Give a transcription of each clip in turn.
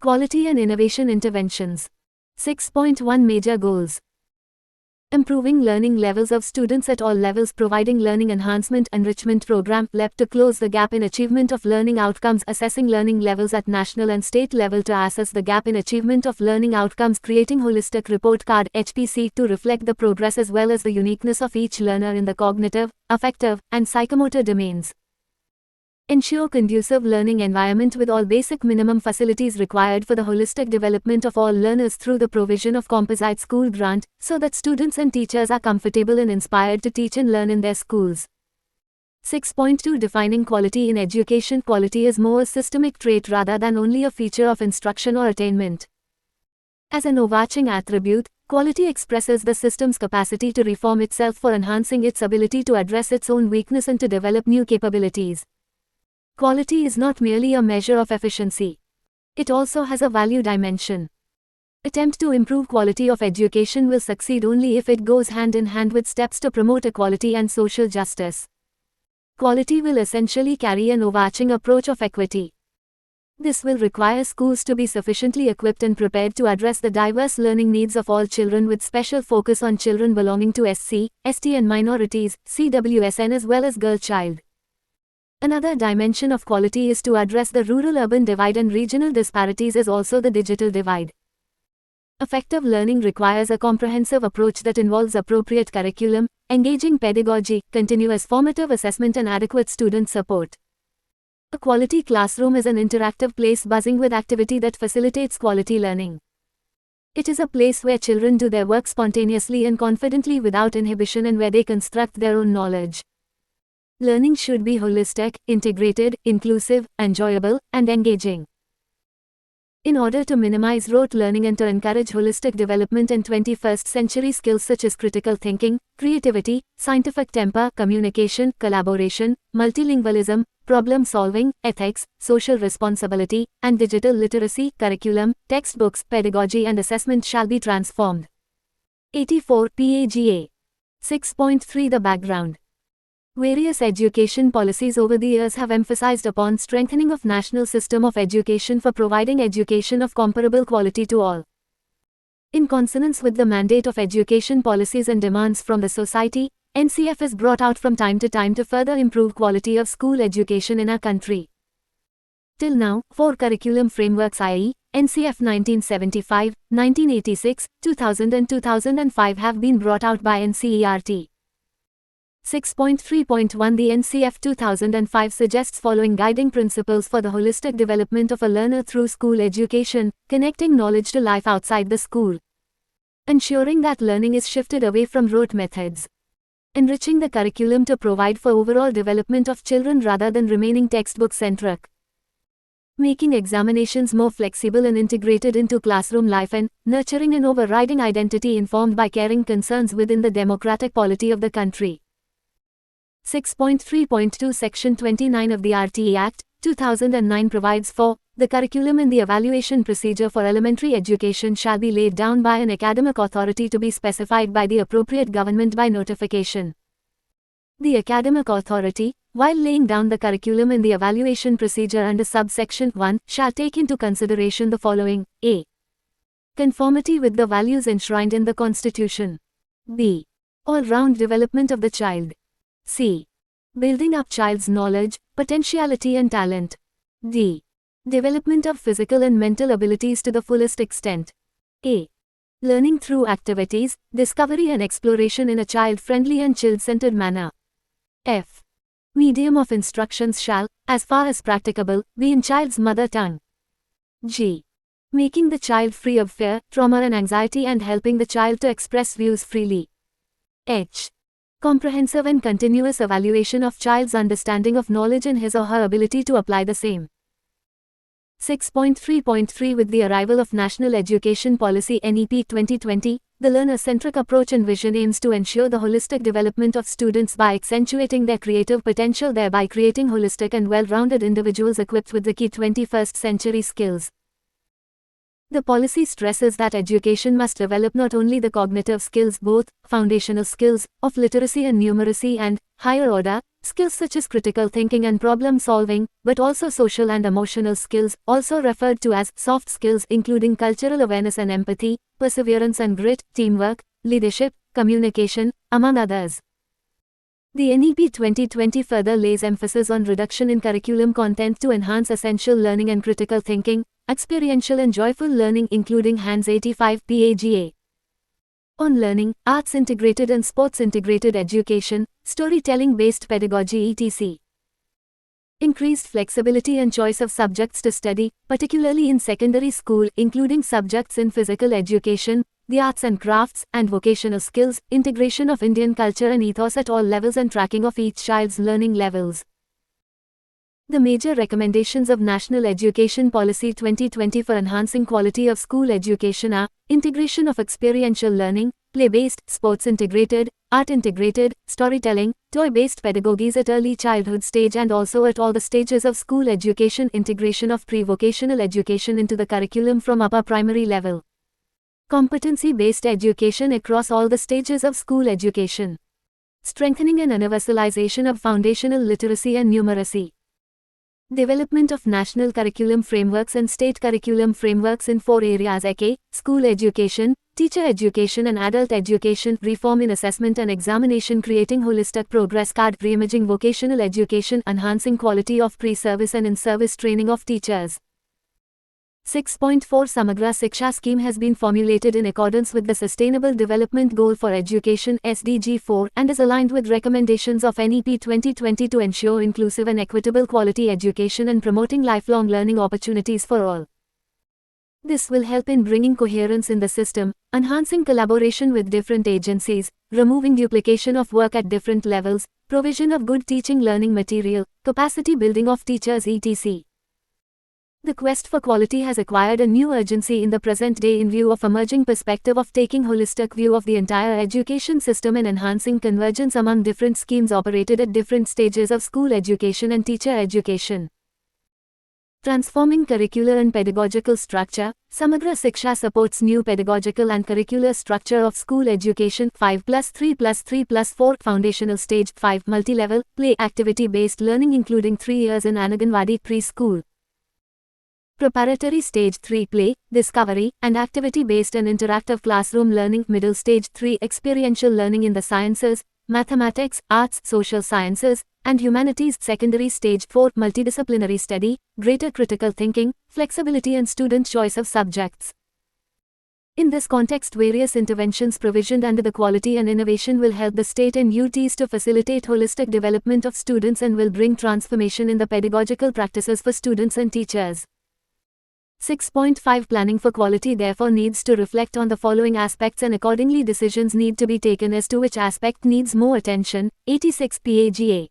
Quality and innovation interventions. 6.1 Major goals. Improving learning levels of students at all levels, providing learning enhancement enrichment program LEP to close the gap in achievement of learning outcomes, assessing learning levels at national and state level to assess the gap in achievement of learning outcomes, creating holistic report card HPC to reflect the progress as well as the uniqueness of each learner in the cognitive, affective, and psychomotor domains. Ensure conducive learning environment with all basic minimum facilities required for the holistic development of all learners through the provision of composite school grant, so that students and teachers are comfortable and inspired to teach and learn in their schools. 6.2 Defining quality in education. Quality is more a systemic trait rather than only a feature of instruction or attainment. As an overarching attribute, quality expresses the system's capacity to reform itself for enhancing its ability to address its own weakness and to develop new capabilities. Quality is not merely a measure of efficiency. It also has a value dimension. Attempt to improve quality of education will succeed only if it goes hand in hand with steps to promote equality and social justice. Quality will essentially carry an overarching approach of equity. This will require schools to be sufficiently equipped and prepared to address the diverse learning needs of all children, with special focus on children belonging to SC, ST and minorities, CWSN as well as girl child. Another dimension of quality is to address the rural-urban divide and regional disparities as also the digital divide. Effective learning requires a comprehensive approach that involves appropriate curriculum, engaging pedagogy, continuous formative assessment and adequate student support. A quality classroom is an interactive place buzzing with activity that facilitates quality learning. It is a place where children do their work spontaneously and confidently without inhibition, and where they construct their own knowledge. Learning should be holistic, integrated, inclusive, enjoyable, and engaging. In order to minimize rote learning and to encourage holistic development and 21st century skills such as critical thinking, creativity, scientific temper, communication, collaboration, multilingualism, problem solving, ethics, social responsibility, and digital literacy, curriculum, textbooks, pedagogy and assessment shall be transformed. 84 PAGA. 6.3 The background. Various education policies over the years have emphasized upon strengthening of national system of education for providing education of comparable quality to all. In consonance with the mandate of education policies and demands from the society, NCF is brought out from time to further improve quality of school education in our country. Till now, 4 curriculum frameworks, i.e., NCF 1975, 1986, 2000 and 2005 have been brought out by NCERT. 6.3.1 The NCF 2005 suggests following guiding principles for the holistic development of a learner through school education, connecting knowledge to life outside the school. Ensuring that learning is shifted away from rote methods. Enriching the curriculum to provide for overall development of children rather than remaining textbook-centric. Making examinations more flexible and integrated into classroom life, and nurturing an overriding identity informed by caring concerns within the democratic polity of the country. 6.3.2 Section 29 of the RTE Act, 2009 provides for, the curriculum and the evaluation procedure for elementary education shall be laid down by an academic authority to be specified by the appropriate government by notification. The academic authority, while laying down the curriculum and the evaluation procedure under subsection 1, shall take into consideration the following: a. Conformity with the values enshrined in the Constitution. b. All-round development of the child. c. Building up child's knowledge, potentiality and talent. d. Development of physical and mental abilities to the fullest extent. a. Learning through activities, discovery and exploration in a child-friendly and child-centered manner. f. Medium of instructions shall, as far as practicable, be in child's mother tongue. g. Making the child free of fear, trauma and anxiety and helping the child to express views freely. h. Comprehensive and continuous evaluation of child's understanding of knowledge and his or her ability to apply the same. 6.3.3 With the arrival of National Education Policy NEP 2020, the learner-centric approach and vision aims to ensure the holistic development of students by accentuating their creative potential, thereby creating holistic and well-rounded individuals equipped with the key 21st century skills. The policy stresses that education must develop not only the cognitive skills, both foundational skills of literacy and numeracy and higher order skills such as critical thinking and problem solving, but also social and emotional skills, also referred to as soft skills, including cultural awareness and empathy, perseverance and grit, teamwork, leadership, communication, among others. The NEP 2020 further lays emphasis on reduction in curriculum content to enhance essential learning and critical thinking, experiential and joyful learning, including HANS 85 PAGA. On learning, arts integrated and sports integrated education, storytelling based pedagogy etc. Increased flexibility and choice of subjects to study, particularly in secondary school, including subjects in physical education, the arts and crafts, and vocational skills, integration of Indian culture and ethos at all levels and tracking of each child's learning levels. The major recommendations of National Education Policy 2020 for enhancing quality of school education are integration of experiential learning, play-based, sports integrated, art integrated, storytelling, toy-based pedagogies at early childhood stage and also at all the stages of school education, integration of pre-vocational education into the curriculum from upper primary level. Competency-based education across all the stages of school education. Strengthening and universalization of foundational literacy and numeracy. Development of national curriculum frameworks and state curriculum frameworks in 4 areas aka, school education, teacher education and adult education, reform in assessment and examination, creating holistic progress card, reimaging vocational education, enhancing quality of pre-service and in-service training of teachers. 6.4 Samagra Shiksha scheme has been formulated in accordance with the Sustainable Development Goal for Education SDG 4 and is aligned with recommendations of NEP 2020 to ensure inclusive and equitable quality education and promoting lifelong learning opportunities for all. This will help in bringing coherence in the system, enhancing collaboration with different agencies, removing duplication of work at different levels, provision of good teaching learning material, capacity building of teachers etc. The quest for quality has acquired a new urgency in the present day in view of emerging perspective of taking holistic view of the entire education system and enhancing convergence among different schemes operated at different stages of school education and teacher education. Transforming curricular and pedagogical structure, Samagra Shiksha supports new pedagogical and curricular structure of school education 5+3+3+4 foundational stage 5 multi-level play activity-based learning including 3 years in Anganwadi preschool. Preparatory stage 3 play, discovery, and activity-based and interactive classroom learning. Middle stage 3 experiential learning in the sciences, mathematics, arts, social sciences, and humanities. Secondary stage 4 multidisciplinary study, greater critical thinking, flexibility and student choice of subjects. In this context, various interventions provisioned under the Quality and Innovation will help the state and UTs to facilitate holistic development of students and will bring transformation in the pedagogical practices for students and teachers. 6.5 Planning for quality therefore needs to reflect on the following aspects and accordingly decisions need to be taken as to which aspect needs more attention. 86 PAGA.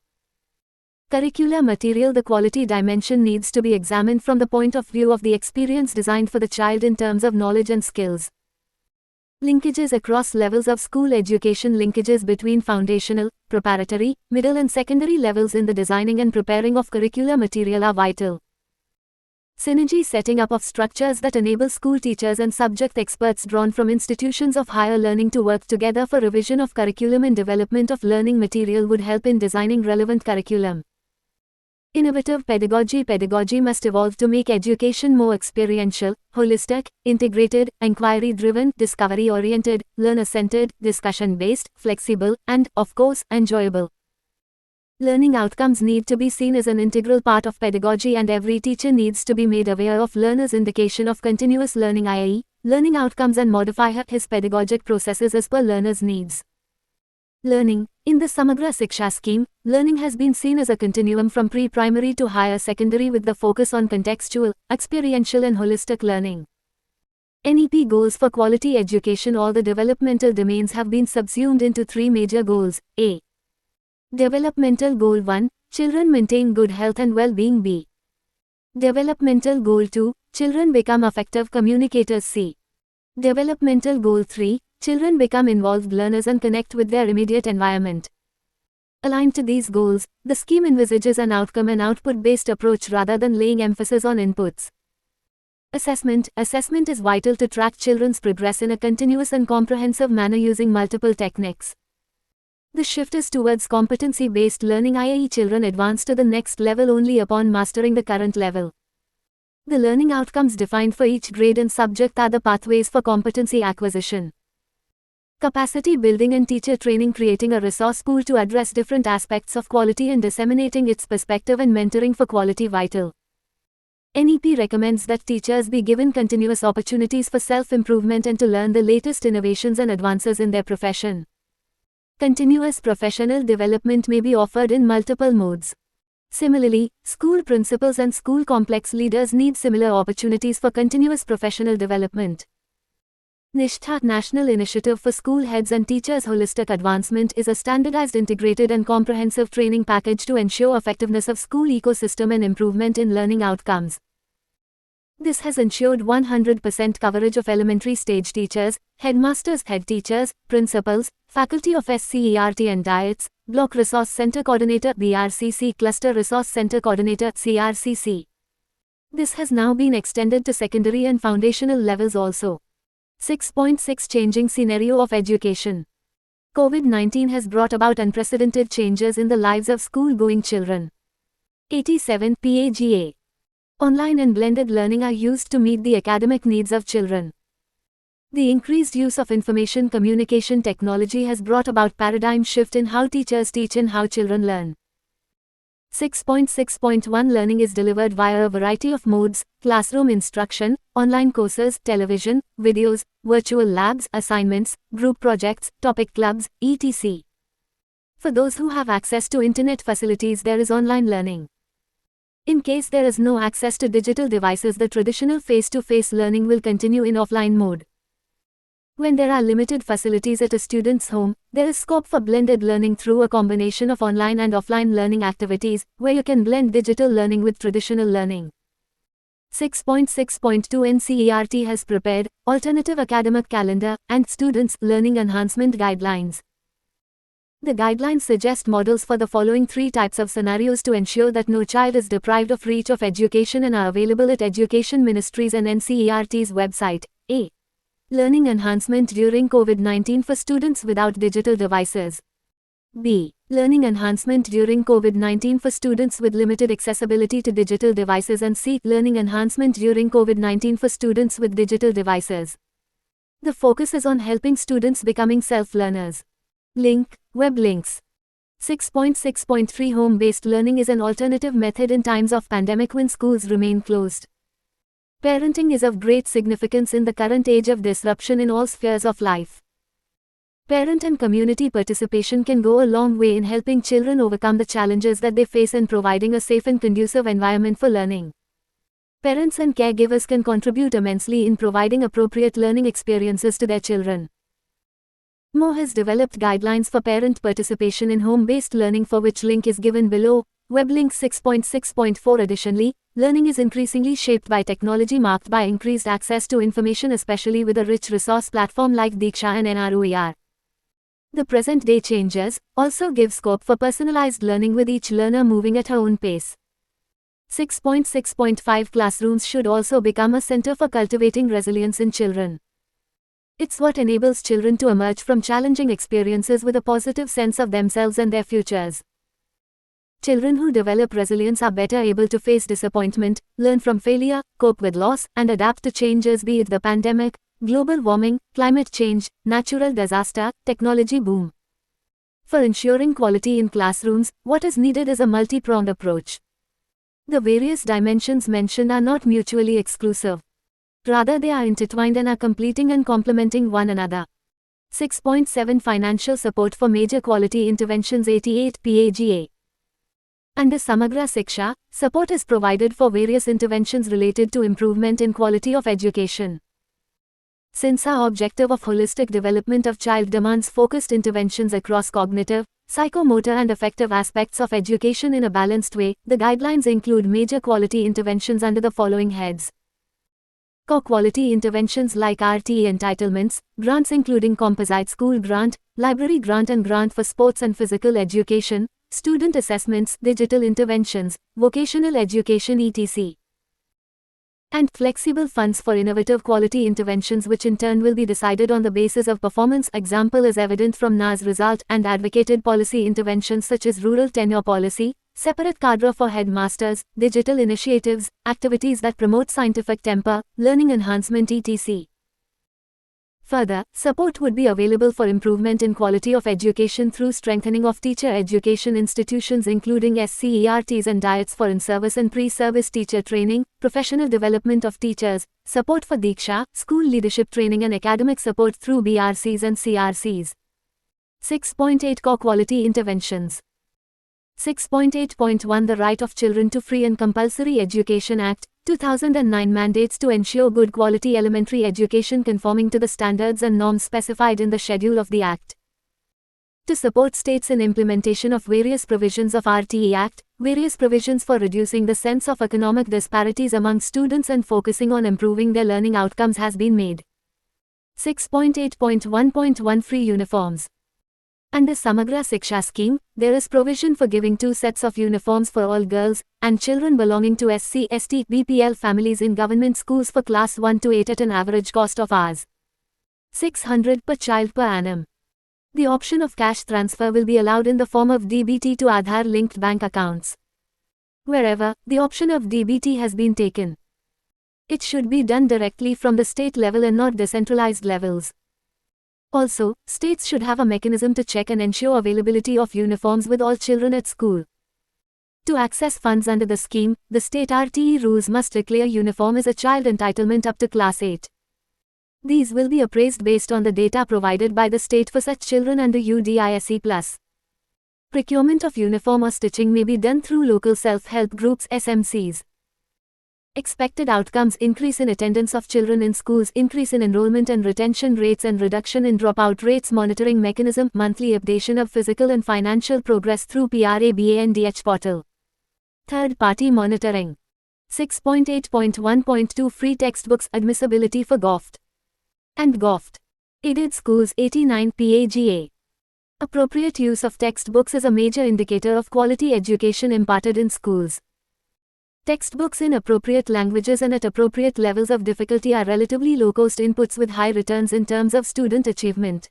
Curricular material. The quality dimension needs to be examined from the point of view of the experience designed for the child in terms of knowledge and skills. Linkages across levels of school education. Linkages between foundational, preparatory, middle and secondary levels in the designing and preparing of curricular material are vital. Synergy. Setting up of structures that enable school teachers and subject experts drawn from institutions of higher learning to work together for revision of curriculum and development of learning material would help in designing relevant curriculum. Innovative pedagogy. Pedagogy must evolve to make education more experiential, holistic, integrated, inquiry-driven, discovery-oriented, learner-centered, discussion-based, flexible, and, of course, enjoyable. Learning outcomes need to be seen as an integral part of pedagogy and every teacher needs to be made aware of learners' indication of continuous learning i.e., learning outcomes and modify his pedagogic processes as per learners' needs. Learning. In the Samagra Shiksha scheme, learning has been seen as a continuum from pre-primary to higher secondary with the focus on contextual, experiential and holistic learning. NEP goals for quality education. All the developmental domains have been subsumed into 3 major goals. A. Developmental Goal 1, children maintain good health and well-being. B. Developmental Goal 2, children become effective communicators. C. Developmental Goal 3, children become involved learners and connect with their immediate environment. Aligned to these goals, the scheme envisages an outcome and output-based approach rather than laying emphasis on inputs. Assessment. Assessment is vital to track children's progress in a continuous and comprehensive manner using multiple techniques. The shift is towards competency-based learning, i.e. children advance to the next level only upon mastering the current level. The learning outcomes defined for each grade and subject are the pathways for competency acquisition. Capacity building and teacher training, creating a resource pool to address different aspects of quality and disseminating its perspective, and mentoring for quality vital. NEP recommends that teachers be given continuous opportunities for self-improvement and to learn the latest innovations and advances in their profession. Continuous professional development may be offered in multiple modes. Similarly, school principals and school complex leaders need similar opportunities for continuous professional development. Nishtha National Initiative for School Heads and Teachers' Holistic Advancement is a standardized, integrated and comprehensive training package to ensure effectiveness of school ecosystem and improvement in learning outcomes. This has ensured 100% coverage of elementary stage teachers, headmasters, head teachers, principals, faculty of SCERT and diets, Block Resource Center Coordinator BRCC, Cluster Resource Center Coordinator CRCC. This has now been extended to secondary and foundational levels also. 6.6 Changing scenario of education. COVID-19 has brought about unprecedented changes in the lives of school-going children. 87 PAGA. Online and blended learning are used to meet the academic needs of children. The increased use of information communication technology has brought about paradigm shift in how teachers teach and how children learn. 6.6.1 Learning is delivered via a variety of modes: classroom instruction, online courses, television, videos, virtual labs, assignments, group projects, topic clubs, etc. For those who have access to internet facilities, there is online learning. In case there is no access to digital devices, the traditional face-to-face learning will continue in offline mode. When there are limited facilities at a student's home, there is scope for blended learning through a combination of online and offline learning activities, where you can blend digital learning with traditional learning. 6.6.2 NCERT has prepared alternative academic calendar and students' learning enhancement guidelines. The guidelines suggest models for the following 3 types of scenarios to ensure that no child is deprived of reach of education and are available at Education Ministries and NCERT's website. A. Learning enhancement during COVID-19 for students without digital devices. B. Learning enhancement during COVID-19 for students with limited accessibility to digital devices. And C. Learning enhancement during COVID-19 for students with digital devices. The focus is on helping students becoming self-learners. Link, web links. 6.6.3 Home-based learning is an alternative method in times of pandemic when schools remain closed. Parenting is of great significance in the current age of disruption in all spheres of life. Parent and community participation can go a long way in helping children overcome the challenges that they face and providing a safe and conducive environment for learning. Parents and caregivers can contribute immensely in providing appropriate learning experiences to their children. MO has developed guidelines for parent participation in home-based learning, for which link is given below. Web link 6.6.4 Additionally, learning is increasingly shaped by technology, marked by increased access to information, especially with a rich resource platform like Diksha and NROER. The present-day changes also give scope for personalized learning, with each learner moving at her own pace. 6.6.5 Classrooms should also become a center for cultivating resilience in children. It's what enables children to emerge from challenging experiences with a positive sense of themselves and their futures. Children who develop resilience are better able to face disappointment, learn from failure, cope with loss, and adapt to changes, be it the pandemic, global warming, climate change, natural disaster, technology boom. For ensuring quality in classrooms, what is needed is a multi-pronged approach. The various dimensions mentioned are not mutually exclusive. Rather, they are intertwined and are completing and complementing one another. 6.7 Financial support for major quality interventions. 88 PAGA. Under Samagra Shiksha, support is provided for various interventions related to improvement in quality of education. Since our objective of holistic development of child demands focused interventions across cognitive, psychomotor and affective aspects of education in a balanced way, the guidelines include major quality interventions under the following heads. Core quality interventions like RTE entitlements, grants including Composite School Grant, Library Grant and Grant for Sports and Physical Education, student assessments, digital interventions, vocational education etc. and flexible funds for innovative quality interventions, which in turn will be decided on the basis of performance. Example is evident from NA's result and advocated policy interventions such as rural tenure policy, separate cadre for headmasters, digital initiatives, activities that promote scientific temper, learning enhancement etc. Further, support would be available for improvement in quality of education through strengthening of teacher education institutions including SCERTs and diets for in-service and pre-service teacher training, professional development of teachers, support for Diksha, school leadership training and academic support through BRCs and CRCs. 6.8 Core Quality Interventions. 6.8.1 The Right of Children to Free and Compulsory Education Act, 2009 mandates to ensure good quality elementary education conforming to the standards and norms specified in the schedule of the Act. To support states in implementation of various provisions of RTE Act, various provisions for reducing the sense of economic disparities among students and focusing on improving their learning outcomes has been made. 6.8.1.1 Free Uniforms. Under Samagra Shiksha Scheme, there is provision for giving 2 sets of uniforms for all girls and children belonging to SC/ST BPL families in government schools for class 1 to 8 at an average cost of Rs. 600 per child per annum. The option of cash transfer will be allowed in the form of DBT to Aadhaar-linked bank accounts. Wherever the option of DBT has been taken, it should be done directly from the state level and not decentralized levels. Also, states should have a mechanism to check and ensure availability of uniforms with all children at school. To access funds under the scheme, the state RTE rules must declare uniform as a child entitlement up to class 8. These will be appraised based on the data provided by the state for such children under UDISE+. Procurement of uniform or stitching may be done through local self-help groups SMCs. Expected outcomes: increase in attendance of children in schools, increase in enrollment and retention rates and reduction in dropout rates. Monitoring mechanism: monthly updation of physical and financial progress through PRABANDH portal. Third-party monitoring. 6.8.1.2 Free textbooks admissibility for GOVT and GOVT aided schools 89 PAGA. Appropriate use of textbooks is a major indicator of quality education imparted in schools. Textbooks in appropriate languages and at appropriate levels of difficulty are relatively low-cost inputs with high returns in terms of student achievement.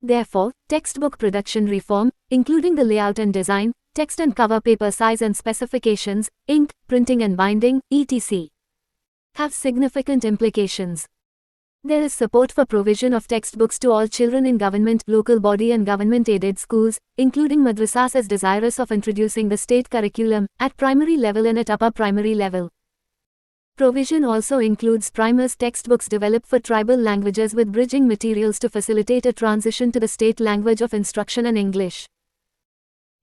Therefore, textbook production reform, including the layout and design, text and cover paper size and specifications, ink, printing and binding, etc., have significant implications. There is support for provision of textbooks to all children in government, local body and government-aided schools, including madrasas, as desirous of introducing the state curriculum at primary level and at upper primary level. Provision also includes primers textbooks developed for tribal languages with bridging materials to facilitate a transition to the state language of instruction and English.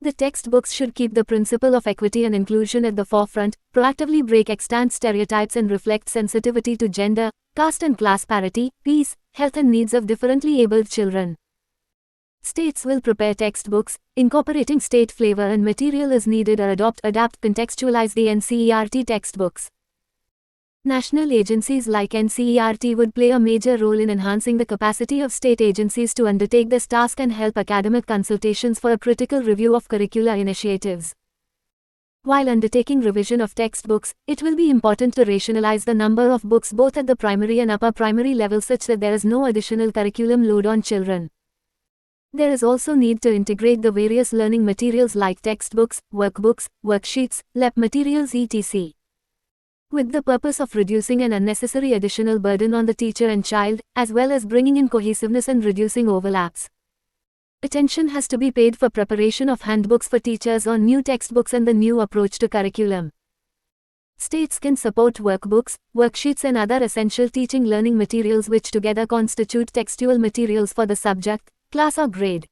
The textbooks should keep the principle of equity and inclusion at the forefront, proactively break extant stereotypes and reflect sensitivity to gender, caste and class parity, peace, health and needs of differently abled children. States will prepare textbooks, incorporating state flavor and material as needed, or adapt, contextualize the NCERT textbooks. National agencies like NCERT would play a major role in enhancing the capacity of state agencies to undertake this task and help academic consultations for a critical review of curricular initiatives. While undertaking revision of textbooks, it will be important to rationalize the number of books both at the primary and upper primary level such that there is no additional curriculum load on children. There is also need to integrate the various learning materials like textbooks, workbooks, worksheets, lab materials etc., with the purpose of reducing an unnecessary additional burden on the teacher and child, as well as bringing in cohesiveness and reducing overlaps. Attention has to be paid for preparation of handbooks for teachers on new textbooks and the new approach to curriculum. States can support workbooks, worksheets and other essential teaching learning materials which together constitute textual materials for the subject, class or grade.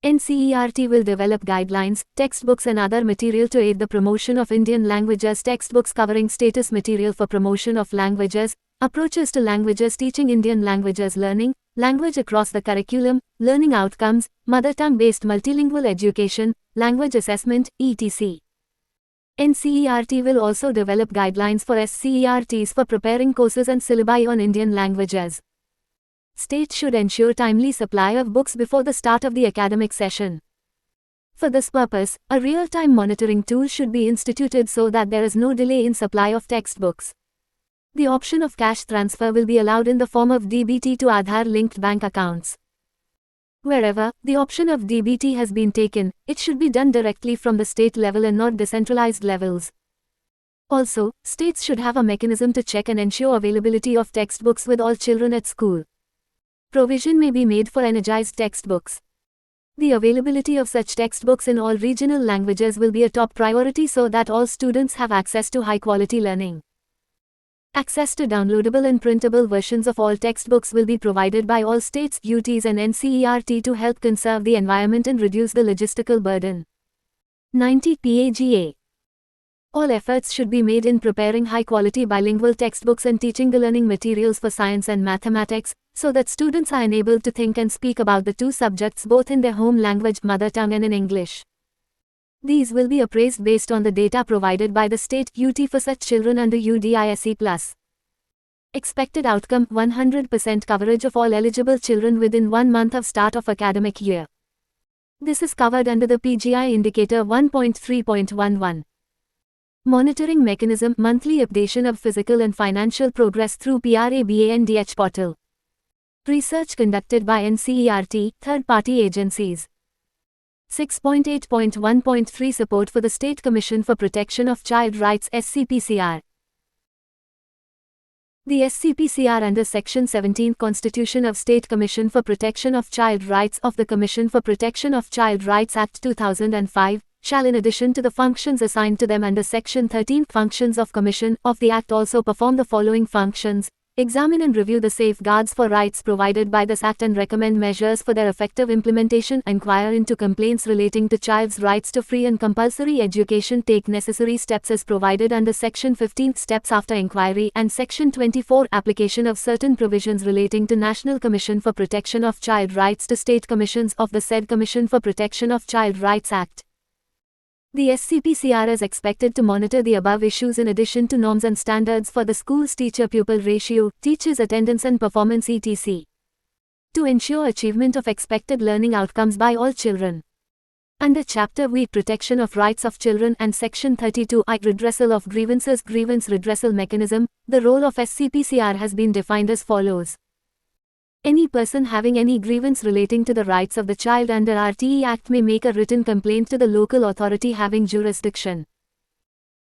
NCERT will develop guidelines, textbooks and other material to aid the promotion of Indian languages. Textbooks covering status material for promotion of languages, approaches to languages, teaching Indian languages, learning, language across the curriculum, learning outcomes, mother tongue-based multilingual education, language assessment, etc. NCERT will also develop guidelines for SCERTs for preparing courses and syllabi on Indian languages. States should ensure timely supply of books before the start of the academic session. For this purpose, a real-time monitoring tool should be instituted so that there is no delay in supply of textbooks. The option of cash transfer will be allowed in the form of DBT to Aadhaar-linked bank accounts. Wherever the option of DBT has been taken, it should be done directly from the state level and not decentralized levels. Also, states should have a mechanism to check and ensure availability of textbooks with all children at school. Provision may be made for energized textbooks. The availability of such textbooks in all regional languages will be a top priority so that all students have access to high-quality learning. Access to downloadable and printable versions of all textbooks will be provided by all states, UTs and NCERT to help conserve the environment and reduce the logistical burden. 90 PAGA. All efforts should be made in preparing high-quality bilingual textbooks and teaching the learning materials for science and mathematics, so that students are enabled to think and speak about the two subjects both in their home language, mother tongue, and in English. These will be appraised based on the data provided by the state UT for such children under UDISE+. Expected outcome: 100% coverage of all eligible children within 1 month of start of academic year. This is covered under the PGI Indicator 1.3.11. Monitoring mechanism: monthly updation of physical and financial progress through PRABANDH portal. Research conducted by NCERT, third-party agencies. 6.8.1.3 Support for the State Commission for Protection of Child Rights (SCPCR). The SCPCR under Section 17 Constitution of State Commission for Protection of Child Rights of the Commission for Protection of Child Rights Act 2005, shall in addition to the functions assigned to them under Section 13 Functions of Commission of the Act also perform the following functions: examine and review the safeguards for rights provided by this Act and recommend measures for their effective implementation, inquire into complaints relating to child's rights to free and compulsory education, take necessary steps as provided under Section 15 Steps after inquiry and Section 24 Application of certain provisions relating to National Commission for Protection of Child Rights to State Commissions of the said Commission for Protection of Child Rights Act. The SCPCR is expected to monitor the above issues in addition to norms and standards for the school's teacher-pupil ratio, teachers' attendance and performance etc. to ensure achievement of expected learning outcomes by all children. Under Chapter V Protection of Rights of Children and Section 32I Redressal of Grievances Grievance Redressal Mechanism, the role of SCPCR has been defined as follows. Any person having any grievance relating to the rights of the child under RTE Act may make a written complaint to the local authority having jurisdiction.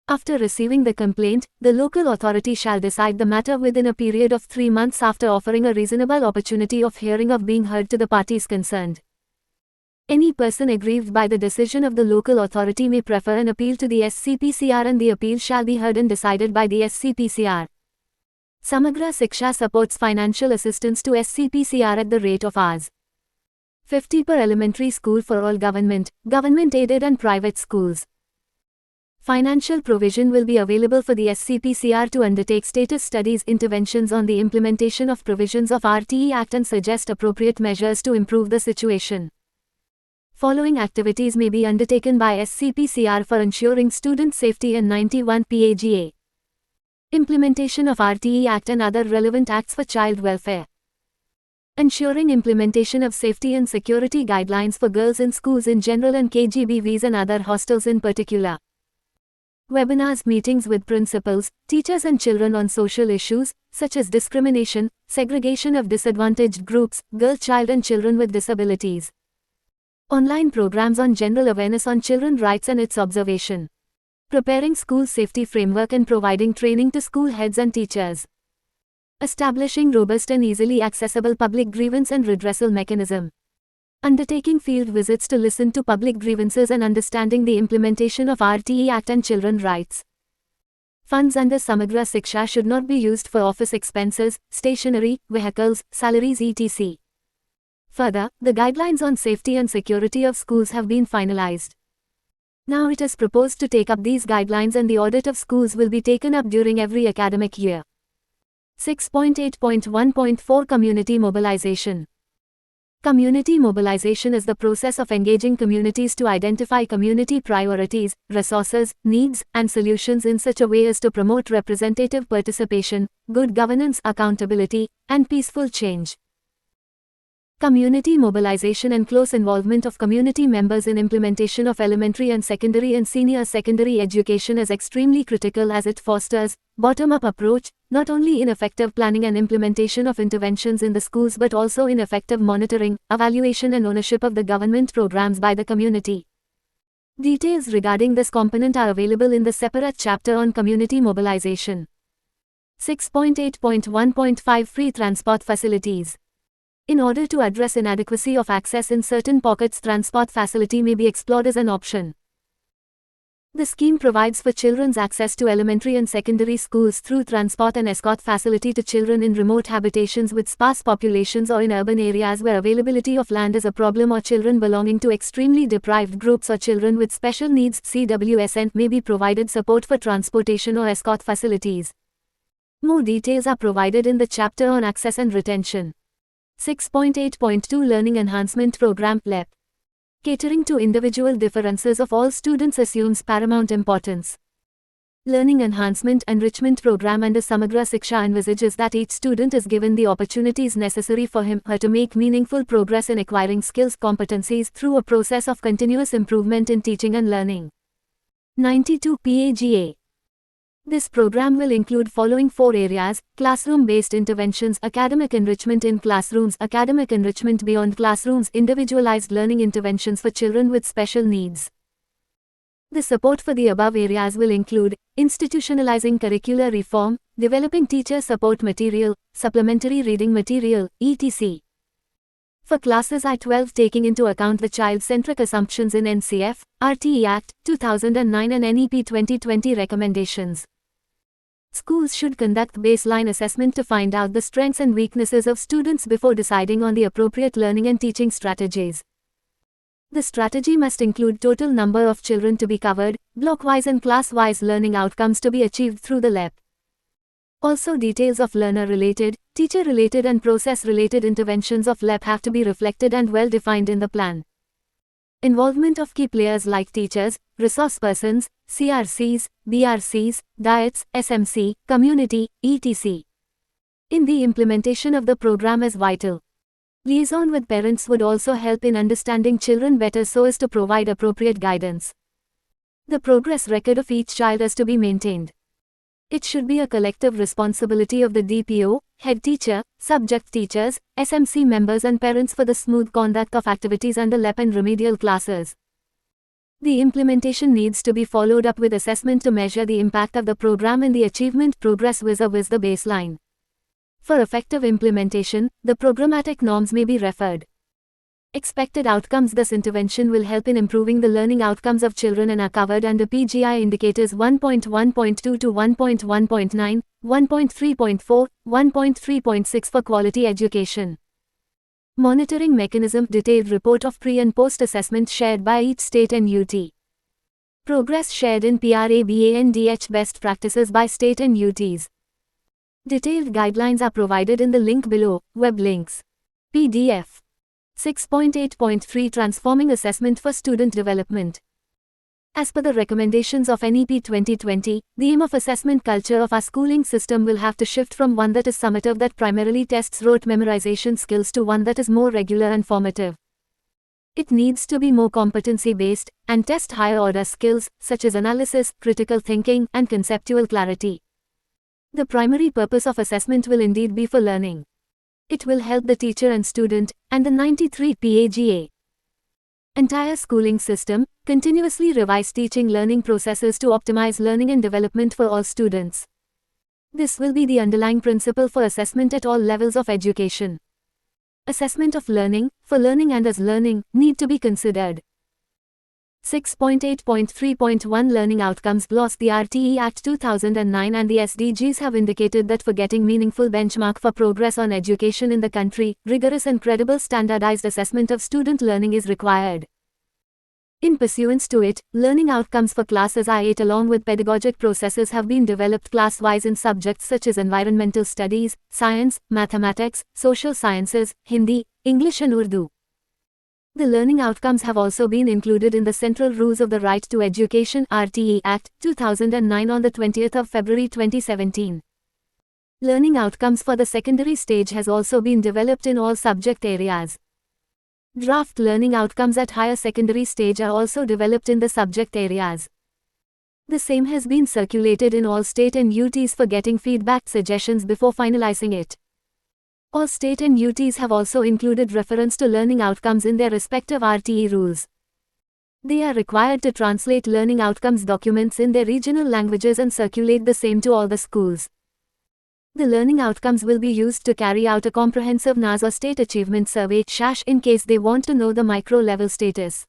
After receiving the complaint, the local authority shall decide the matter within a period of 3 months after offering a reasonable opportunity of hearing of being heard to the parties concerned. Any person aggrieved by the decision of the local authority may prefer an appeal to the SCPCR and the appeal shall be heard and decided by the SCPCR. Samagra Shiksha supports financial assistance to SCPCR at the rate of Rs. 50 per elementary school for all government-aided and private schools. Financial provision will be available for the SCPCR to undertake status studies, interventions on the implementation of provisions of RTE Act and suggest appropriate measures to improve the situation. Following activities may be undertaken by SCPCR for ensuring student safety in 91 PAGA. Implementation of RTE Act and other relevant acts for child welfare. Ensuring implementation of safety and security guidelines for girls in schools in general and KGBVs and other hostels in particular. Webinars, meetings with principals, teachers and children on social issues, such as discrimination, segregation of disadvantaged groups, girl child and children with disabilities. Online programs on general awareness on children's rights and its observation. Preparing school safety framework and providing training to school heads and teachers. Establishing robust and easily accessible public grievance and redressal mechanism. Undertaking field visits to listen to public grievances and understanding the implementation of RTE Act and children's rights. Funds under Samagra Shiksha should not be used for office expenses, stationery, vehicles, salaries etc. Further, the guidelines on safety and security of schools have been finalized. Now it is proposed to take up these guidelines and the audit of schools will be taken up during every academic year. 6.8.1.4 Community Mobilization. Community mobilization is the process of engaging communities to identify community priorities, resources, needs, and solutions in such a way as to promote representative participation, good governance, accountability, and peaceful change. Community mobilization and close involvement of community members in implementation of elementary and secondary and senior secondary education is extremely critical as it fosters bottom-up approach, not only in effective planning and implementation of interventions in the schools but also in effective monitoring, evaluation and ownership of the government programs by the community. Details regarding this component are available in the separate chapter on community mobilization. 6.8.1.5 Free transport facilities. In order to address inadequacy of access in certain pockets, transport facility may be explored as an option. The scheme provides for children's access to elementary and secondary schools through transport and escort facility to children in remote habitations with sparse populations or in urban areas where availability of land is a problem, or children belonging to extremely deprived groups or children with special needs. CWSN may be provided support for transportation or escort facilities. More details are provided in the chapter on access and retention. 6.8.2 Learning Enhancement Program (LEP). Catering to individual differences of all students assumes paramount importance. Learning Enhancement Enrichment Program under Samagra Shiksha envisages that each student is given the opportunities necessary for him/her to make meaningful progress in acquiring skills competencies through a process of continuous improvement in teaching and learning. 92 PAGA. This program will include following 4 areas: classroom-based interventions, academic enrichment in classrooms, academic enrichment beyond classrooms, individualized learning interventions for children with special needs. The support for the above areas will include institutionalizing curricular reform, developing teacher support material, supplementary reading material, etc. For classes I-12, taking into account the child-centric assumptions in NCF, RTE Act, 2009 and NEP 2020 recommendations. Schools should conduct baseline assessment to find out the strengths and weaknesses of students before deciding on the appropriate learning and teaching strategies. The strategy must include total number of children to be covered, block-wise and class-wise learning outcomes to be achieved through the LEP. Also, details of learner-related, teacher-related and process-related interventions of LEP have to be reflected and well defined in the plan. Involvement of key players like teachers, resource persons, CRCs, BRCs, diets, SMC, community, etc. in the implementation of the program is vital. Liaison with parents would also help in understanding children better so as to provide appropriate guidance. The progress record of each child is to be maintained. It should be a collective responsibility of the DPO, head teacher, subject teachers, SMC members and parents for the smooth conduct of activities under LEP and remedial classes. The implementation needs to be followed up with assessment to measure the impact of the program and the achievement progress vis-a-vis the baseline. For effective implementation, the programmatic norms may be referred. Expected outcomes. This intervention will help in improving the learning outcomes of children and are covered under PGI indicators 1.1.2 to 1.1.9, 1.3.4, 1.3.6 for quality education. Monitoring mechanism. Detailed report of pre- and post-assessment shared by each state and UT. Progress shared in PRABANDH best practices by state and UTs. Detailed guidelines are provided in the link below, web links. PDF. 6.8.3 Transforming Assessment for Student Development. As per the recommendations of NEP 2020, the aim of assessment culture of our schooling system will have to shift from one that is summative that primarily tests rote memorization skills to one that is more regular and formative. It needs to be more competency-based and test higher-order skills such as analysis, critical thinking, and conceptual clarity. The primary purpose of assessment will indeed be for learning. It will help the teacher and student, and the 93 PAGA. Entire schooling system, continuously revise teaching learning processes to optimize learning and development for all students. This will be the underlying principle for assessment at all levels of education. Assessment of learning, for learning and as learning, need to be considered. 6.8.3.1 Learning Outcomes Gloss. The RTE Act 2009 and the SDGs have indicated that for getting meaningful benchmark for progress on education in the country, rigorous and credible standardized assessment of student learning is required. In pursuance to it, learning outcomes for classes I-8 along with pedagogic processes have been developed class-wise in subjects such as environmental studies, science, mathematics, social sciences, Hindi, English and Urdu. The learning outcomes have also been included in the Central Rules of the Right to Education (RTE) Act, 2009 on the 20th of February 2017. Learning outcomes for the secondary stage has also been developed in all subject areas. Draft learning outcomes at higher secondary stage are also developed in the subject areas. The same has been circulated in all state and UTs for getting feedback suggestions before finalizing it. All state and UTs have also included reference to learning outcomes in their respective RTE rules. They are required to translate learning outcomes documents in their regional languages and circulate the same to all the schools. The learning outcomes will be used to carry out a comprehensive NAS or State Achievement Survey (SASH) in case they want to know the micro-level status.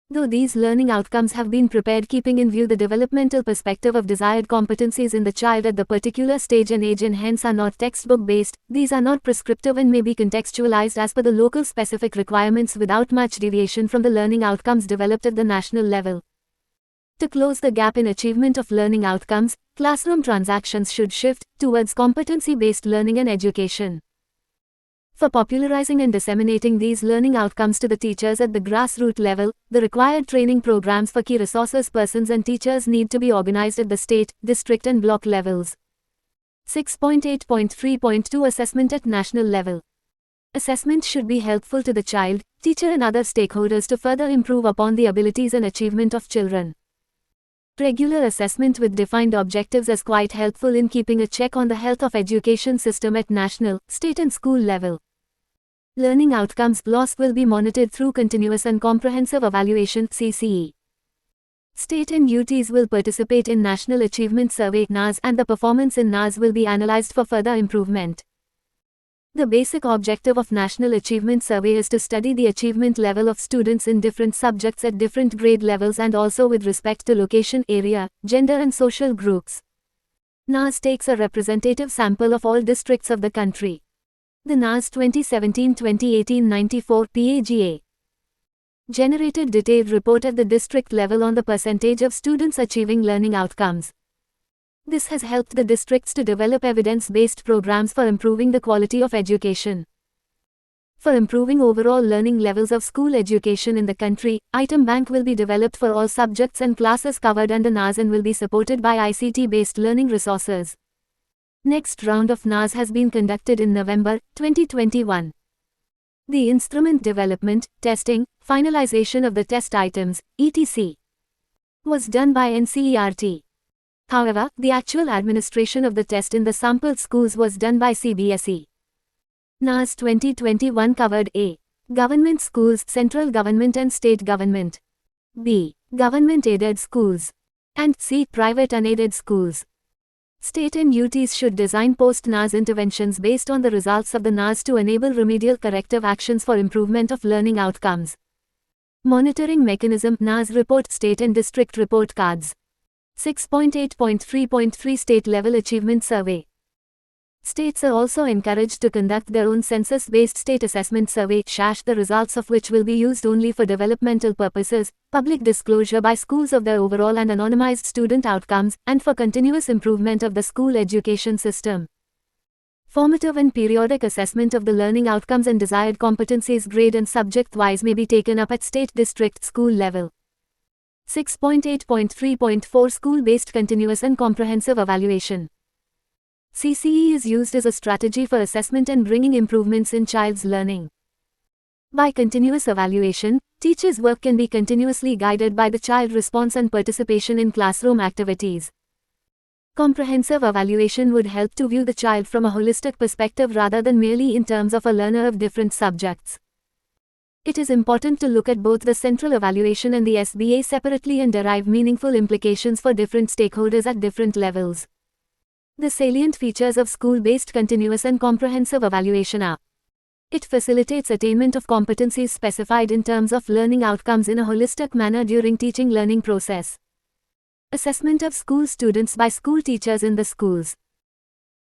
Though these learning outcomes have been prepared keeping in view the developmental perspective of desired competencies in the child at the particular stage and age and hence are not textbook-based, these are not prescriptive and may be contextualized as per the local specific requirements without much deviation from the learning outcomes developed at the national level. To close the gap in achievement of learning outcomes, classroom transactions should shift towards competency-based learning and education. For popularizing and disseminating these learning outcomes to the teachers at the grassroots level, the required training programs for key resources persons and teachers need to be organized at the state, district and block levels. 6.8.3.2 Assessment at national level. Assessment should be helpful to the child, teacher and other stakeholders to further improve upon the abilities and achievement of children. Regular assessment with defined objectives is quite helpful in keeping a check on the health of education system at national, state and school level. Learning outcomes loss will be monitored through continuous and comprehensive evaluation (CCE). State and UTs will participate in National Achievement Survey (NAS) and the performance in NAS will be analyzed for further improvement. The basic objective of National Achievement Survey is to study the achievement level of students in different subjects at different grade levels and also with respect to location, area, gender and social groups. NAS takes a representative sample of all districts of the country. The NAS 2017-2018-94 PAGA generated detailed report at the district level on the percentage of students achieving learning outcomes. This has helped the districts to develop evidence-based programs for improving the quality of education. For improving overall learning levels of school education in the country, item bank will be developed for all subjects and classes covered under NAS and will be supported by ICT-based learning resources. Next round of NAS has been conducted in November 2021. The instrument development, testing, finalization of the test items, etc. was done by NCERT. However, the actual administration of the test in the sampled schools was done by CBSE. NAS 2021 covered A. Government schools, central government and state government. B. Government-aided schools. And C. Private unaided schools. State and UTs should design post-NAS interventions based on the results of the NAS to enable remedial corrective actions for improvement of learning outcomes. Monitoring mechanism NAS report state and district report cards. 6.8.3.3 State-Level Achievement Survey. States are also encouraged to conduct their own census-based state assessment survey (SASH), the results of which will be used only for developmental purposes, public disclosure by schools of their overall and anonymized student outcomes, and for continuous improvement of the school education system. Formative and periodic assessment of the learning outcomes and desired competencies grade and subject-wise may be taken up at state, district, school level. 6.8.3.4 School-based continuous and comprehensive evaluation. CCE is used as a strategy for assessment and bringing improvements in child's learning. By continuous evaluation, teachers' work can be continuously guided by the child response and participation in classroom activities. Comprehensive evaluation would help to view the child from a holistic perspective rather than merely in terms of a learner of different subjects. It is important to look at both the central evaluation and the SBA separately and derive meaningful implications for different stakeholders at different levels. The salient features of school-based continuous and comprehensive evaluation are: it facilitates attainment of competencies specified in terms of learning outcomes in a holistic manner during teaching-learning process. Assessment of school students by school teachers in the schools.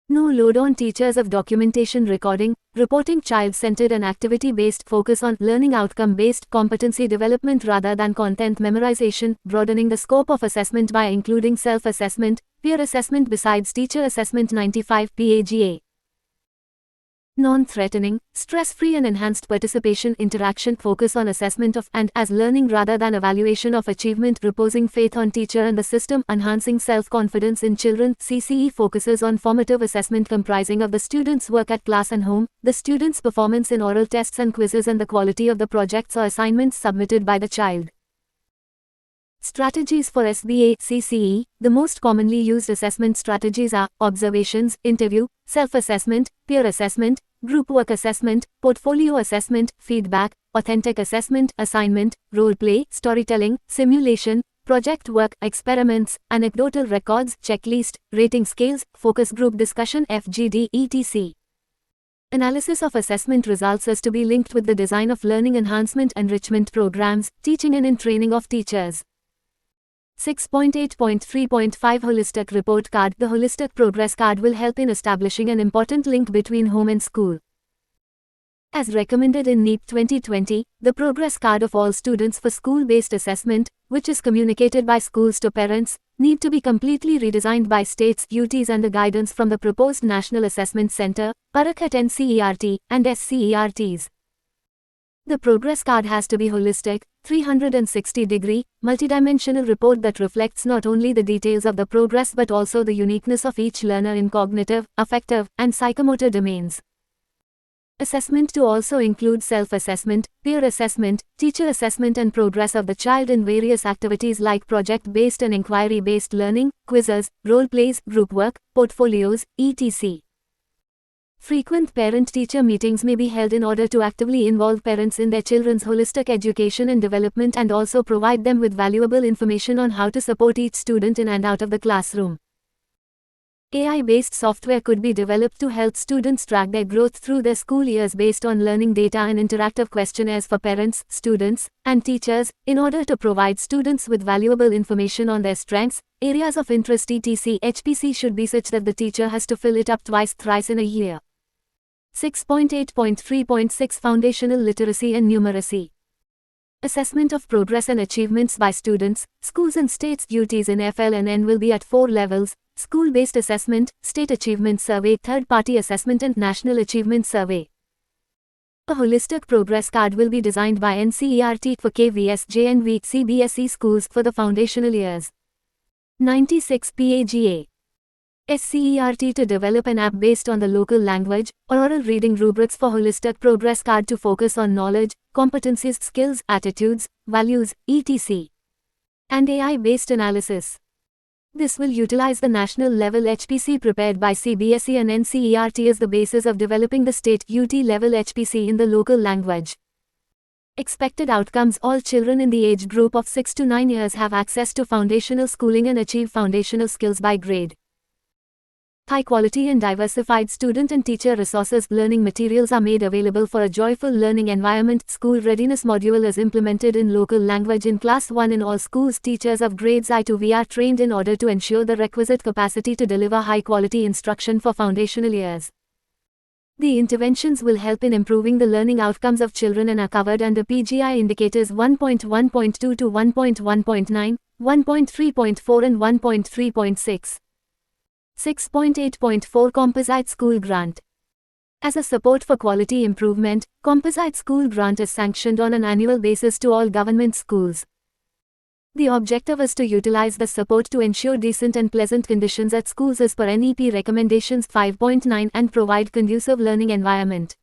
No load on teachers of documentation recording, reporting child-centered and activity-based focus on learning outcome-based competency development rather than content memorization, broadening the scope of assessment by including self-assessment, peer assessment besides teacher assessment 95 PAGA. Non-threatening, stress-free and enhanced participation interaction focus on assessment of and as learning rather than evaluation of achievement, reposing faith on teacher and the system, enhancing self-confidence in children. CCE focuses on formative assessment comprising of the students' work at class and home, the students' performance in oral tests and quizzes and the quality of the projects or assignments submitted by the child. Strategies for SBA CCE. The most commonly used assessment strategies are observations, interview, self-assessment, peer assessment, group work assessment, portfolio assessment, feedback, authentic assessment, assignment, role play, storytelling, simulation, project work, experiments, anecdotal records, checklist, rating scales, focus group discussion FGD etc. Analysis of assessment results is to be linked with the design of learning enhancement enrichment programs, teaching and in training of teachers. 6.8.3.5 Holistic Report Card. The Holistic Progress Card will help in establishing an important link between home and school. As recommended in NEEP 2020, the Progress Card of all students for school-based assessment, which is communicated by schools to parents, need to be completely redesigned by states, UTs under guidance from the proposed National Assessment Center, Parakhat NCERT, and SCERTs. The Progress Card has to be holistic, 360-degree, multidimensional report that reflects not only the details of the progress but also the uniqueness of each learner in cognitive, affective, and psychomotor domains. Assessment to also include self-assessment, peer assessment, teacher assessment and progress of the child in various activities like project-based and inquiry-based learning, quizzes, role plays, group work, portfolios, etc. Frequent parent-teacher meetings may be held in order to actively involve parents in their children's holistic education and development and also provide them with valuable information on how to support each student in and out of the classroom. AI-based software could be developed to help students track their growth through their school years based on learning data and interactive questionnaires for parents, students, and teachers, in order to provide students with valuable information on their strengths, areas of interest etc. HPC should be such that the teacher has to fill it up thrice in a year. 6.8.3.6 Foundational Literacy and Numeracy. Assessment of progress and achievements by students, schools and states UTs in FLNN will be at 4 levels: School-Based Assessment, State Achievement Survey, Third-Party Assessment and National Achievement Survey. A holistic progress card will be designed by NCERT for KVS JNV CBSE schools for the foundational years. 96 PAGA. SCERT to develop an app based on the local language or oral reading rubrics for holistic progress card to focus on knowledge, competencies, skills, attitudes, values, etc. and AI-based analysis. This will utilize the national level HPC prepared by CBSE and NCERT as the basis of developing the state UT level HPC in the local language. Expected outcomes: all children in the age group of 6 to 9 years have access to foundational schooling and achieve foundational skills by grade. High quality and diversified student and teacher resources. Learning materials are made available for a joyful learning environment. School readiness module is implemented in local language in class 1 in all schools. Teachers of grades I to V are trained in order to ensure the requisite capacity to deliver high quality instruction for foundational years. The interventions will help in improving the learning outcomes of children and are covered under PGI indicators 1.1.2 to 1.1.9, 1.3.4 and 1.3.6. 6.8.4 Composite School Grant. As a support for quality improvement, Composite School Grant is sanctioned on an annual basis to all government schools. The objective is to utilize the support to ensure decent and pleasant conditions at schools as per NEP Recommendations 5.9 and provide conducive learning environment.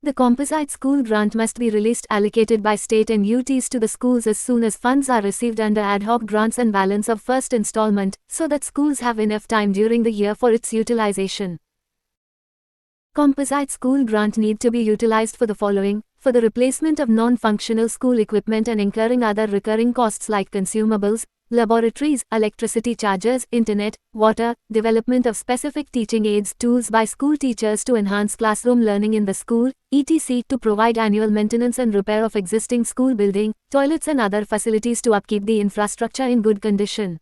The Composite School Grant must be released allocated by state and UTs to the schools as soon as funds are received under ad hoc grants and balance of first installment, so that schools have enough time during the year for its utilization. Composite School Grant need to be utilized for the following: for the replacement of non-functional school equipment and incurring other recurring costs like consumables, laboratories, electricity charges, internet, water, development of specific teaching aids, tools by school teachers to enhance classroom learning in the school, etc. to provide annual maintenance and repair of existing school building, toilets and other facilities to upkeep the infrastructure in good condition.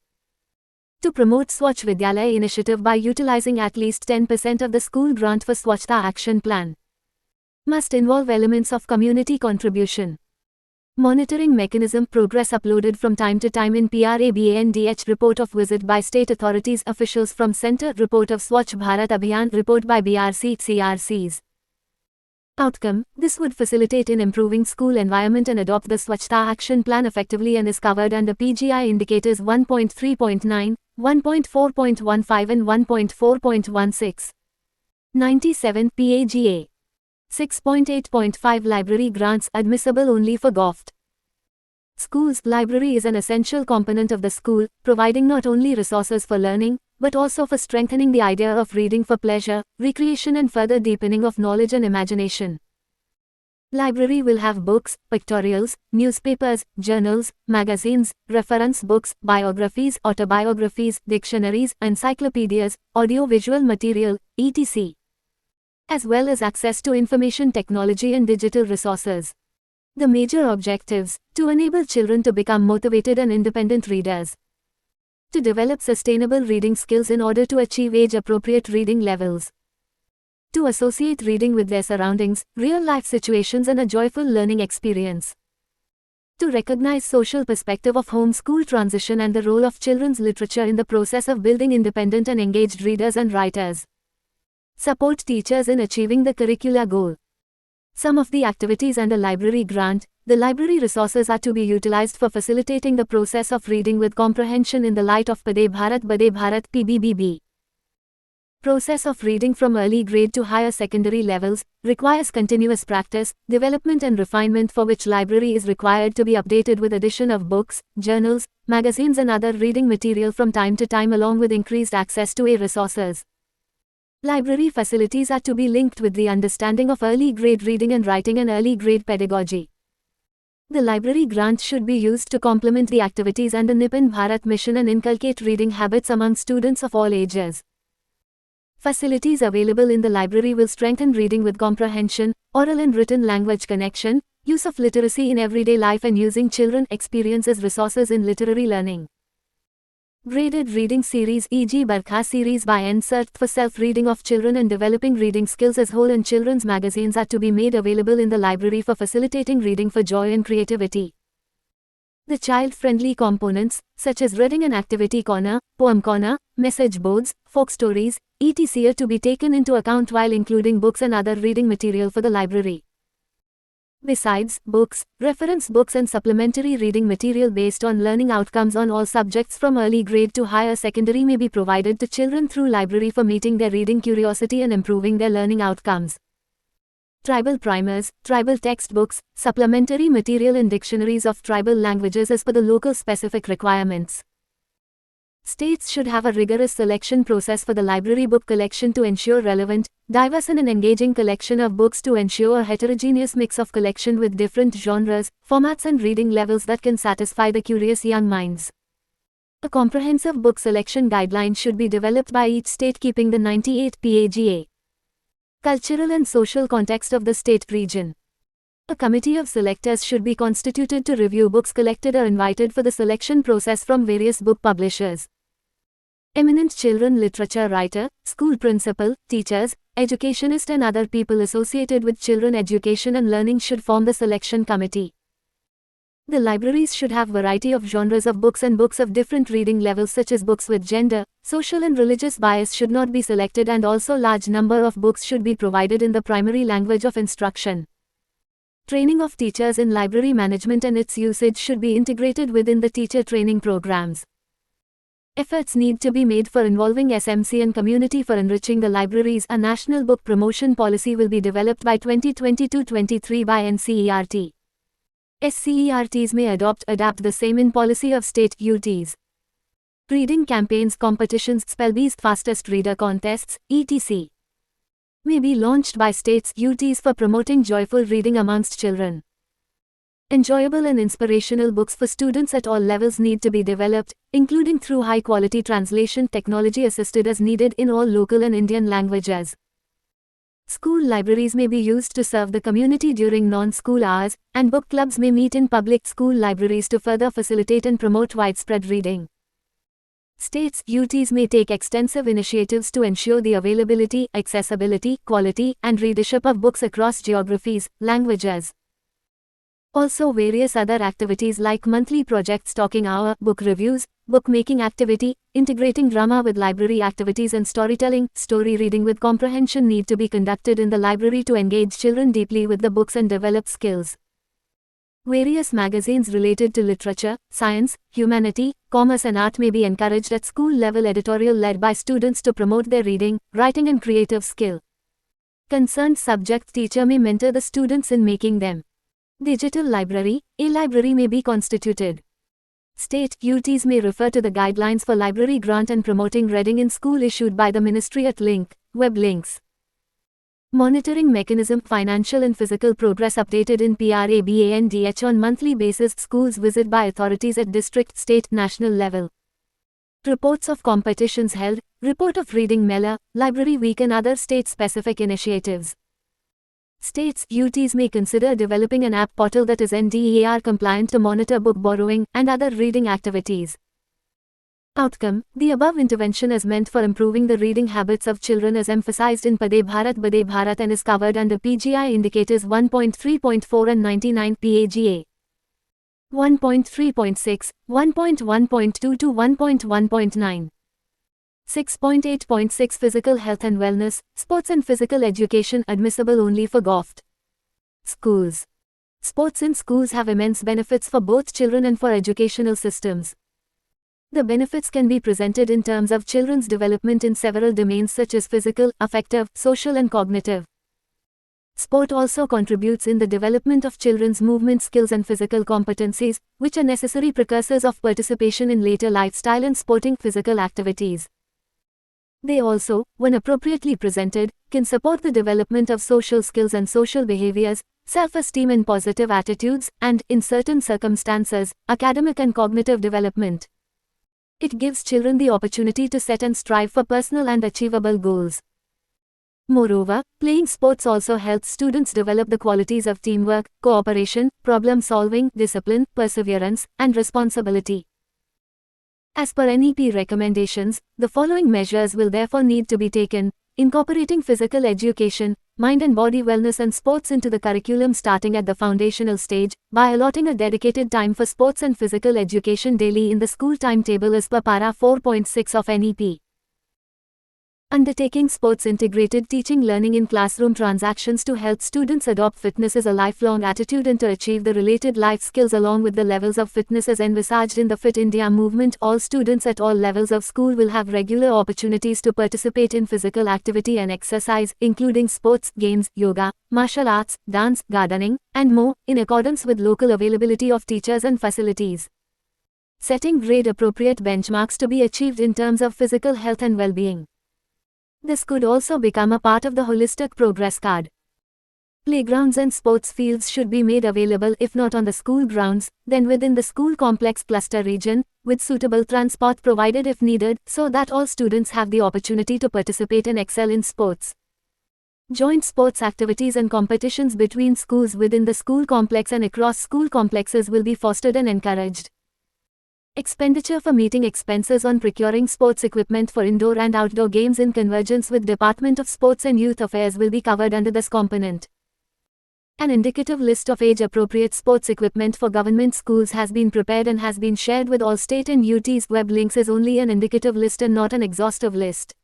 To promote Swachh Vidyalaya initiative by utilizing at least 10% of the school grant for Swachhta Action Plan. Must involve elements of community contribution. Monitoring mechanism progress uploaded from time to time in PRABANDH report of visit by state authorities officials from Center report of Swachh Bharat Abhiyan report by BRC CRCs. Outcome: this would facilitate in improving school environment and adopt the Swachhta Action Plan effectively and is covered under PGI indicators 1.3.9, 1.4.15 and 1.4.16. 97 PAGA. 6.8.5 Library grants admissible only for GOVT. Schools library is an essential component of the school, providing not only resources for learning, but also for strengthening the idea of reading for pleasure, recreation and further deepening of knowledge and imagination. Library will have books, pictorials, newspapers, journals, magazines, reference books, biographies, autobiographies, dictionaries, encyclopedias, audio-visual material, etc. as well as access to information technology and digital resources. The major objectives: to enable children to become motivated and independent readers, to develop sustainable reading skills in order to achieve age-appropriate reading levels, to associate reading with their surroundings, real-life situations and a joyful learning experience, to recognize social perspective of home-school transition and the role of children's literature in the process of building independent and engaged readers and writers, support teachers in achieving the curricular goal. Some of the activities under library grant: the library resources are to be utilized for facilitating the process of reading with comprehension in the light of Padhe Bharat PBBB. Process of reading from early grade to higher secondary levels requires continuous practice, development and refinement, for which library is required to be updated with addition of books, journals, magazines and other reading material from time to time along with increased access to resources. Library facilities are to be linked with the understanding of early grade reading and writing and early grade pedagogy. The library grant should be used to complement the activities under Nipun Bharat Mission and inculcate reading habits among students of all ages. Facilities available in the library will strengthen reading with comprehension, oral and written language connection, use of literacy in everyday life and using children experience as resources in literary learning. Graded reading series e.g. Barkha series by NSERT for self-reading of children and developing reading skills as whole, and children's magazines are to be made available in the library for facilitating reading for joy and creativity. The child-friendly components, such as reading and activity corner, poem corner, message boards, folk stories, etc. are to be taken into account while including books and other reading material for the library. Besides, books, reference books and supplementary reading material based on learning outcomes on all subjects from early grade to higher secondary may be provided to children through library for meeting their reading curiosity and improving their learning outcomes. Tribal primers, tribal textbooks, supplementary material and dictionaries of tribal languages as per the local specific requirements. States should have a rigorous selection process for the library book collection to ensure relevant, diverse and an engaging collection of books, to ensure a heterogeneous mix of collection with different genres, formats and reading levels that can satisfy the curious young minds. A comprehensive book selection guideline should be developed by each state keeping the 98 PAGA. Cultural and social context of the state region. A committee of selectors should be constituted to review books collected or invited for the selection process from various book publishers. Eminent children literature writer, school principal, teachers, educationists and other people associated with children education and learning should form the selection committee. The libraries should have variety of genres of books and books of different reading levels, such as books with gender, social and religious bias should not be selected, and also large number of books should be provided in the primary language of instruction. Training of teachers in library management and its usage should be integrated within the teacher training programs. Efforts need to be made for involving SMC and community for enriching the libraries. A national book promotion policy will be developed by 2022-23 by NCERT. SCERTs may adapt the same in policy of state UTs. Reading campaigns, competitions, Spellbeast fastest reader contests, etc. may be launched by states UTs for promoting joyful reading amongst children. Enjoyable and inspirational books for students at all levels need to be developed, including through high-quality translation technology assisted as needed in all local and Indian languages. School libraries may be used to serve the community during non-school hours, and book clubs may meet in public school libraries to further facilitate and promote widespread reading. States UTs may take extensive initiatives to ensure the availability, accessibility, quality, and readership of books across geographies, languages. Also various other activities like monthly projects, talking hour, book reviews, bookmaking activity, integrating drama with library activities and storytelling, story reading with comprehension need to be conducted in the library to engage children deeply with the books and develop skills. Various magazines related to literature, science, humanity, commerce and art may be encouraged at school level, editorial led by students to promote their reading, writing and creative skill. Concerned subject teacher may mentor the students in making them. Digital library, a library may be constituted. State UTs may refer to the guidelines for library grant and promoting reading in school issued by the ministry at link, web links. Monitoring mechanism, financial and physical progress updated in PRABANDH on monthly basis, schools visit by authorities at district, state, national level. Reports of competitions held, report of reading Mela, library week and other state-specific initiatives. States UTs may consider developing an app portal that is NDAR compliant to monitor book borrowing and other reading activities. Outcome: the above intervention is meant for improving the reading habits of children as emphasized in Padhe Bharat and is covered under PGI indicators 1.3.4 and 99 PAGA. 1.3.6, 1.1.2 to 1.1.9. 6.8.6 Physical Health and Wellness, Sports and Physical Education admissible only for GOVT schools. Sports in schools have immense benefits for both children and for educational systems. The benefits can be presented in terms of children's development in several domains such as physical, affective, social and cognitive. Sport also contributes in the development of children's movement skills and physical competencies, which are necessary precursors of participation in later lifestyle and sporting physical activities. They also, when appropriately presented, can support the development of social skills and social behaviors, self-esteem and positive attitudes, and, in certain circumstances, academic and cognitive development. It gives children the opportunity to set and strive for personal and achievable goals. Moreover, playing sports also helps students develop the qualities of teamwork, cooperation, problem-solving, discipline, perseverance, and responsibility. As per NEP recommendations, the following measures will therefore need to be taken: incorporating physical education, mind and body wellness and sports into the curriculum starting at the foundational stage, by allotting a dedicated time for sports and physical education daily in the school timetable as per para 4.6 of NEP. Undertaking sports integrated teaching learning in classroom transactions to help students adopt fitness as a lifelong attitude and to achieve the related life skills along with the levels of fitness as envisaged in the Fit India movement. All students at all levels of school will have regular opportunities to participate in physical activity and exercise, including sports, games, yoga, martial arts, dance, gardening, and more, in accordance with local availability of teachers and facilities. Setting grade-appropriate benchmarks to be achieved in terms of physical health and well-being. This could also become a part of the holistic progress card. Playgrounds and sports fields should be made available if not on the school grounds, then within the school complex cluster region, with suitable transport provided if needed, so that all students have the opportunity to participate and excel in sports. Joint sports activities and competitions between schools within the school complex and across school complexes will be fostered and encouraged. Expenditure for meeting expenses on procuring sports equipment for indoor and outdoor games in convergence with Department of Sports and Youth Affairs will be covered under this component. An indicative list of age-appropriate sports equipment for government schools has been prepared and has been shared with all state and UTs. Web links is only an indicative list and not an exhaustive list.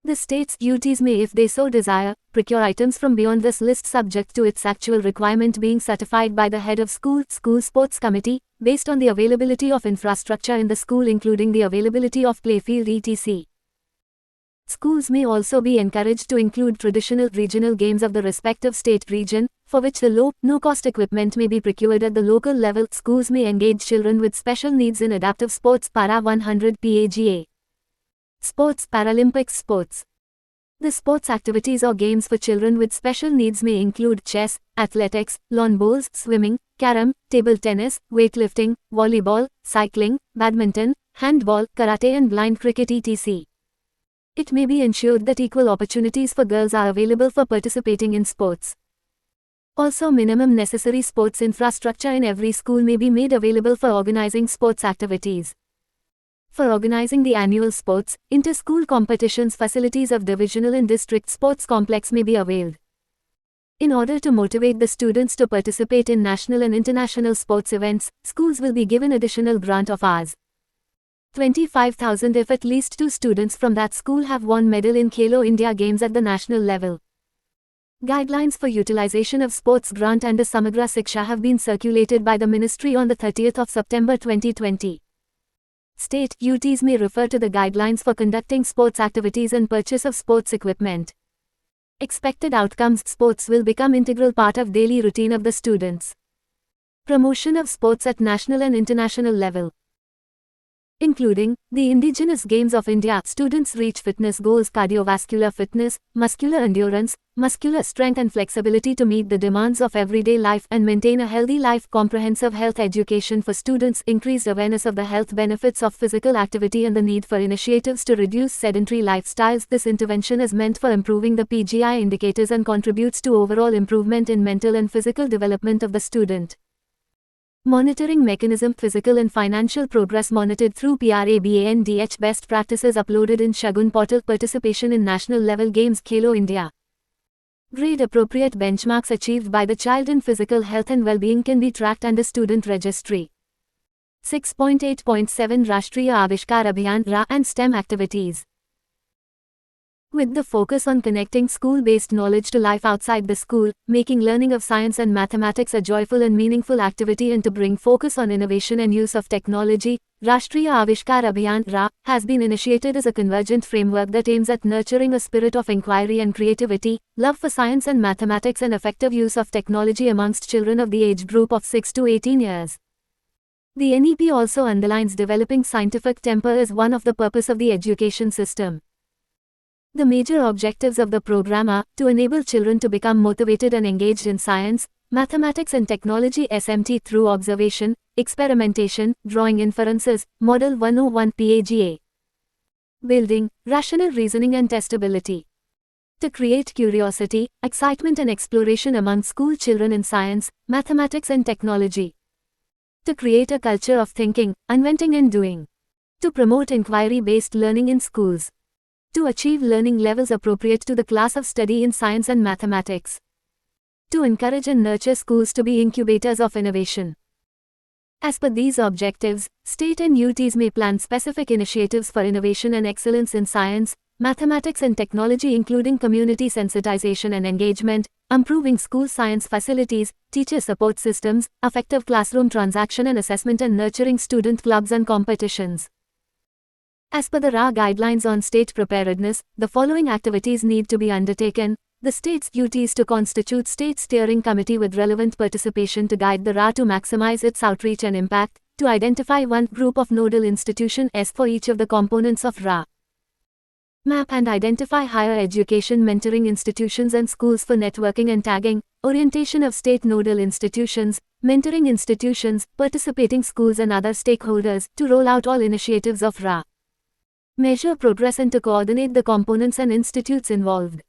The states UTs may, if they so desire, procure items from beyond this list subject to its actual requirement being certified by the head of school sports committee, based on the availability of infrastructure in the school including the availability of playfield etc. Schools may also be encouraged to include traditional regional games of the respective state region, for which the no-cost equipment may be procured at the local level. Schools may engage children with special needs in adaptive sports para 100 PAGA. Sports, Paralympics sports. The sports activities or games for children with special needs may include chess, athletics, lawn bowls, swimming, carom, table tennis, weightlifting, volleyball, cycling, badminton, handball, karate and blind cricket etc. It may be ensured that equal opportunities for girls are available for participating in sports. Also, minimum necessary sports infrastructure in every school may be made available for organizing sports activities. For organizing the annual sports, inter-school competitions, facilities of divisional and district sports complex may be availed. In order to motivate the students to participate in national and international sports events, schools will be given additional grant of Rs. 25,000 if at least 2 students from that school have won medal in Khelo India Games at the national level. Guidelines for utilization of sports grant under Samagra Shiksha have been circulated by the Ministry on the 30th of September 2020. State UTs may refer to the guidelines for conducting sports activities and purchase of sports equipment. Expected outcomes: sports will become integral part of daily routine of the students. Promotion of sports at national and international level, including the indigenous games of India. Students reach fitness goals: cardiovascular fitness, muscular endurance, muscular strength and flexibility to meet the demands of everyday life and maintain a healthy life. Comprehensive health education for students, increased awareness of the health benefits of physical activity and the need for initiatives to reduce sedentary lifestyles. This intervention is meant for improving the PGI indicators and contributes to overall improvement in mental and physical development of the student. Monitoring mechanism: physical and financial progress monitored through PRABANDH. Best practices uploaded in Shagun portal. Participation in national level games Khelo India. Grade appropriate benchmarks achieved by the child in physical health and well-being can be tracked under student registry. 6.8.7 Rashtriya Avishkar Abhiyan (RA) and STEM activities. With the focus on connecting school-based knowledge to life outside the school, making learning of science and mathematics a joyful and meaningful activity, and to bring focus on innovation and use of technology, Rashtriya Avishkar Abhiyan (RA) has been initiated as a convergent framework that aims at nurturing a spirit of inquiry and creativity, love for science and mathematics, and effective use of technology amongst children of the age group of 6 to 18 years. The NEP also underlines developing scientific temper as one of the purpose of the education system. The major objectives of the program are to enable children to become motivated and engaged in science, mathematics and technology (SMT) through observation, experimentation, drawing inferences, Model 101 PAGA. Building rational reasoning and testability. To create curiosity, excitement and exploration among school children in science, mathematics and technology. To create a culture of thinking, inventing and doing. To promote inquiry-based learning in schools. To achieve learning levels appropriate to the class of study in science and mathematics. To encourage and nurture schools to be incubators of innovation. As per these objectives, state and UTs may plan specific initiatives for innovation and excellence in science, mathematics and technology, including community sensitization and engagement, improving school science facilities, teacher support systems, effective classroom transaction and assessment, and nurturing student clubs and competitions. As per the RA guidelines on state preparedness, the following activities need to be undertaken. The state's UTs to constitute state steering committee with relevant participation to guide the RA to maximize its outreach and impact, to identify one group of nodal institutions for each of the components of RA. Map and identify higher education mentoring institutions and schools for networking and tagging, orientation of state nodal institutions, mentoring institutions, participating schools and other stakeholders, to roll out all initiatives of RA. Measure progress and to coordinate the components and institutes involved.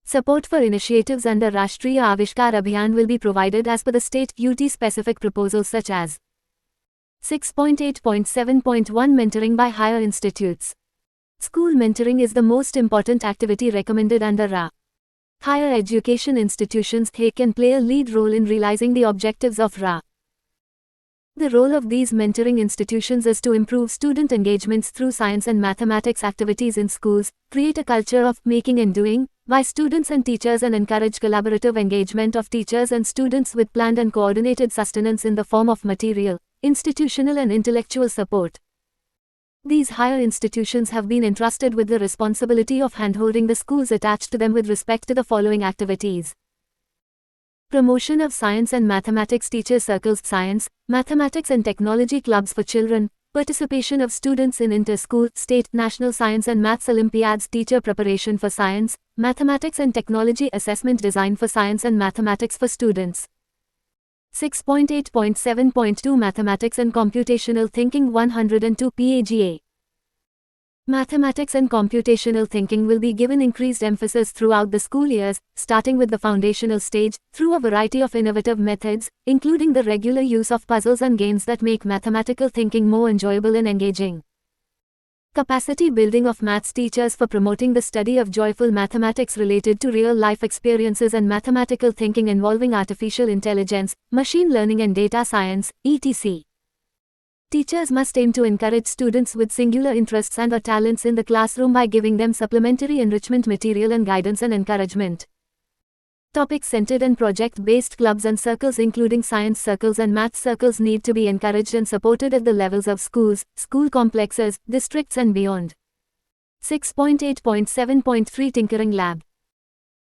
Support for initiatives under Rashtriya Avishkar Abhiyan will be provided as per the state UT specific proposals such as 6.8.7.1 Mentoring by higher institutes. School mentoring is the most important activity recommended under RA. Higher education institutions can play a lead role in realizing the objectives of RA. The role of these mentoring institutions is to improve student engagements through science and mathematics activities in schools, create a culture of making and doing by students and teachers, and encourage collaborative engagement of teachers and students with planned and coordinated sustenance in the form of material, institutional and intellectual support. These higher institutions have been entrusted with the responsibility of handholding the schools attached to them with respect to the following activities. Promotion of science and mathematics teacher circles, science, mathematics and technology clubs for children, participation of students in inter-school, state, national science and maths olympiads, teacher preparation for science, mathematics and technology assessment design for science and mathematics for students. 6.8.7.2 Mathematics and computational thinking 102 PAGA. Mathematics and computational thinking will be given increased emphasis throughout the school years, starting with the foundational stage, through a variety of innovative methods, including the regular use of puzzles and games that make mathematical thinking more enjoyable and engaging. Capacity building of maths teachers for promoting the study of joyful mathematics related to real-life experiences and mathematical thinking involving artificial intelligence, machine learning and data science, etc. Teachers must aim to encourage students with singular interests and or talents in the classroom by giving them supplementary enrichment material and guidance and encouragement. Topic-centered and project-based clubs and circles including science circles and maths circles need to be encouraged and supported at the levels of schools, school complexes, districts and beyond. 6.8.7.3 Tinkering Lab.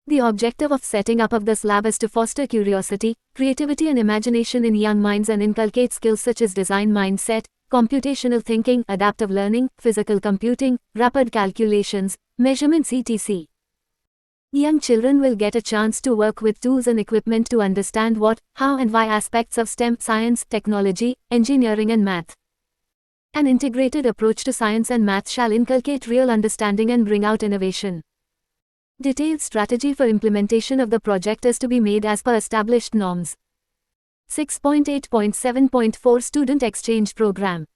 The objective of setting up of this lab is to foster curiosity, creativity and imagination in young minds and inculcate skills such as design mindset, computational thinking, adaptive learning, physical computing, rapid calculations, measurements etc. Young children will get a chance to work with tools and equipment to understand what, how and why aspects of STEM, science, technology, engineering and math. An integrated approach to science and math shall inculcate real understanding and bring out innovation. Detailed strategy for implementation of the project is to be made as per established norms. 6.8.7.4 Student Exchange Program.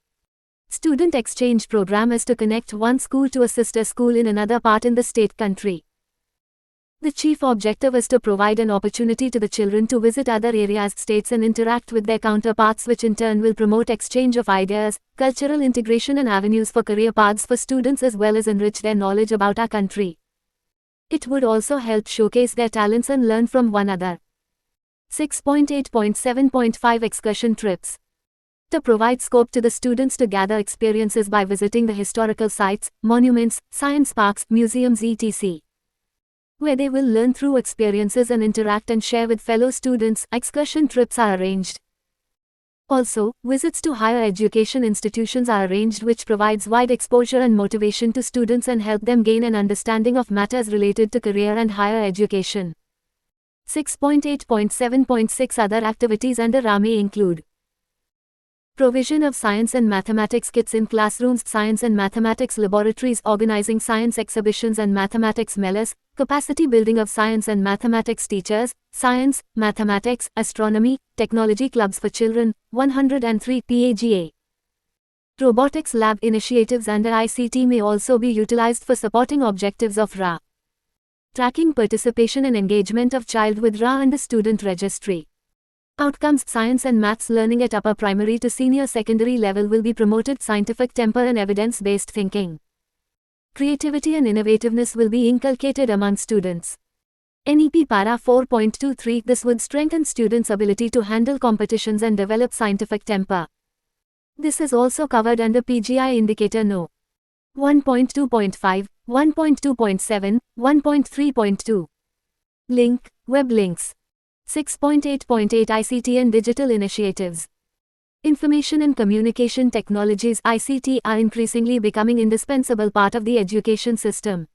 Student Exchange Program is to connect one school to a sister school in another part in the state country. The chief objective is to provide an opportunity to the children to visit other areas, states and interact with their counterparts, which in turn will promote exchange of ideas, cultural integration and avenues for career paths for students as well as enrich their knowledge about our country. It would also help showcase their talents and learn from one another. 6.8.7.5 Excursion Trips. To provide scope to the students to gather experiences by visiting the historical sites, monuments, science parks, museums etc. Where they will learn through experiences and interact and share with fellow students, excursion trips are arranged. Also, visits to higher education institutions are arranged, which provides wide exposure and motivation to students and help them gain an understanding of matters related to career and higher education. 6.8.7.6 Other activities under RAME include provision of science and mathematics kits in classrooms, science and mathematics laboratories, organizing science exhibitions and mathematics melas, capacity building of science and mathematics teachers, science, mathematics, astronomy, technology clubs for children, 103 PAGA. Robotics lab initiatives under ICT may also be utilized for supporting objectives of RA. Tracking participation and engagement of child with RA and the student registry. Outcomes: science and maths learning at upper primary to senior secondary level will be promoted. Scientific temper and evidence-based thinking. Creativity and innovativeness will be inculcated among students. NEP Para 4.23 This would strengthen students' ability to handle competitions and develop scientific temper. This is also covered under PGI Indicator No. 1.2.5, 1.2.7, 1.3.2. Link, web links. 6.8.8 ICT and digital initiatives. Information and communication technologies (ICT) are increasingly becoming indispensable part of the education system.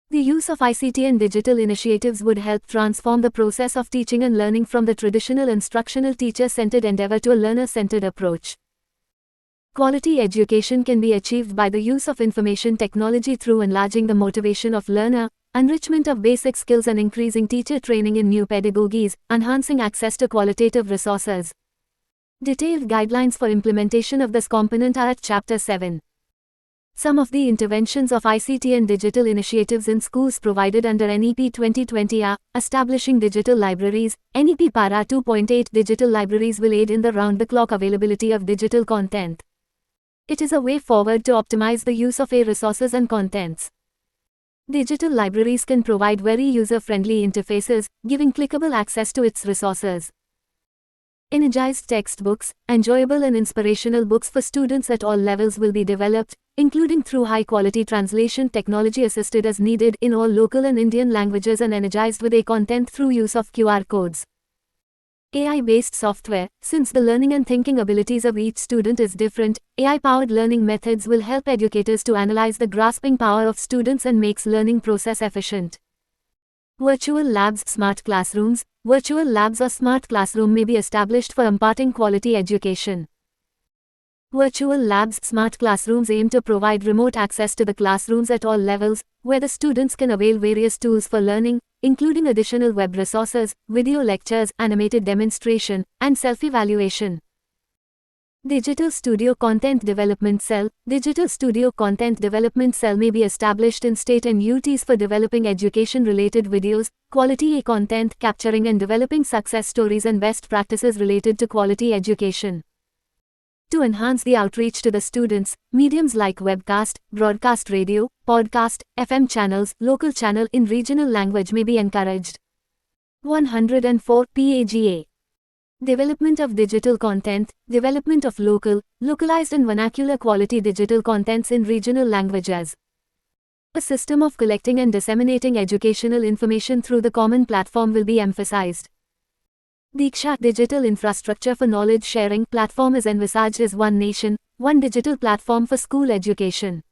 The use of ICT and digital initiatives would help transform the process of teaching and learning from the traditional instructional teacher-centered endeavor to a learner-centered approach. Quality education can be achieved by the use of information technology through enlarging the motivation of learner, enrichment of basic skills and increasing teacher training in new pedagogies, enhancing access to qualitative resources. Detailed guidelines for implementation of this component are at Chapter 7. Some of the interventions of ICT and digital initiatives in schools provided under NEP 2020 are establishing digital libraries. NEP Para 2.8 Digital libraries will aid in the round-the-clock availability of digital content. It is a way forward to optimize the use of resources and contents. Digital libraries can provide very user-friendly interfaces, giving clickable access to its resources. Energized textbooks, enjoyable and inspirational books for students at all levels will be developed, including through high-quality translation technology assisted as needed in all local and Indian languages and energized with content through use of QR codes. AI-based software. Since the learning and thinking abilities of each student is different, AI-powered learning methods will help educators to analyze the grasping power of students and makes learning process efficient. Virtual labs, smart classrooms. Virtual labs or smart classroom may be established for imparting quality education. Virtual labs, smart classrooms aim to provide remote access to the classrooms at all levels, where the students can avail various tools for learning, including additional web resources, video lectures, animated demonstration, and self-evaluation. Digital Studio Content Development Cell. Digital Studio Content Development Cell may be established in state and UTs for developing education-related videos, quality content, capturing and developing success stories and best practices related to quality education. To enhance the outreach to the students, mediums like webcast, broadcast radio, podcast, FM channels, local channel in regional language may be encouraged. 104 PAGA. Development of digital content, development of local, localized and vernacular quality digital contents in regional languages. A system of collecting and disseminating educational information through the common platform will be emphasized. Diksha Digital Infrastructure for Knowledge Sharing Platform is envisaged as one nation, one digital platform for school education.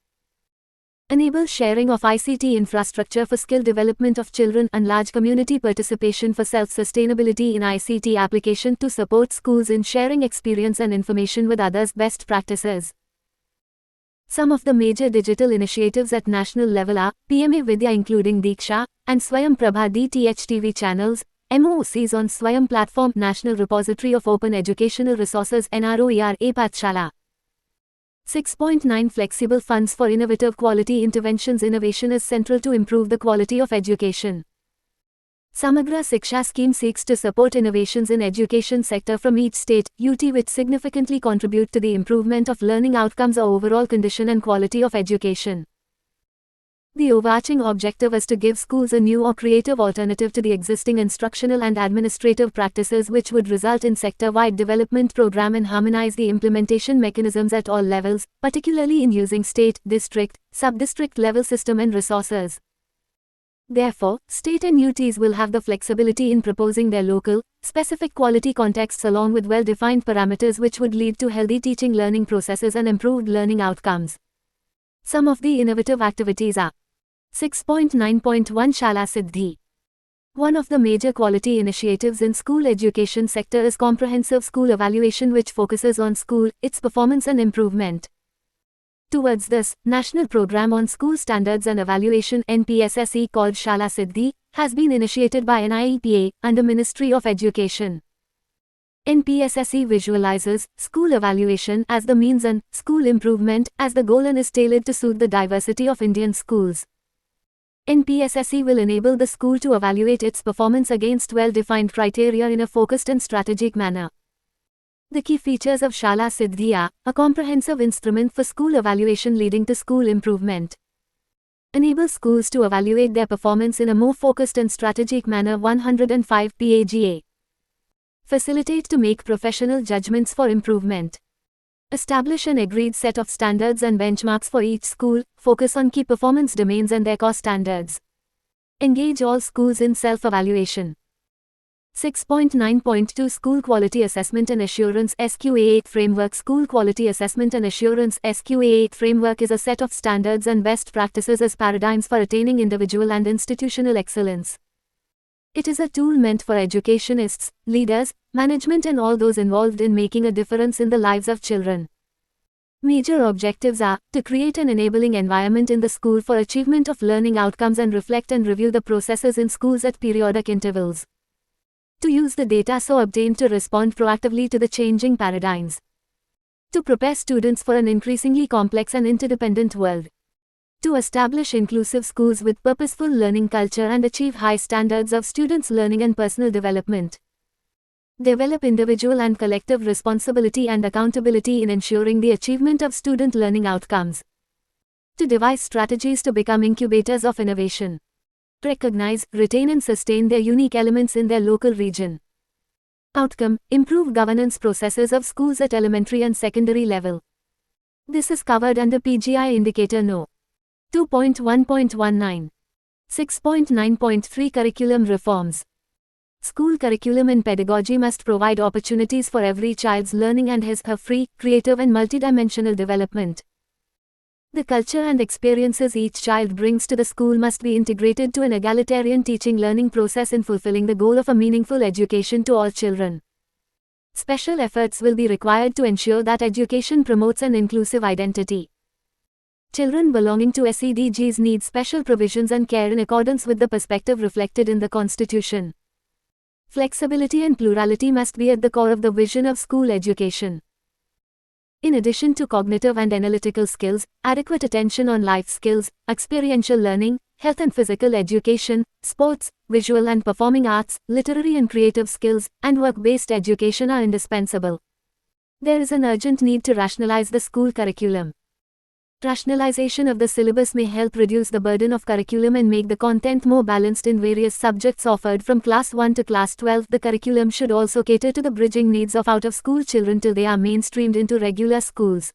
Enable sharing of ICT infrastructure for skill development of children and large community participation for self-sustainability in ICT application to support schools in sharing experience and information with others' best practices. Some of the major digital initiatives at national level are PMA Vidya including Diksha and Swayam Prabha DTH TV channels, MOOCs on Swayam Platform, National Repository of Open Educational Resources NROERA Pathshala. 6.9 Flexible funds for innovative quality interventions. Innovation is central to improve the quality of education. Samagra Siksha scheme seeks to support innovations in education sector from each state, UT which significantly contribute to the improvement of learning outcomes or overall condition and quality of education. The overarching objective is to give schools a new or creative alternative to the existing instructional and administrative practices which would result in sector-wide development program and harmonize the implementation mechanisms at all levels, particularly in using state, district, sub-district level system and resources. Therefore, state and UTs will have the flexibility in proposing their local, specific quality contexts along with well-defined parameters which would lead to healthy teaching learning processes and improved learning outcomes. Some of the innovative activities are 6.9.1 Shala Siddhi. One of the major quality initiatives in school education sector is comprehensive school evaluation which focuses on school, its performance and improvement. Towards this, National Program on School Standards and Evaluation NPSSE called Shala Siddhi has been initiated by NIEPA under Ministry of Education. NPSSE visualizes school evaluation as the means and school improvement as the goal and is tailored to suit the diversity of Indian schools. NPSSE will enable the school to evaluate its performance against well-defined criteria in a focused and strategic manner. The key features of Shala Siddhi are a comprehensive instrument for school evaluation leading to school improvement. Enable schools to evaluate their performance in a more focused and strategic manner. 105 PAGA. Facilitate to make professional judgments for improvement. Establish an agreed set of standards and benchmarks for each school, focus on key performance domains and their cost standards. Engage all schools in self-evaluation. 6.9.2 School Quality Assessment and Assurance SQA8 Framework. School Quality Assessment and Assurance SQA8 Framework is a set of standards and best practices as paradigms for attaining individual and institutional excellence. It is a tool meant for educationists, leaders, management and all those involved in making a difference in the lives of children. Major objectives are to create an enabling environment in the school for achievement of learning outcomes and reflect and review the processes in schools at periodic intervals. To use the data so obtained to respond proactively to the changing paradigms. To prepare students for an increasingly complex and interdependent world. To establish inclusive schools with purposeful learning culture and achieve high standards of students' learning and personal development. Develop individual and collective responsibility and accountability in ensuring the achievement of student learning outcomes. To devise strategies to become incubators of innovation. Recognize, retain and sustain their unique elements in their local region. Outcome: improve governance processes of schools at elementary and secondary level. This is covered under PGI Indicator No. 2.1.19. 6.9.3 Curriculum Reforms. School curriculum and pedagogy must provide opportunities for every child's learning and his/her free, creative and multidimensional development. The culture and experiences each child brings to the school must be integrated to an egalitarian teaching learning process in fulfilling the goal of a meaningful education to all children. Special efforts will be required to ensure that education promotes an inclusive identity. Children belonging to SEDGs need special provisions and care in accordance with the perspective reflected in the Constitution. Flexibility and plurality must be at the core of the vision of school education. In addition to cognitive and analytical skills, adequate attention on life skills, experiential learning, health and physical education, sports, visual and performing arts, literary and creative skills, and work-based education are indispensable. There is an urgent need to rationalize the school curriculum. Rationalization of the syllabus may help reduce the burden of curriculum and make the content more balanced in various subjects offered from Class 1 to Class 12. The curriculum should also cater to the bridging needs of out-of-school children till they are mainstreamed into regular schools.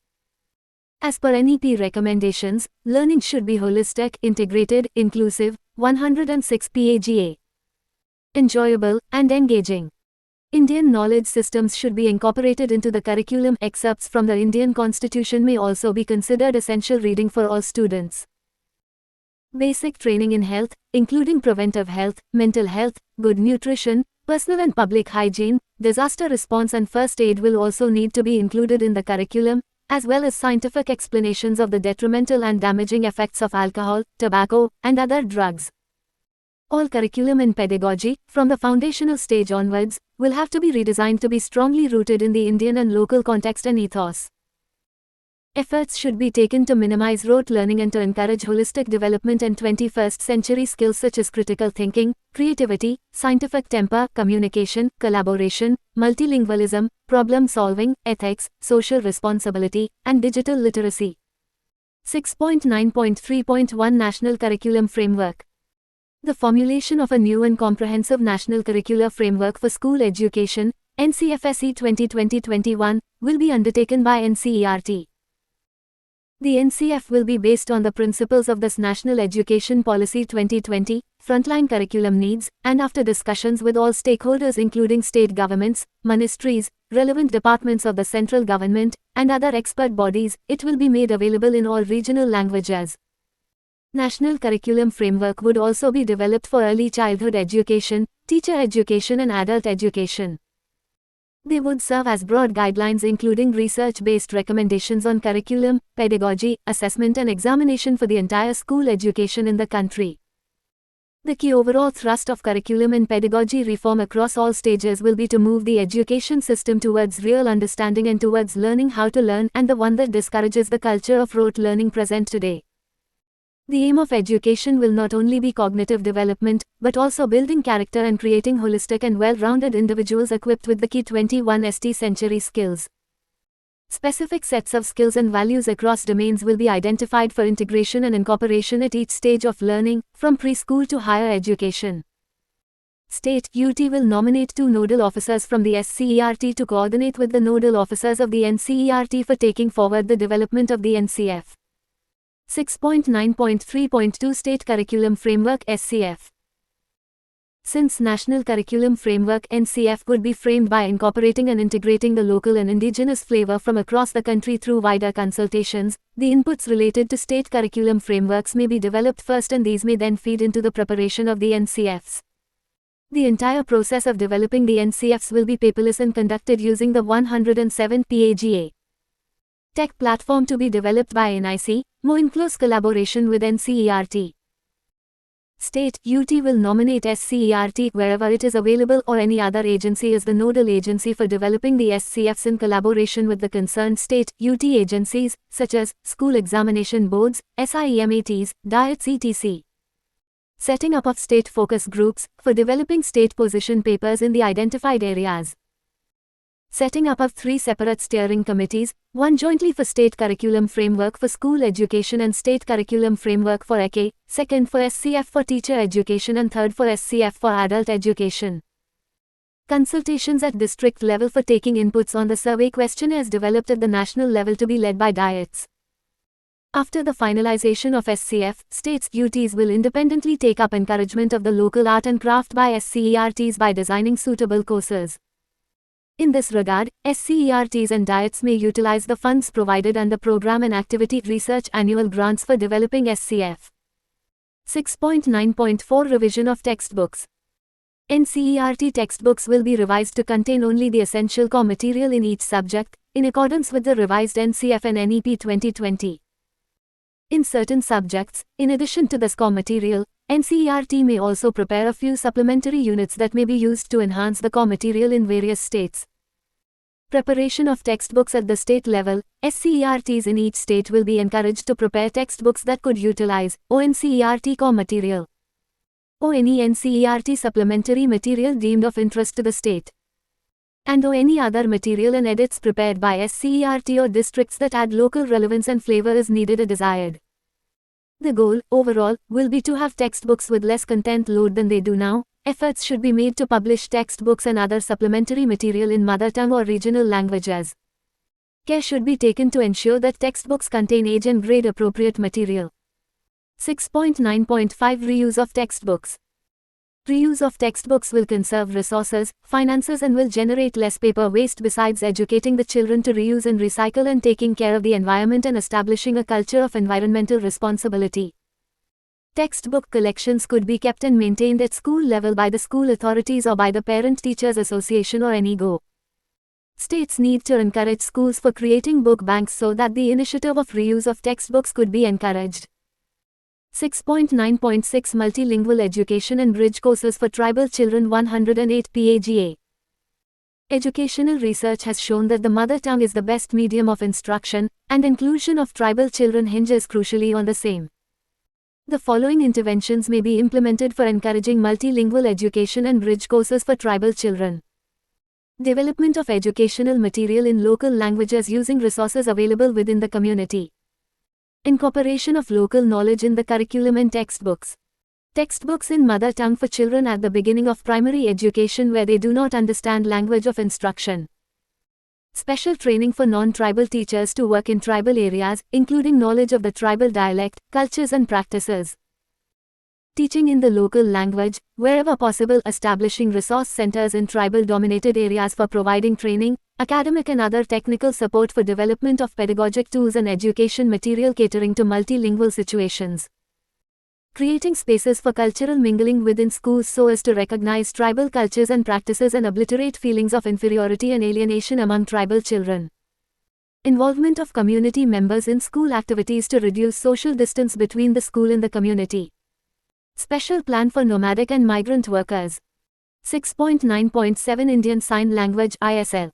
As per NEP recommendations, learning should be holistic, integrated, inclusive, 106 PAGA, enjoyable, and engaging. Indian knowledge systems should be incorporated into the curriculum. Excerpts from the Indian Constitution may also be considered essential reading for all students. Basic training in health, including preventive health, mental health, good nutrition, personal and public hygiene, disaster response and first aid will also need to be included in the curriculum, as well as scientific explanations of the detrimental and damaging effects of alcohol, tobacco, and other drugs. All curriculum in pedagogy, from the foundational stage onwards, will have to be redesigned to be strongly rooted in the Indian and local context and ethos. Efforts should be taken to minimize rote learning and to encourage holistic development and 21st century skills such as critical thinking, creativity, scientific temper, communication, collaboration, multilingualism, problem solving, ethics, social responsibility, and digital literacy. 6.9.3.1 National Curriculum Framework. The formulation of a new and comprehensive national curricular framework for school education, NCFSE 2020-21, will be undertaken by NCERT. The NCF will be based on the principles of this National Education Policy 2020, frontline curriculum needs, and after discussions with all stakeholders including state governments, ministries, relevant departments of the central government, and other expert bodies, it will be made available in all regional languages. National curriculum framework would also be developed for early childhood education, teacher education and adult education. They would serve as broad guidelines including research-based recommendations on curriculum, pedagogy, assessment and examination for the entire school education in the country. The key overall thrust of curriculum and pedagogy reform across all stages will be to move the education system towards real understanding and towards learning how to learn, and the one that discourages the culture of rote learning present today. The aim of education will not only be cognitive development, but also building character and creating holistic and well-rounded individuals equipped with the key 21st century skills. Specific sets of skills and values across domains will be identified for integration and incorporation at each stage of learning, from preschool to higher education. State UT will nominate 2 nodal officers from the SCERT to coordinate with the nodal officers of the NCERT for taking forward the development of the NCF. 6.9.3.2 State Curriculum Framework SCF. Since National Curriculum Framework NCF would be framed by incorporating and integrating the local and indigenous flavor from across the country through wider consultations, the inputs related to state curriculum frameworks may be developed first and these may then feed into the preparation of the NCFs. The entire process of developing the NCFs will be paperless and conducted using the 107 PAGA tech platform to be developed by NIC, more in close collaboration with NCERT. State UT will nominate SCERT wherever it is available or any other agency is the nodal agency for developing the SCFs in collaboration with the concerned state UT agencies, such as school examination boards, SIEMATs, diets etc. Setting up of state focus groups for developing state position papers in the identified areas. Setting up of 3 separate steering committees, one jointly for State Curriculum Framework for School Education and State Curriculum Framework for EK, second for SCF for Teacher Education and third for SCF for Adult Education. Consultations at district level for taking inputs on the survey questionnaires developed at the national level to be led by diets. After the finalization of SCF, states UTs will independently take up encouragement of the local art and craft by SCERTs by designing suitable courses. In this regard, SCERTs and diets may utilize the funds provided under Program and Activity Research Annual Grants for developing SCF. 6.9.4 Revision of Textbooks. NCERT textbooks will be revised to contain only the essential core material in each subject, in accordance with the revised NCF and NEP 2020. In certain subjects, in addition to this core material, NCERT may also prepare a few supplementary units that may be used to enhance the core material in various states. Preparation of textbooks at the state level. SCERTs in each state will be encouraged to prepare textbooks that could utilize ONCERT core material or any NCERT supplementary material deemed of interest to the state, and or any other material and edits prepared by SCERT or districts that add local relevance and flavor is needed or desired. The goal, overall, will be to have textbooks with less content load than they do now. Efforts should be made to publish textbooks and other supplementary material in mother tongue or regional languages. Care should be taken to ensure that textbooks contain age and grade appropriate material. 6.9.5 Reuse of textbooks. Reuse of textbooks will conserve resources, finances and will generate less paper waste besides educating the children to reuse and recycle and taking care of the environment and establishing a culture of environmental responsibility. Textbook collections could be kept and maintained at school level by the school authorities or by the Parent-Teachers Association or any GO. States need to encourage schools for creating book banks so that the initiative of reuse of textbooks could be encouraged. 6.9.6 Multilingual Education and Bridge Courses for Tribal Children 108 PAGA. Educational research has shown that the mother tongue is the best medium of instruction, and inclusion of tribal children hinges crucially on the same. The following interventions may be implemented for encouraging multilingual education and bridge courses for tribal children. Development of educational material in local languages using resources available within the community. Incorporation of local knowledge in the curriculum and textbooks. Textbooks in mother tongue for children at the beginning of primary education where they do not understand language of instruction. Special training for non-tribal teachers to work in tribal areas, including knowledge of the tribal dialect, cultures and practices. Teaching in the local language, wherever possible establishing resource centers in tribal-dominated areas for providing training, academic and other technical support for development of pedagogic tools and education material catering to multilingual situations. Creating spaces for cultural mingling within schools so as to recognize tribal cultures and practices and obliterate feelings of inferiority and alienation among tribal children. Involvement of community members in school activities to reduce social distance between the school and the community. Special plan for nomadic and migrant workers. 6.9.7 Indian Sign Language ISL.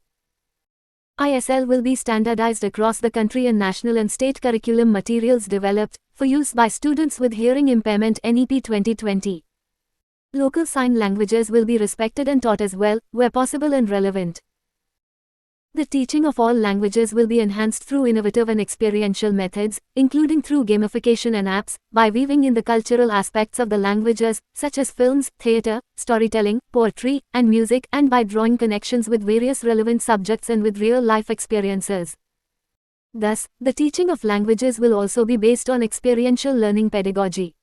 ISL will be standardized across the country and national and state curriculum materials developed for use by students with hearing impairment NEP 2020. Local sign languages will be respected and taught as well, where possible and relevant. The teaching of all languages will be enhanced through innovative and experiential methods, including through gamification and apps, by weaving in the cultural aspects of the languages, such as films, theatre, storytelling, poetry, and music, and by drawing connections with various relevant subjects and with real-life experiences. Thus, the teaching of languages will also be based on experiential learning pedagogy.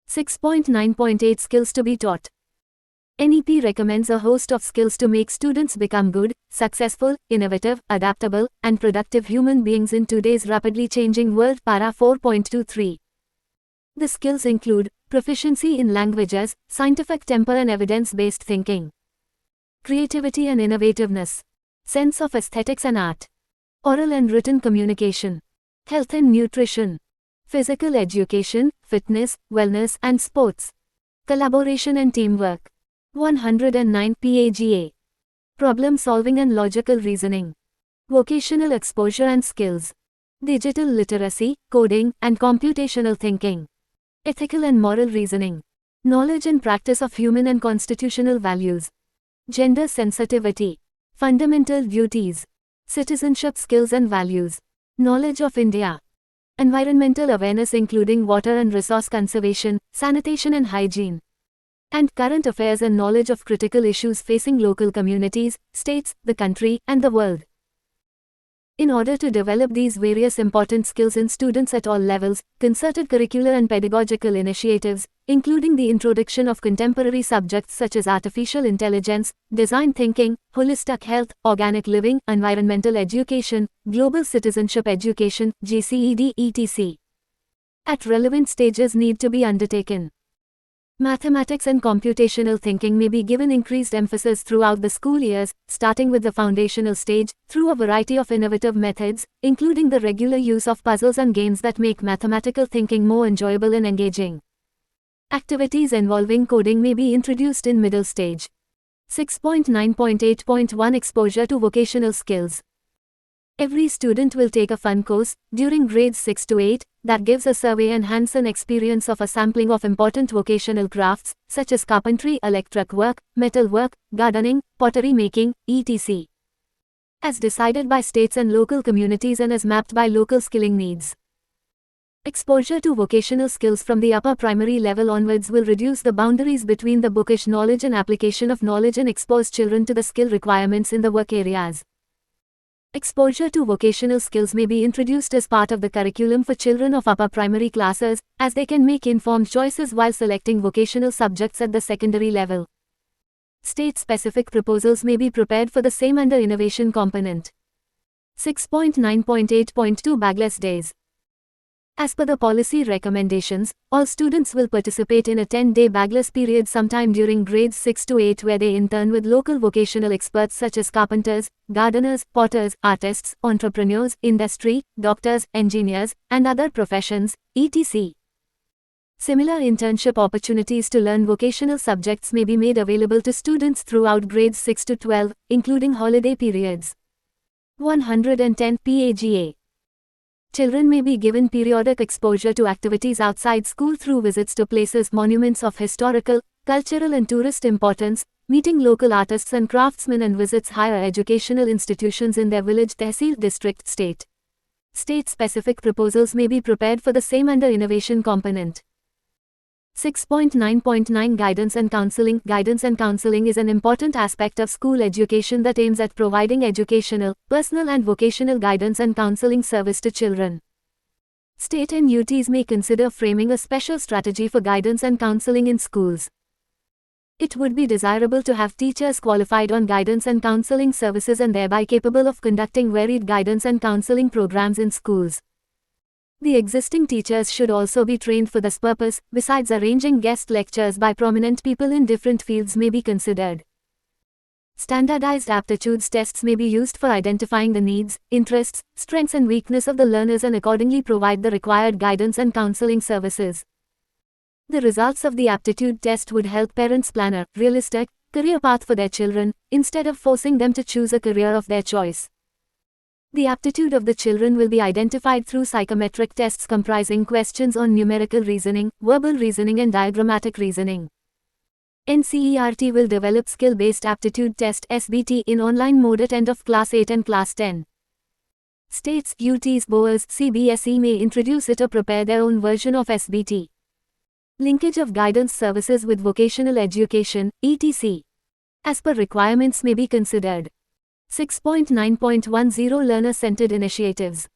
6.9.8 Skills to be taught. NEP recommends a host of skills to make students become good, successful, innovative, adaptable, and productive human beings in today's rapidly changing world. Para 4.23. The skills include proficiency in languages, scientific temper and evidence-based thinking, creativity and innovativeness, sense of aesthetics and art, oral and written communication, health and nutrition, physical education, fitness, wellness and sports, collaboration and teamwork. 109 PAGA. Problem solving and logical reasoning. Vocational exposure and skills. Digital literacy, coding, and computational thinking. Ethical and moral reasoning. Knowledge and practice of human and constitutional values. Gender sensitivity. Fundamental duties. Citizenship skills and values. Knowledge of India. Environmental awareness including water and resource conservation, sanitation and hygiene. And current affairs and knowledge of critical issues facing local communities, states, the country, and the world. In order to develop these various important skills in students at all levels, concerted curricular and pedagogical initiatives, including the introduction of contemporary subjects such as artificial intelligence, design thinking, holistic health, organic living, environmental education, global citizenship education, GCED, etc. at relevant stages need to be undertaken. Mathematics and computational thinking may be given increased emphasis throughout the school years, starting with the foundational stage, through a variety of innovative methods, including the regular use of puzzles and games that make mathematical thinking more enjoyable and engaging. Activities involving coding may be introduced in middle stage. 6.9.8.1 Exposure to vocational skills. Every student will take a fun course during grades 6 to 8 that gives a survey and hands-on experience of a sampling of important vocational crafts such as carpentry, electric work, metal work, gardening, pottery making, etc. As decided by states and local communities and as mapped by local skilling needs. Exposure to vocational skills from the upper primary level onwards will reduce the boundaries between the bookish knowledge and application of knowledge and expose children to the skill requirements in the work areas. Exposure to vocational skills may be introduced as part of the curriculum for children of upper primary classes, as they can make informed choices while selecting vocational subjects at the secondary level. State-specific proposals may be prepared for the same under innovation component. 6.9.8.2 Bagless Days. As per the policy recommendations, all students will participate in a 10-day bagless period sometime during grades 6 to 8 where they intern with local vocational experts such as carpenters, gardeners, potters, artists, entrepreneurs, industry, doctors, engineers, and other professions, etc. Similar internship opportunities to learn vocational subjects may be made available to students throughout grades 6 to 12, including holiday periods. 110 PAGA. Children may be given periodic exposure to activities outside school through visits to places, monuments of historical, cultural and tourist importance, meeting local artists and craftsmen and visits higher educational institutions in their village, tehsil, district, state. State-specific proposals may be prepared for the same under innovation component. 6.9.9 Guidance and Counseling. Guidance and counseling is an important aspect of school education that aims at providing educational, personal and vocational guidance and counseling service to children. State and UTs may consider framing a special strategy for guidance and counseling in schools. It would be desirable to have teachers qualified on guidance and counseling services and thereby capable of conducting varied guidance and counseling programs in schools. The existing teachers should also be trained for this purpose, besides arranging guest lectures by prominent people in different fields may be considered. Standardized aptitudes tests may be used for identifying the needs, interests, strengths and weakness of the learners and accordingly provide the required guidance and counseling services. The results of the aptitude test would help parents plan a realistic career path for their children, instead of forcing them to choose a career of their choice. The aptitude of the children will be identified through psychometric tests comprising questions on numerical reasoning, verbal reasoning and diagrammatic reasoning. NCERT will develop skill-based aptitude test (SBT) in online mode at end of class 8 and class 10. States, UTs, BOAs, CBSE may introduce it or prepare their own version of SBT. Linkage of guidance services with vocational education, etc. as per requirements may be considered. 6.9.10 Learner-centered initiatives.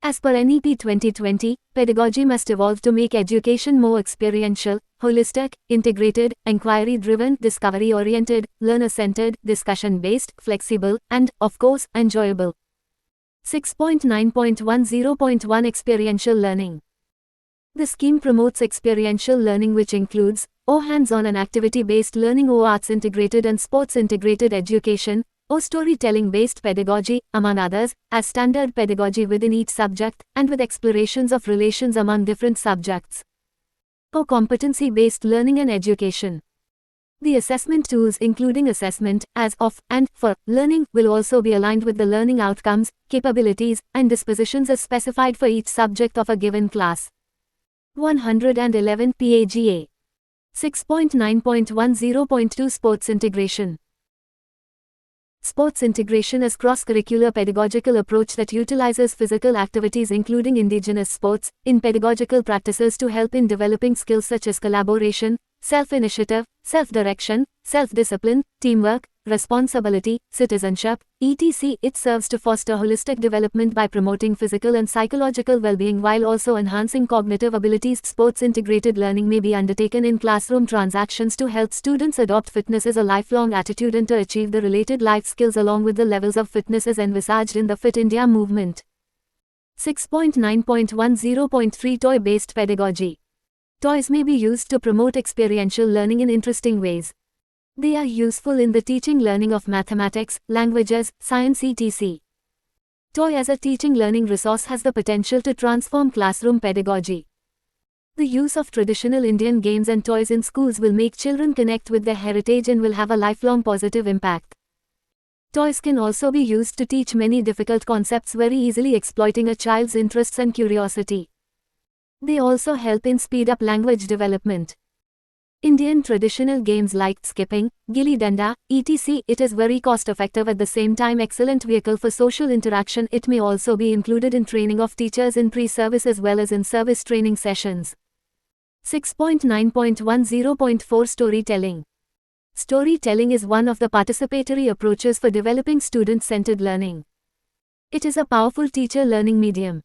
As per NEP 2020, pedagogy must evolve to make education more experiential, holistic, integrated, inquiry-driven, discovery-oriented, learner-centered, discussion-based, flexible, and, of course, enjoyable. 6.9.10.1 Experiential learning. The scheme promotes experiential learning which includes O hands-on and activity-based learning, O arts-integrated and sports-integrated education, O storytelling-based pedagogy, among others, as standard pedagogy within each subject, and with explorations of relations among different subjects. O competency-based learning and education. The assessment tools including assessment, as, of, and, for, learning, will also be aligned with the learning outcomes, capabilities, and dispositions as specified for each subject of a given class. 111 PAGA. 6.9.10.2 Sports integration. Sports integration is cross-curricular pedagogical approach that utilizes physical activities including indigenous sports, in pedagogical practices to help in developing skills such as collaboration, self-initiative, self-direction, self-discipline, teamwork, responsibility, citizenship, etc. It serves to foster holistic development by promoting physical and psychological well-being while also enhancing cognitive abilities. Sports integrated learning may be undertaken in classroom transactions to help students adopt fitness as a lifelong attitude and to achieve the related life skills along with the levels of fitness as envisaged in the Fit India movement. 6.9.10.3 Toy-based pedagogy. Toys may be used to promote experiential learning in interesting ways. They are useful in the teaching learning of mathematics, languages, science etc. Toy as a teaching learning resource has the potential to transform classroom pedagogy. The use of traditional Indian games and toys in schools will make children connect with their heritage and will have a lifelong positive impact. Toys can also be used to teach many difficult concepts very easily, exploiting a child's interests and curiosity. They also help in speed up language development. Indian traditional games like skipping, gilli danda, etc. It is very cost effective, at the same time excellent vehicle for social interaction. It may also be included in training of teachers in pre-service as well as in service training sessions. 6.9.10.4 Storytelling. Storytelling is one of the participatory approaches for developing student-centered learning. It is a powerful teacher learning medium.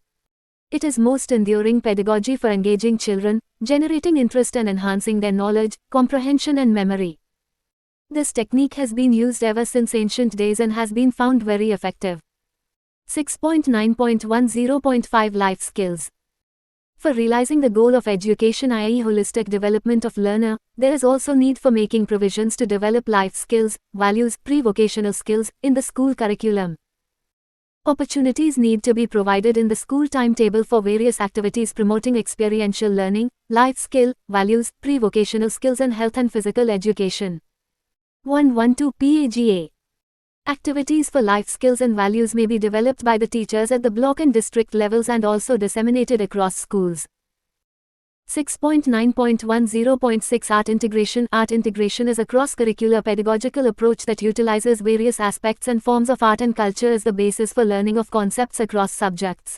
It is most enduring pedagogy for engaging children, generating interest and enhancing their knowledge, comprehension and memory. This technique has been used ever since ancient days and has been found very effective. 6.9.10.5 Life Skills. For realizing the goal of education, i.e. holistic development of learner, there is also need for making provisions to develop life skills, values, pre-vocational skills, in the school curriculum. Opportunities need to be provided in the school timetable for various activities promoting experiential learning, life skill, values, pre-vocational skills and health and physical education. 112 PAGA. Activities for life skills and values may be developed by the teachers at the block and district levels and also disseminated across schools. 6.9.10.6 Art Integration. Art integration is a cross-curricular pedagogical approach that utilizes various aspects and forms of art and culture as the basis for learning of concepts across subjects.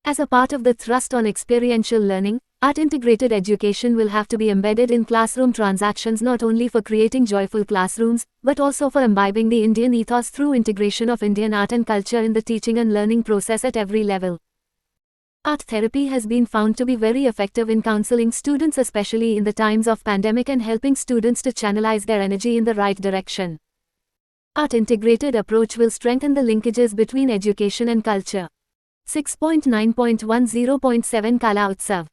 As a part of the thrust on experiential learning, art-integrated education will have to be embedded in classroom transactions, not only for creating joyful classrooms, but also for imbibing the Indian ethos through integration of Indian art and culture in the teaching and learning process at every level. Art therapy has been found to be very effective in counseling students, especially in the times of pandemic, and helping students to channelize their energy in the right direction. Art-integrated approach will strengthen the linkages between education and culture. 6.9.10.7 Kala Utsav.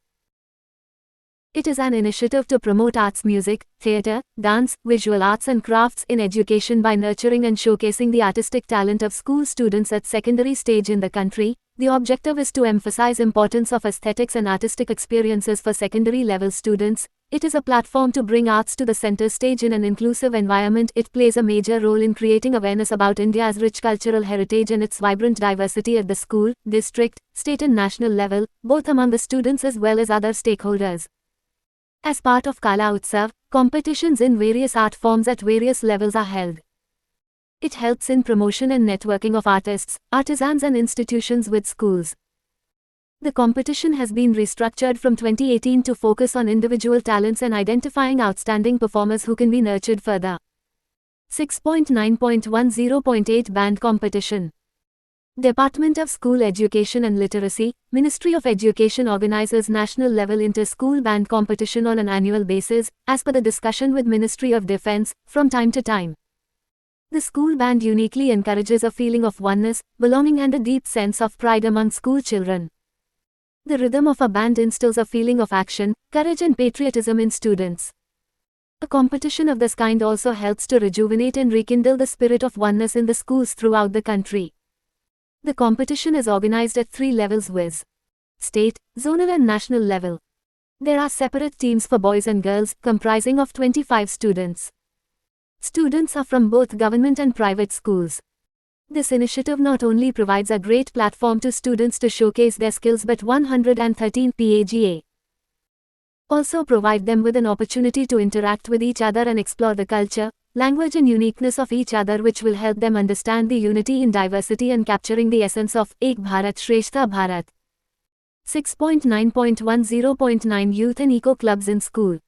It is an initiative to promote arts, music, theatre, dance, visual arts and crafts in education by nurturing and showcasing the artistic talent of school students at secondary stage in the country. The objective is to emphasize importance of aesthetics and artistic experiences for secondary level students. It is a platform to bring arts to the center stage in an inclusive environment. It plays a major role in creating awareness about India's rich cultural heritage and its vibrant diversity at the school, district, state and national level, both among the students as well as other stakeholders. As part of Kala Utsav, competitions in various art forms at various levels are held. It helps in promotion and networking of artists, artisans and institutions with schools. The competition has been restructured from 2018 to focus on individual talents and identifying outstanding performers who can be nurtured further. 6.9.10.8 Band Competition. Department of School Education and Literacy, Ministry of Education organizes national level inter-school band competition on an annual basis, as per the discussion with Ministry of Defence, from time to time. The school band uniquely encourages a feeling of oneness, belonging and a deep sense of pride among school children. The rhythm of a band instills a feeling of action, courage and patriotism in students. A competition of this kind also helps to rejuvenate and rekindle the spirit of oneness in the schools throughout the country. The competition is organized at 3 levels, viz. State, zonal and national level. There are separate teams for boys and girls, comprising of 25 students. Students are from both government and private schools. This initiative not only provides a great platform to students to showcase their skills, but 113 PAGA also provide them with an opportunity to interact with each other and explore the culture, language and uniqueness of each other, which will help them understand the unity in diversity and capturing the essence of Ek Bharat Shrestha Bharat. 6.9.10.9 Youth and Eco Clubs in School.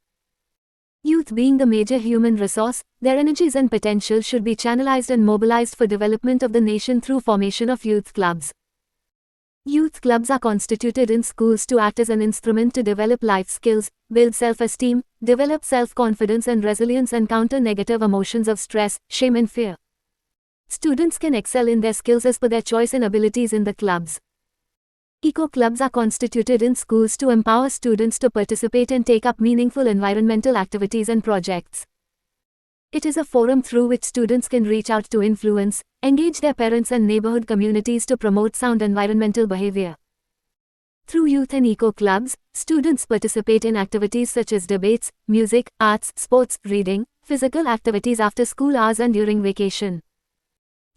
Youth being the major human resource, their energies and potential should be channelized and mobilized for development of the nation through formation of youth clubs. Youth clubs are constituted in schools to act as an instrument to develop life skills, build self-esteem, develop self-confidence and resilience, and counter negative emotions of stress, shame and fear. Students can excel in their skills as per their choice and abilities in the clubs. Eco clubs are constituted in schools to empower students to participate and take up meaningful environmental activities and projects. It is a forum through which students can reach out to influence, engage their parents and neighborhood communities to promote sound environmental behavior. Through youth and eco clubs, students participate in activities such as debates, music, arts, sports, reading, physical activities after school hours and during vacation.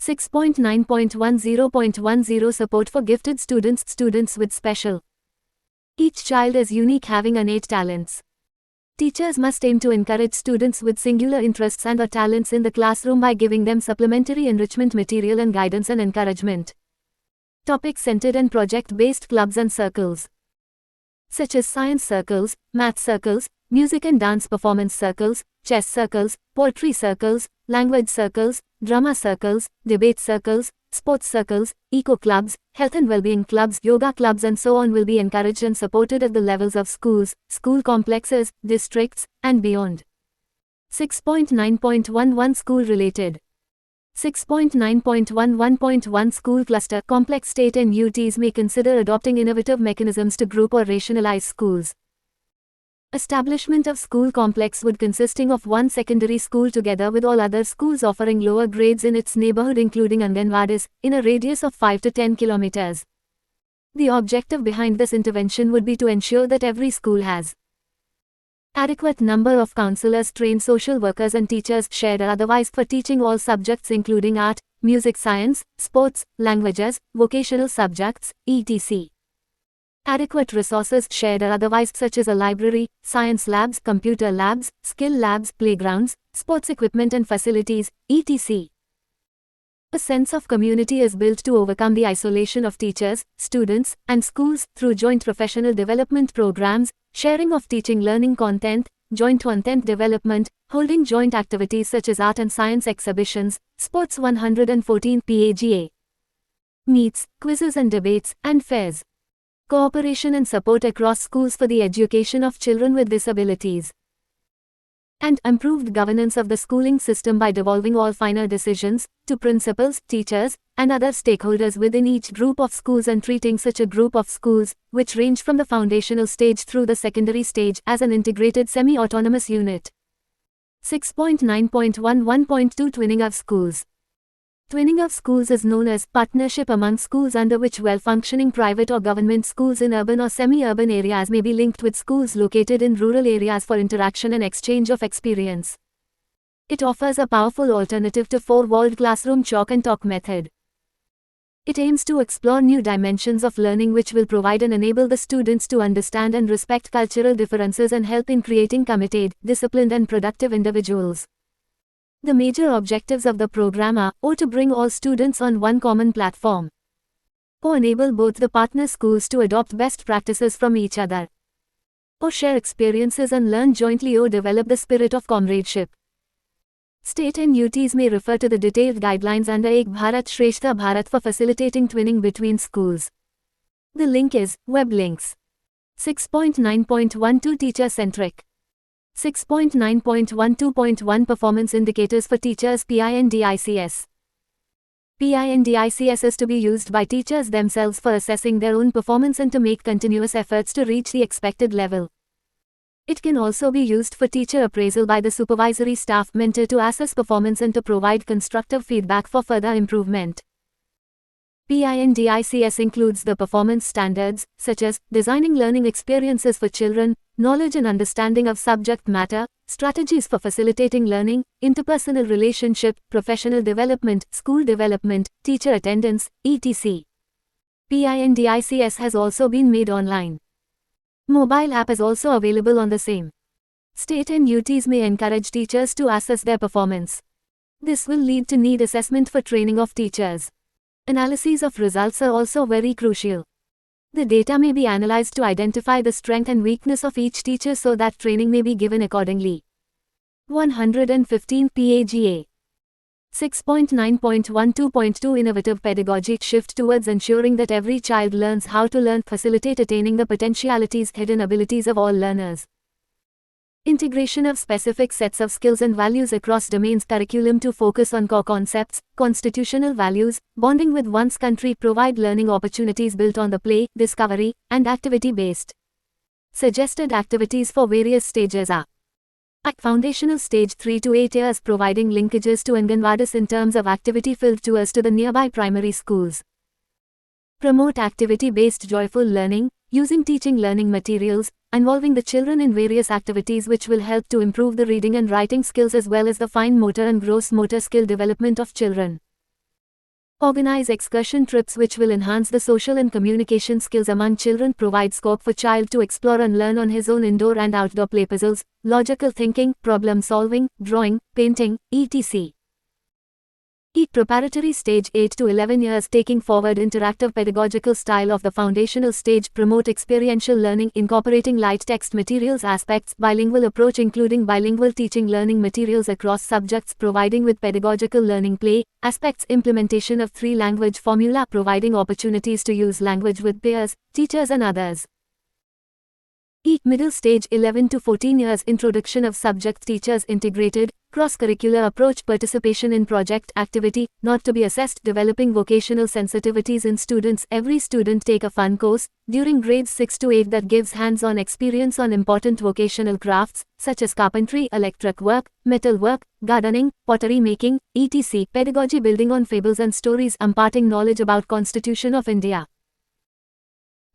6.9.10.10 Support for gifted students. Students with special. Each child is unique, having innate talents. Teachers must aim to encourage students with singular interests and or talents in the classroom by giving them supplementary enrichment material and guidance and encouragement. Topic-centered and project-based clubs and circles, such as science circles, math circles, music and dance performance circles, chess circles, poetry circles, language circles, drama circles, debate circles, sports circles, eco clubs, health and well-being clubs, yoga clubs and so on will be encouraged and supported at the levels of schools, school complexes, districts, and beyond. 6.9.11 School-related. 6.9.11.1 School cluster. Complex state and UTs may consider adopting innovative mechanisms to group or rationalize schools. Establishment of school complex would consisting of one secondary school together with all other schools offering lower grades in its neighborhood including Anganwadis, in a radius of 5 to 10 kilometers. The objective behind this intervention would be to ensure that every school has adequate number of counselors, trained social workers and teachers shared or otherwise for teaching all subjects including art, music, science, sports, languages, vocational subjects, etc. Adequate resources shared or otherwise such as a library, science labs, computer labs, skill labs, playgrounds, sports equipment and facilities, etc. A sense of community is built to overcome the isolation of teachers, students, and schools through joint professional development programs, sharing of teaching learning content, joint content development, holding joint activities such as art and science exhibitions, sports 114 PAGA, meets, quizzes and debates, and fairs. Cooperation and support across schools for the education of children with disabilities. And improved governance of the schooling system by devolving all final decisions to principals, teachers, and other stakeholders within each group of schools and treating such a group of schools, which range from the foundational stage through the secondary stage, as an integrated semi-autonomous unit. 6.9.11.2 Twinning of schools. Twinning of schools is known as partnership among schools under which well-functioning private or government schools in urban or semi-urban areas may be linked with schools located in rural areas for interaction and exchange of experience. It offers a powerful alternative to four-walled classroom chalk and talk method. It aims to explore new dimensions of learning which will provide and enable the students to understand and respect cultural differences and help in creating committed, disciplined and productive individuals. The major objectives of the program are, to bring all students on one common platform, enable both the partner schools to adopt best practices from each other, share experiences and learn jointly, develop the spirit of comradeship. State and UTs may refer to the detailed guidelines under Ek Bharat Shrestha Bharat for facilitating twinning between schools. The link is, web links. 6.9.12 Teacher-centric. 6.9.12.1 Performance indicators for teachers. PINDICS. PINDICS is to be used by teachers themselves for assessing their own performance and to make continuous efforts to reach the expected level. It can also be used for teacher appraisal by the supervisory staff mentor to assess performance and to provide constructive feedback for further improvement. PINDICS includes the performance standards, such as designing learning experiences for children, knowledge and understanding of subject matter, strategies for facilitating learning, interpersonal relationship, professional development, school development, teacher attendance, etc. PINDICS has also been made online. Mobile app is also available on the same. State and UTs may encourage teachers to assess their performance. This will lead to need assessment for training of teachers. Analyses of results are also very crucial. The data may be analyzed to identify the strength and weakness of each teacher so that training may be given accordingly. 115 PAGA. 6.9.12.2 Innovative pedagogy. Shift towards ensuring that every child learns how to learn, facilitate attaining the potentialities, hidden abilities of all learners. Integration of specific sets of skills and values across domains. Curriculum to focus on core concepts, constitutional values, bonding with one's country. Provide learning opportunities built on the play, discovery, and activity-based. Suggested activities for various stages are: foundational stage 3 to 8 years, providing linkages to Anganwadis in terms of activity-filled tours to the nearby primary schools. Promote activity-based joyful learning, using teaching learning materials, involving the children in various activities which will help to improve the reading and writing skills as well as the fine motor and gross motor skill development of children. Organize excursion trips which will enhance the social and communication skills among children, provide scope for child to explore and learn on his own indoor and outdoor play puzzles, logical thinking, problem solving, drawing, painting, etc. Preparatory stage 8 to 11 years, taking forward interactive pedagogical style of the foundational stage, promote experiential learning incorporating light text materials aspects, bilingual approach including bilingual teaching learning materials across subjects, providing with pedagogical learning play aspects, implementation of 3-language formula, providing opportunities to use language with peers, teachers and others. Middle stage 11 to 14 years, introduction of subject teachers integrated, cross-curricular approach, participation in project activity, not to be assessed, developing vocational sensitivities in students. Every student take a fun course during grades 6 to 8 that gives hands-on experience on important vocational crafts such as carpentry, electric work, metal work, gardening, pottery making, etc. Pedagogy building on fables and stories, imparting knowledge about Constitution of India.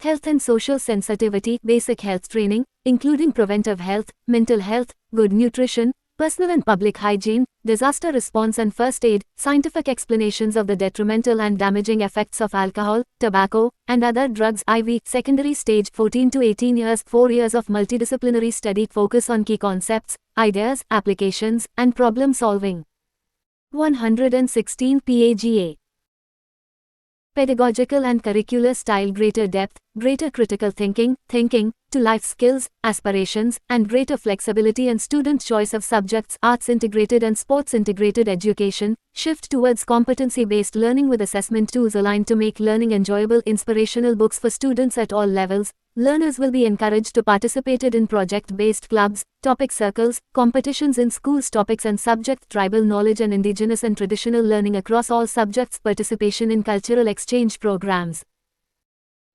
Health and social sensitivity, basic health training, including preventive health, mental health, good nutrition, personal and public hygiene, disaster response and first aid, scientific explanations of the detrimental and damaging effects of alcohol, tobacco, and other drugs. Secondary stage 14 to 18 years, 4 years of multidisciplinary study, focus on key concepts, ideas, applications, and problem solving. 116 PAGA. Pedagogical and curricular style, greater depth, greater critical thinking to life skills, aspirations, and greater flexibility and student choice of subjects, arts integrated and sports integrated education, shift towards competency-based learning with assessment tools aligned to make learning enjoyable, inspirational books for students at all levels. Learners will be encouraged to participate in project-based clubs, topic circles, competitions in schools, topics and subject, tribal knowledge and indigenous and traditional learning across all subjects, participation in cultural exchange programs.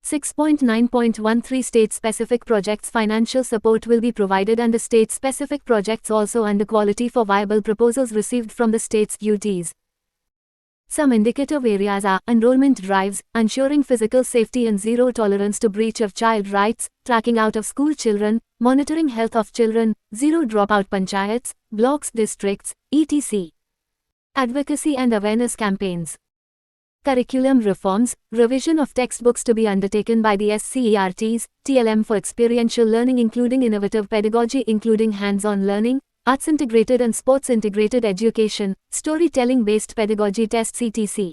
6.9.13 State-specific projects, financial support will be provided under state-specific projects also under quality for viable proposals received from the state's UTs. Some indicative areas are enrollment drives, ensuring physical safety and zero tolerance to breach of child rights, tracking out of school children, monitoring health of children, zero dropout panchayats, blocks, districts, etc. Advocacy and awareness campaigns. Curriculum reforms, revision of textbooks to be undertaken by the SCERTs, TLM for experiential learning including innovative pedagogy including hands-on learning, arts integrated and sports integrated education, storytelling based pedagogy, tests etc.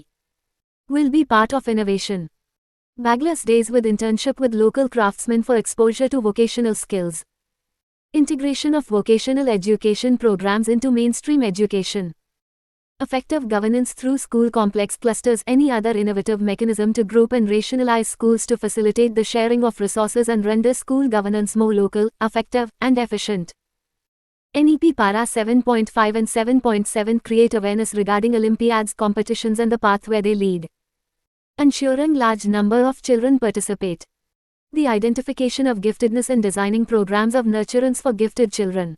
will be part of innovation. Bagless days with internship with local craftsmen for exposure to vocational skills. Integration of vocational education programs into mainstream education. Effective governance through school complex clusters, any other innovative mechanism to group and rationalize schools to facilitate the sharing of resources and render school governance more local, effective, and efficient. NEP Para 7.5 and 7.7 create awareness regarding Olympiads, competitions and the path where they lead. Ensuring large number of children participate. The identification of giftedness and designing programs of nurturance for gifted children.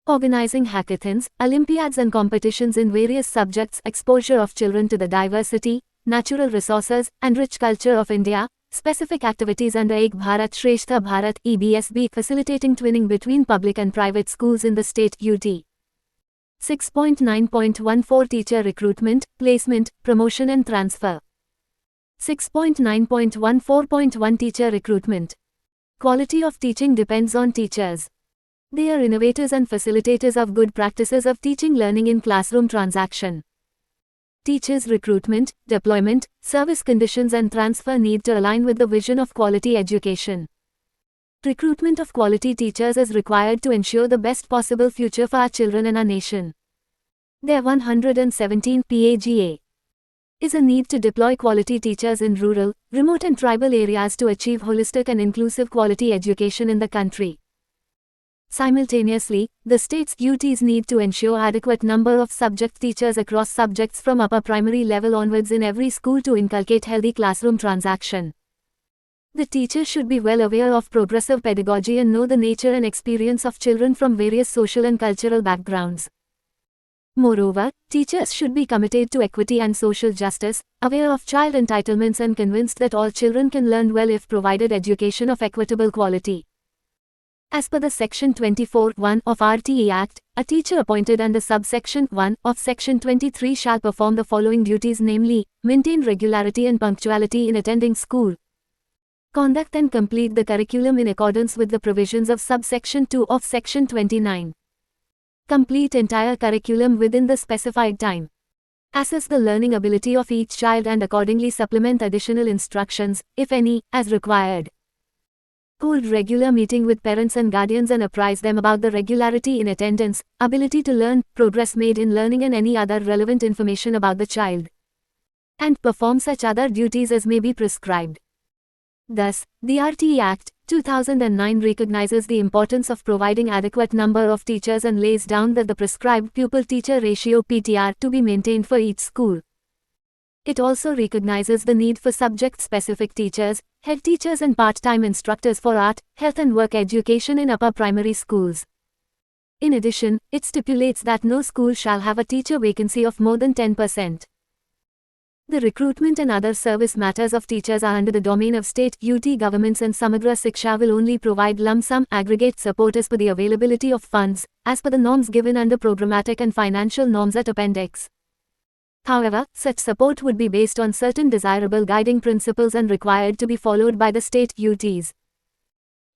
Organizing hackathons, Olympiads and competitions in various subjects, exposure of children to the diversity, natural resources, and rich culture of India, specific activities under Ek Bharat Shrestha Bharat EBSB, facilitating twinning between public and private schools in the state UT. 6.9.14 Teacher recruitment, placement, promotion and transfer. 6.9.14.1 Teacher recruitment. Quality of teaching depends on teachers. They are innovators and facilitators of good practices of teaching learning in classroom transaction. Teachers' recruitment, deployment, service conditions and transfer need to align with the vision of quality education. Recruitment of quality teachers is required to ensure the best possible future for our children and our nation. There 117 PAGA is a need to deploy quality teachers in rural, remote and tribal areas to achieve holistic and inclusive quality education in the country. Simultaneously, the state's UTs need to ensure adequate number of subject teachers across subjects from upper primary level onwards in every school to inculcate healthy classroom transaction. The teacher should be well aware of progressive pedagogy and know the nature and experience of children from various social and cultural backgrounds. Moreover, teachers should be committed to equity and social justice, aware of child entitlements and convinced that all children can learn well if provided education of equitable quality. As per the Section 24(1) of RTE Act, a teacher appointed under subsection 1 of Section 23 shall perform the following duties, namely, maintain regularity and punctuality in attending school, conduct and complete the curriculum in accordance with the provisions of subsection 2 of Section 29, complete entire curriculum within the specified time, assess the learning ability of each child and accordingly supplement additional instructions, if any, as required, hold regular meeting with parents and guardians and apprise them about the regularity in attendance, ability to learn, progress made in learning and any other relevant information about the child, and perform such other duties as may be prescribed. Thus, the RTE Act, 2009 recognizes the importance of providing adequate number of teachers and lays down that the prescribed pupil-teacher ratio (PTR) to be maintained for each school. It also recognizes the need for subject-specific teachers, head teachers and part-time instructors for art, health and work education in upper primary schools. In addition, it stipulates that no school shall have a teacher vacancy of more than 10%. The recruitment and other service matters of teachers are under the domain of state, UT governments, and Samagra Shiksha will only provide lump sum aggregate support as per the availability of funds, as per the norms given under programmatic and financial norms at Appendix. However, such support would be based on certain desirable guiding principles and required to be followed by the state UTs.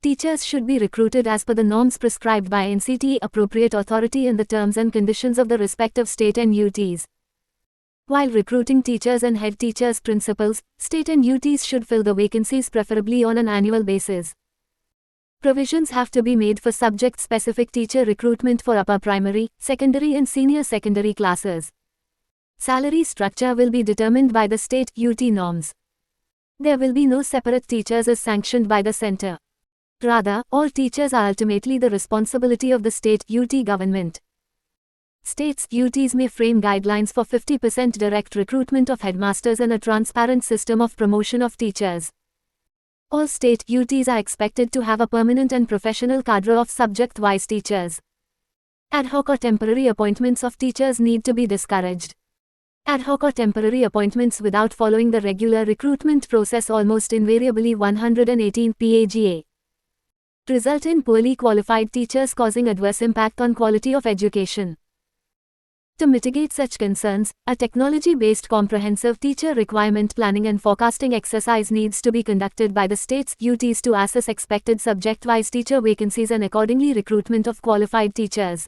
Teachers should be recruited as per the norms prescribed by NCT appropriate authority in the terms and conditions of the respective state and UTs. While recruiting teachers and head teachers, principals, state and UTs should fill the vacancies preferably on an annual basis. Provisions have to be made for subject-specific teacher recruitment for upper primary, secondary and senior secondary classes. Salary structure will be determined by the state UT norms. There will be no separate teachers as sanctioned by the center. Rather, all teachers are ultimately the responsibility of the state UT government. States UTs may frame guidelines for 50% direct recruitment of headmasters and a transparent system of promotion of teachers. All state UTs are expected to have a permanent and professional cadre of subject-wise teachers. Ad hoc or temporary appointments of teachers need to be discouraged. Ad hoc or temporary appointments without following the regular recruitment process almost invariably 118 PAGA result in poorly qualified teachers causing adverse impact on quality of education. To mitigate such concerns, a technology-based comprehensive teacher requirement planning and forecasting exercise needs to be conducted by the states UTs to assess expected subject-wise teacher vacancies and accordingly recruitment of qualified teachers.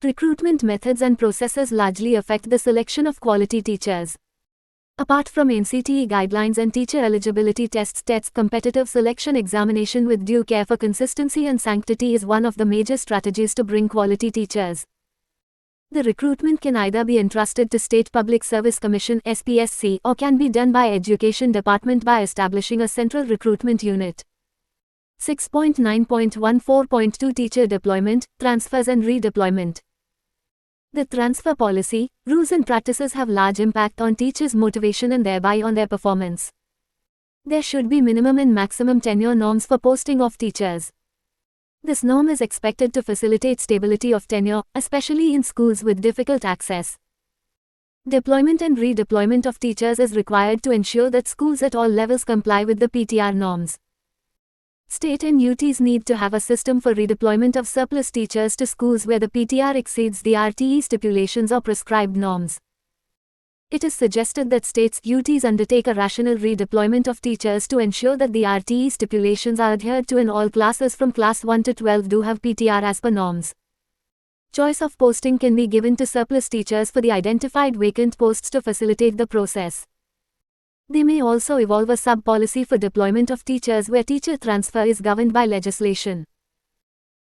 Recruitment methods and processes largely affect the selection of quality teachers. Apart from NCTE guidelines and teacher eligibility tests, competitive selection examination with due care for consistency and sanctity is one of the major strategies to bring quality teachers. The recruitment can either be entrusted to State Public Service Commission (SPSC) or can be done by Education Department by establishing a central recruitment unit. 6.9.14.2 Teacher deployment, transfers and redeployment. The transfer policy, rules and practices have large impact on teachers' motivation and thereby on their performance. There should be minimum and maximum tenure norms for posting of teachers. This norm is expected to facilitate stability of tenure, especially in schools with difficult access. Deployment and redeployment of teachers is required to ensure that schools at all levels comply with the PTR norms. State and UTs need to have a system for redeployment of surplus teachers to schools where the PTR exceeds the RTE stipulations or prescribed norms. It is suggested that states UTs undertake a rational redeployment of teachers to ensure that the RTE stipulations are adhered to and all classes from class 1 to 12 do have PTR as per norms. Choice of posting can be given to surplus teachers for the identified vacant posts to facilitate the process. They may also evolve a sub-policy for deployment of teachers where teacher transfer is governed by legislation.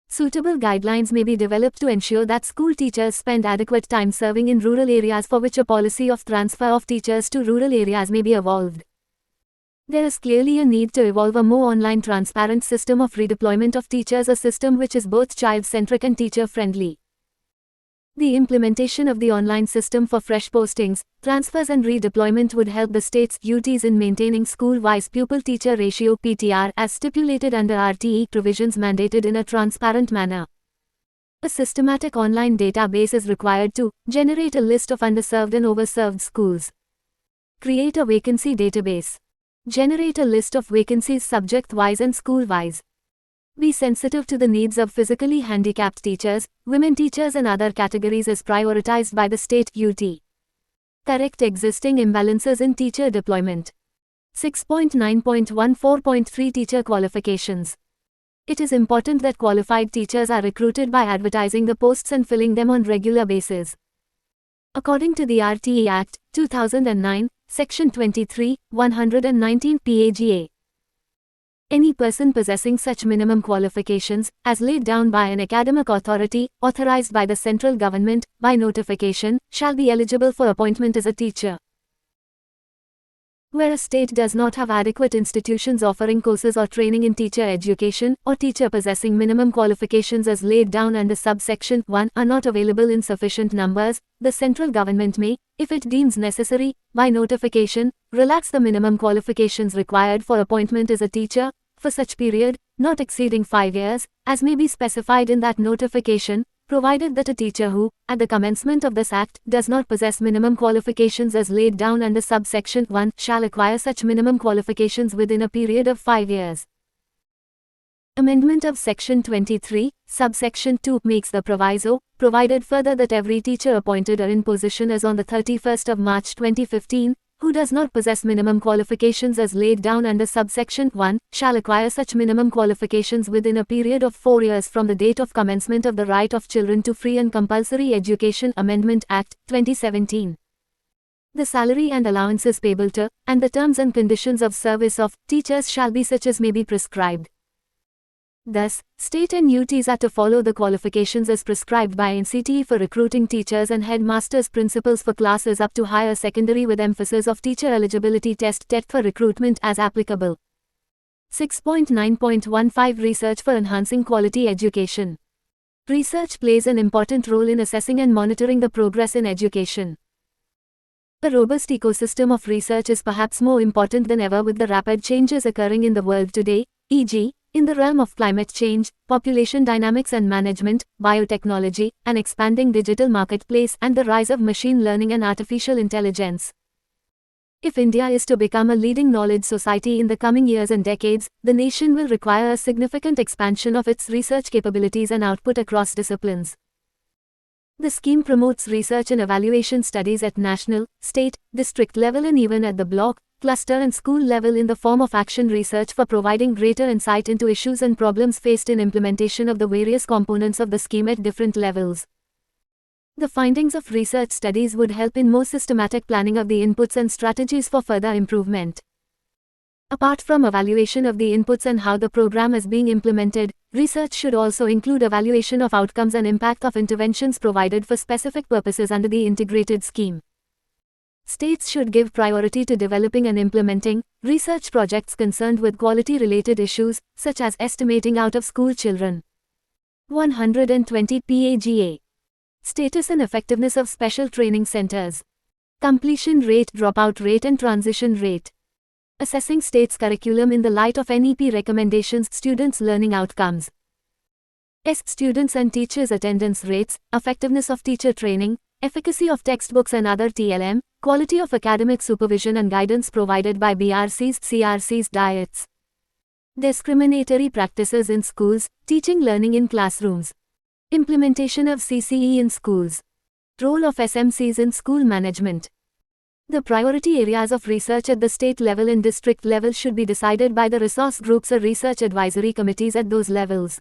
Suitable guidelines may be developed to ensure that school teachers spend adequate time serving in rural areas, for which a policy of transfer of teachers to rural areas may be evolved. There is clearly a need to evolve a more online transparent system of redeployment of teachers, a system which is both child-centric and teacher-friendly. The implementation of the online system for fresh postings, transfers and redeployment would help the states UTs in maintaining school-wise pupil-teacher ratio (PTR) as stipulated under RTE provisions mandated in a transparent manner. A systematic online database is required to generate a list of underserved and overserved schools. Create a vacancy database. Generate a list of vacancies subject-wise and school-wise. Be sensitive to the needs of physically handicapped teachers, women teachers and other categories as prioritized by the state UT. Correct existing imbalances in teacher deployment. 6.9.14.3 Teacher qualifications. It is important that qualified teachers are recruited by advertising the posts and filling them on regular basis. According to the RTE Act, 2009, Section 23, 119 PAGA. Any person possessing such minimum qualifications, as laid down by an academic authority, authorized by the central government, by notification, shall be eligible for appointment as a teacher. Where a state does not have adequate institutions offering courses or training in teacher education, or teacher possessing minimum qualifications as laid down under subsection 1 are not available in sufficient numbers, the central government may, if it deems necessary, by notification, relax the minimum qualifications required for appointment as a teacher, for such period, not exceeding 5 years, as may be specified in that notification, provided that a teacher who, at the commencement of this Act, does not possess minimum qualifications as laid down under subsection 1, shall acquire such minimum qualifications within a period of 5 years. Amendment of Section 23, subsection 2 makes the proviso, provided further that every teacher appointed or in position as on the 31st of March 2015, who does not possess minimum qualifications as laid down under subsection 1, shall acquire such minimum qualifications within a period of 4 years from the date of commencement of the Right of Children to Free and Compulsory Education Amendment Act, 2017. The salary and allowances payable to, and the terms and conditions of service of, teachers shall be such as may be prescribed. Thus, state and UTs are to follow the qualifications as prescribed by NCTE for recruiting teachers and headmasters principals for classes up to higher secondary with emphasis of teacher eligibility test TET for recruitment as applicable. 6.9.15 Research for enhancing quality education. Research plays an important role in assessing and monitoring the progress in education. A robust ecosystem of research is perhaps more important than ever with the rapid changes occurring in the world today, e.g., in the realm of climate change, population dynamics and management, biotechnology, an expanding digital marketplace, and the rise of machine learning and artificial intelligence. If India is to become a leading knowledge society in the coming years and decades, the nation will require a significant expansion of its research capabilities and output across disciplines. The scheme promotes research and evaluation studies at national, state, district level and even at the block, cluster and school level in the form of action research for providing greater insight into issues and problems faced in implementation of the various components of the scheme at different levels. The findings of research studies would help in more systematic planning of the inputs and strategies for further improvement. Apart from evaluation of the inputs and how the program is being implemented, research should also include evaluation of outcomes and impact of interventions provided for specific purposes under the integrated scheme. States should give priority to developing and implementing research projects concerned with quality-related issues, such as estimating out-of-school children. 120 PAGA. Status and effectiveness of special training centers. Completion rate, dropout rate and transition rate. Assessing states' curriculum in the light of NEP recommendations, students' learning outcomes. Students and teachers' attendance rates, effectiveness of teacher training, efficacy of textbooks and other TLM, quality of academic supervision and guidance provided by BRCs, CRCs, diets. Discriminatory practices in schools, teaching learning in classrooms. Implementation of CCE in schools. Role of SMCs in school management. The priority areas of research at the state level and district level should be decided by the resource groups or research advisory committees at those levels.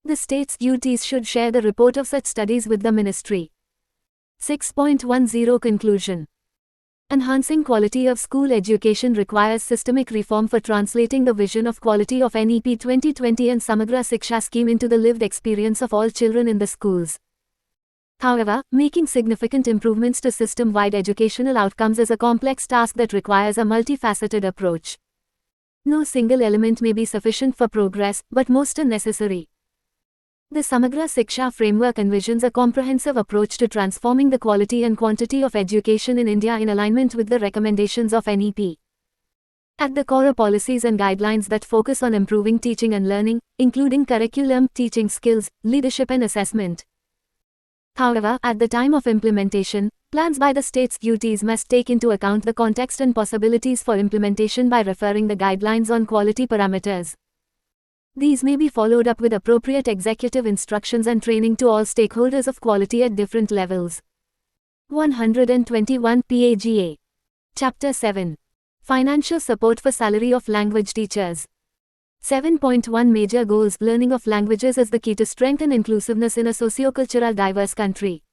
The states' UTs should share the report of such studies with the ministry. 6.10 Conclusion. Enhancing quality of school education requires systemic reform for translating the vision of quality of NEP 2020 and Samagra Shiksha scheme into the lived experience of all children in the schools. However, making significant improvements to system-wide educational outcomes is a complex task that requires a multifaceted approach. No single element may be sufficient for progress, but most are necessary. The Samagra Shiksha framework envisions a comprehensive approach to transforming the quality and quantity of education in India in alignment with the recommendations of NEP. At the core are policies and guidelines that focus on improving teaching and learning, including curriculum, teaching skills, leadership and assessment. However, at the time of implementation, plans by the state's UTs must take into account the context and possibilities for implementation by referring the guidelines on quality parameters. These may be followed up with appropriate executive instructions and training to all stakeholders of quality at different levels. 121 PAGA. Chapter 7. Financial support for salary of language teachers. 7.1 Major goals. Learning of languages is the key to strength and inclusiveness in a socio-cultural diverse country.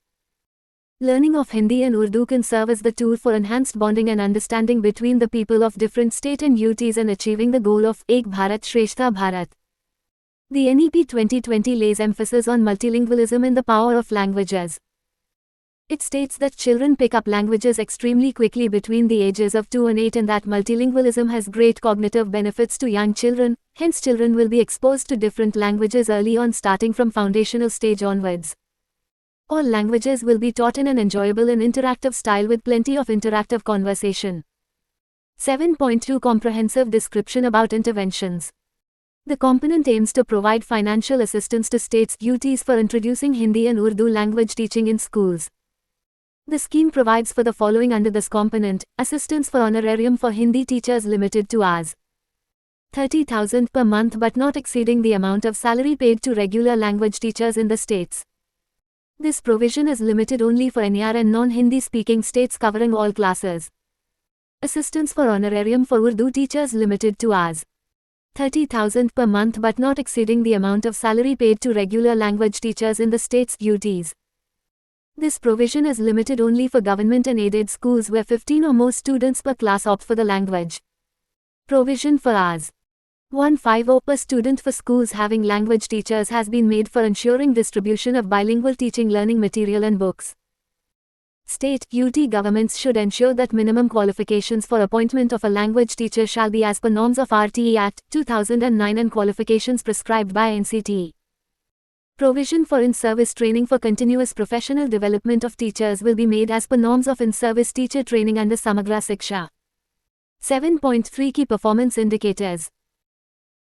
Learning of Hindi and Urdu can serve as the tool for enhanced bonding and understanding between the people of different state and UTs and achieving the goal of Ek Bharat Shreshtha Bharat. The NEP 2020 lays emphasis on multilingualism and the power of languages. It states that children pick up languages extremely quickly between the ages of 2 and 8 and that multilingualism has great cognitive benefits to young children, hence children will be exposed to different languages early on starting from foundational stage onwards. All languages will be taught in an enjoyable and interactive style with plenty of interactive conversation. 7.2 Comprehensive description about interventions. The component aims to provide financial assistance to states UTs for introducing Hindi and Urdu language teaching in schools. The scheme provides for the following under this component: assistance for honorarium for Hindi teachers limited to Rs. 30,000 per month but not exceeding the amount of salary paid to regular language teachers in the states. This provision is limited only for NER and non-Hindi speaking states covering all classes. Assistance for honorarium for Urdu teachers limited to Rs. 30,000 per month but not exceeding the amount of salary paid to regular language teachers in the state's UTs. This provision is limited only for government and aided schools where 15 or more students per class opt for the language. Provision for Rs. 150 per student for schools having language teachers has been made for ensuring distribution of bilingual teaching learning material and books. State UT governments should ensure that minimum qualifications for appointment of a language teacher shall be as per norms of RTE Act 2009 and qualifications prescribed by NCTE. Provision for in-service training for continuous professional development of teachers will be made as per norms of in-service teacher training under Samagra Siksha. 7.3 Key performance indicators.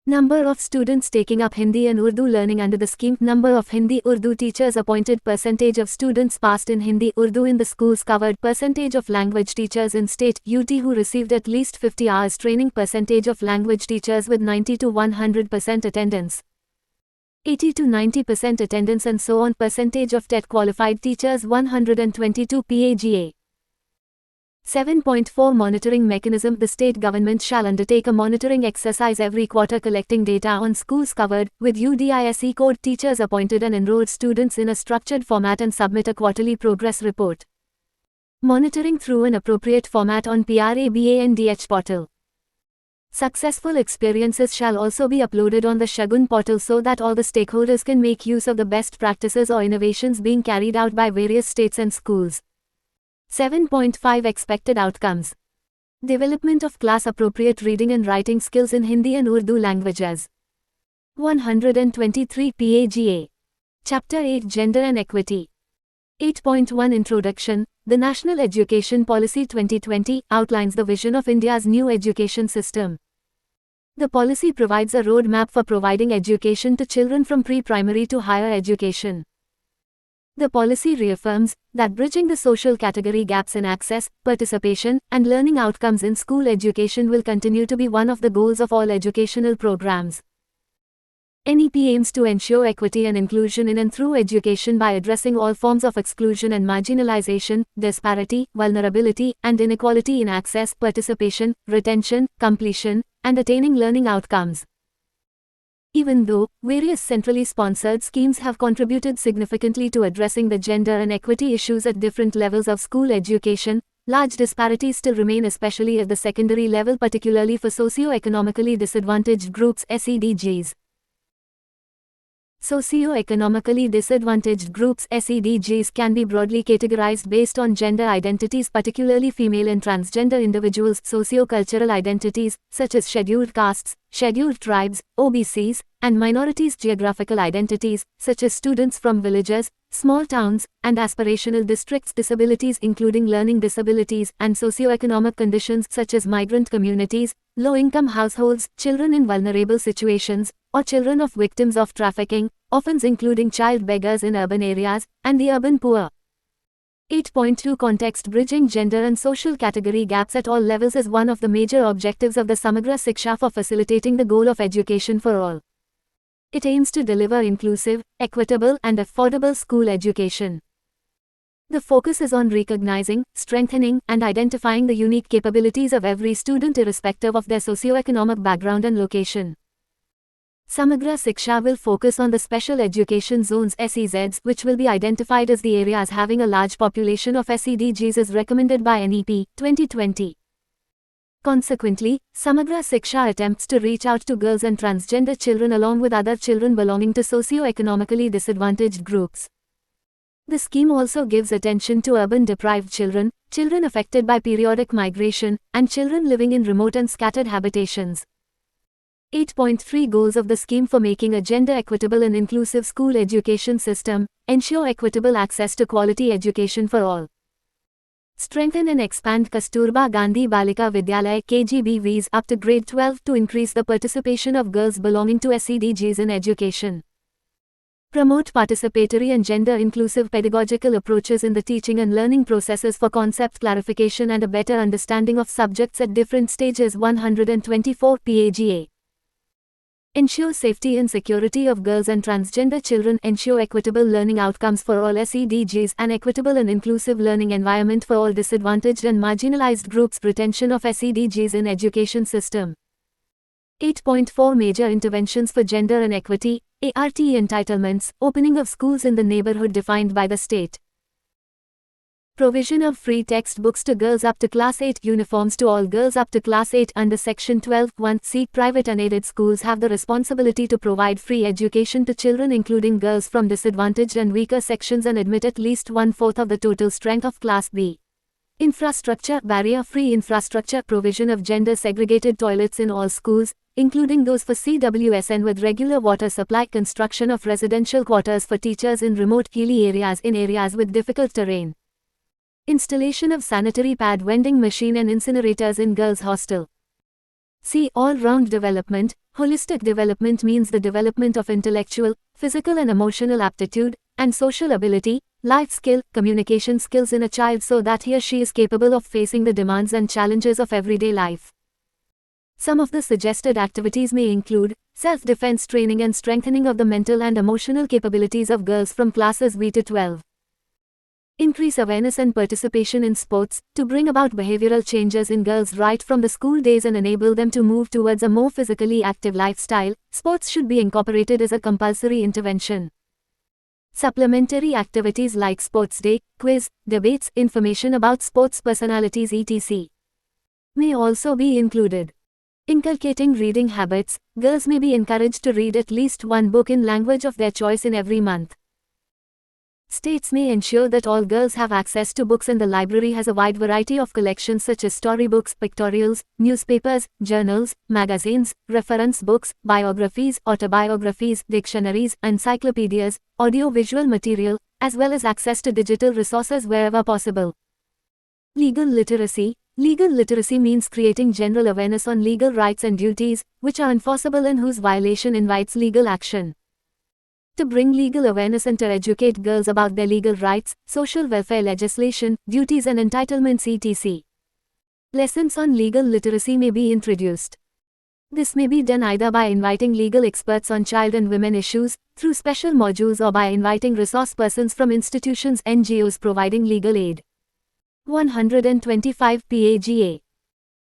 Number of students taking up Hindi and Urdu learning under the scheme. Number of Hindi-Urdu teachers appointed. Percentage of students passed in Hindi-Urdu in the schools covered. Percentage of language teachers in state UT who received at least 50 hours training. Percentage of language teachers with 90 to 100% attendance, 80 to 90% attendance and so on. Percentage of TET qualified teachers 122 PAGA. 7.4 Monitoring mechanism. The state government shall undertake a monitoring exercise every quarter collecting data on schools covered, with UDISE code, teachers appointed and enrolled students in a structured format and submit a quarterly progress report. Monitoring through an appropriate format on PRABANDH portal. Successful experiences shall also be uploaded on the Shagun portal so that all the stakeholders can make use of the best practices or innovations being carried out by various states and schools. 7.5 Expected outcomes. Development of class-appropriate reading and writing skills in Hindi and Urdu languages. 123 PAGA. Chapter 8 Gender and Equity. 8.1 Introduction. The National Education Policy 2020 outlines the vision of India's new education system. The policy provides a roadmap for providing education to children from pre-primary to higher education. The policy reaffirms that bridging the social category gaps in access, participation, and learning outcomes in school education will continue to be one of the goals of all educational programs. NEP aims to ensure equity and inclusion in and through education by addressing all forms of exclusion and marginalization, disparity, vulnerability, and inequality in access, participation, retention, completion, and attaining learning outcomes. Even though various centrally sponsored schemes have contributed significantly to addressing the gender and equity issues at different levels of school education, large disparities still remain, especially at the secondary level, particularly for socio-economically disadvantaged groups (SEDGs). Socio-economically disadvantaged groups (SEDGs) can be broadly categorized based on gender identities, particularly female and transgender individuals, socio-cultural identities, such as scheduled castes, scheduled tribes, OBCs, and minorities, geographical identities, such as students from villages, small towns, and aspirational districts, disabilities including learning disabilities, and socioeconomic conditions such as migrant communities, low-income households, children in vulnerable situations, or children of victims of trafficking, orphans including child beggars in urban areas, and the urban poor. 8.2 Context Bridging gender and social category gaps at all levels is one of the major objectives of the Samagra Shiksha for facilitating the goal of education for all. It aims to deliver inclusive, equitable, and affordable school education. The focus is on recognizing, strengthening, and identifying the unique capabilities of every student irrespective of their socioeconomic background and location. Samagra Shiksha will focus on the special education zones (SEZs), which will be identified as the areas having a large population of SEDGs as recommended by NEP 2020. Consequently, Samagra Shiksha attempts to reach out to girls and transgender children along with other children belonging to socio-economically disadvantaged groups. The scheme also gives attention to urban deprived children, children affected by periodic migration, and children living in remote and scattered habitations. 8.3 Goals of the scheme for making a gender-equitable and inclusive school education system. Ensure equitable access to quality education for all. Strengthen and expand Kasturba Gandhi Balika Vidyalaya KGBVs up to grade 12 to increase the participation of girls belonging to SEDGs in education. Promote participatory and gender-inclusive pedagogical approaches in the teaching and learning processes for concept clarification and a better understanding of subjects at different stages. 124 PAGA. Ensure safety and security of girls and transgender children. Ensure equitable learning outcomes for all SEDGs and equitable and inclusive learning environment for all disadvantaged and marginalized groups. Retention of SEDGs in education system. 8.4 Major interventions for gender and equity. ART entitlements. Opening of schools in the neighborhood defined by the state. Provision of free textbooks to girls up to Class 8, uniforms to all girls up to Class 8 under Section 12(1)(c). Private unaided schools have the responsibility to provide free education to children including girls from disadvantaged and weaker sections and admit at least 1/4 of the total strength of Class B. Infrastructure. Barrier-free infrastructure. Provision of gender-segregated toilets in all schools, including those for CWSN with regular water supply. Construction of residential quarters for teachers in remote, hilly areas in areas with difficult terrain. Installation of sanitary pad vending machine and incinerators in girls' hostel. C. All-round development. Holistic development means the development of intellectual, physical and emotional aptitude, and social ability, life skill, communication skills in a child so that he or she is capable of facing the demands and challenges of everyday life. Some of the suggested activities may include self-defense training and strengthening of the mental and emotional capabilities of girls from classes V to 12. Increase awareness and participation in sports, to bring about behavioral changes in girls right from the school days and enable them to move towards a more physically active lifestyle. Sports should be incorporated as a compulsory intervention. Supplementary activities like sports day, quiz, debates, information about sports personalities etc. may also be included. Inculcating reading habits, girls may be encouraged to read at least one book in language of their choice in every month. States may ensure that all girls have access to books and the library has a wide variety of collections such as storybooks, pictorials, newspapers, journals, magazines, reference books, biographies, autobiographies, dictionaries, encyclopedias, audio-visual material, as well as access to digital resources wherever possible. Legal literacy. Legal literacy means creating general awareness on legal rights and duties, which are enforceable and whose violation invites legal action. To bring legal awareness and to educate girls about their legal rights, social welfare legislation, duties and entitlements etc. Lessons on legal literacy may be introduced. This may be done either by inviting legal experts on child and women issues, through special modules or by inviting resource persons from institutions NGOs providing legal aid. 125 PAGA.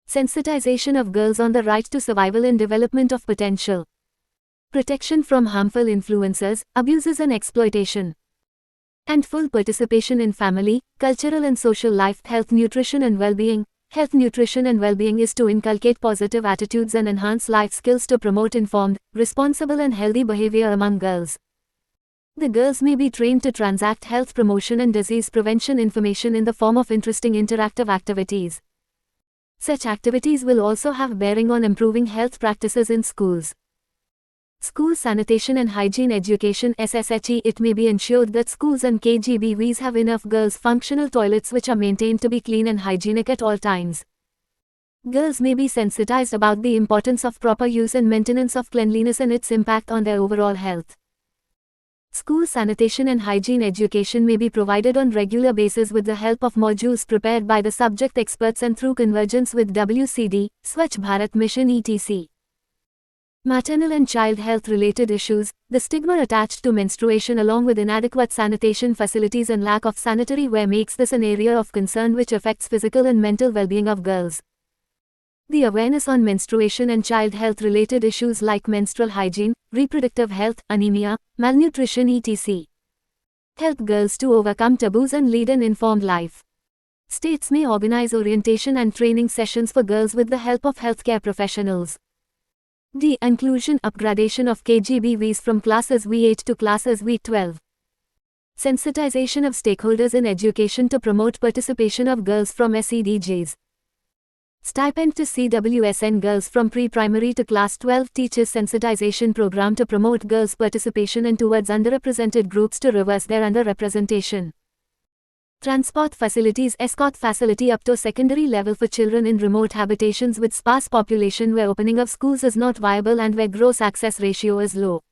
Sensitization of girls on the right to survival and development of potential. Protection from harmful influences, abuses and exploitation. And full participation in family, cultural and social life. Health, nutrition and well-being. Health, nutrition and well-being is to inculcate positive attitudes and enhance life skills to promote informed, responsible and healthy behavior among girls. The girls may be trained to transact health promotion and disease prevention information in the form of interesting interactive activities. Such activities will also have bearing on improving health practices in schools. School sanitation and hygiene education (SSHE). It may be ensured that schools and KGBVs have enough girls' functional toilets which are maintained to be clean and hygienic at all times. Girls may be sensitized about the importance of proper use and maintenance of cleanliness and its impact on their overall health. School sanitation and hygiene education may be provided on regular basis with the help of modules prepared by the subject experts and through convergence with WCD, Swachh Bharat Mission etc. Maternal and child health related issues, the stigma attached to menstruation along with inadequate sanitation facilities and lack of sanitary wear makes this an area of concern which affects physical and mental well-being of girls. The awareness on menstruation and child health related issues like menstrual hygiene, reproductive health, anemia, malnutrition etc. help girls to overcome taboos and lead an informed life. States may organize orientation and training sessions for girls with the help of healthcare professionals. The inclusion upgradation of KGBVs from classes V8 to classes V12. Sensitization of stakeholders in education to promote participation of girls from SEDJs. Stipend to CWSN girls from pre-primary to class 12. Teachers sensitization program to promote girls' participation and towards underrepresented groups to reverse their underrepresentation. Transport facilities escort facility up to secondary level for children in remote habitations with sparse population where opening of schools is not viable and where gross access ratio is low.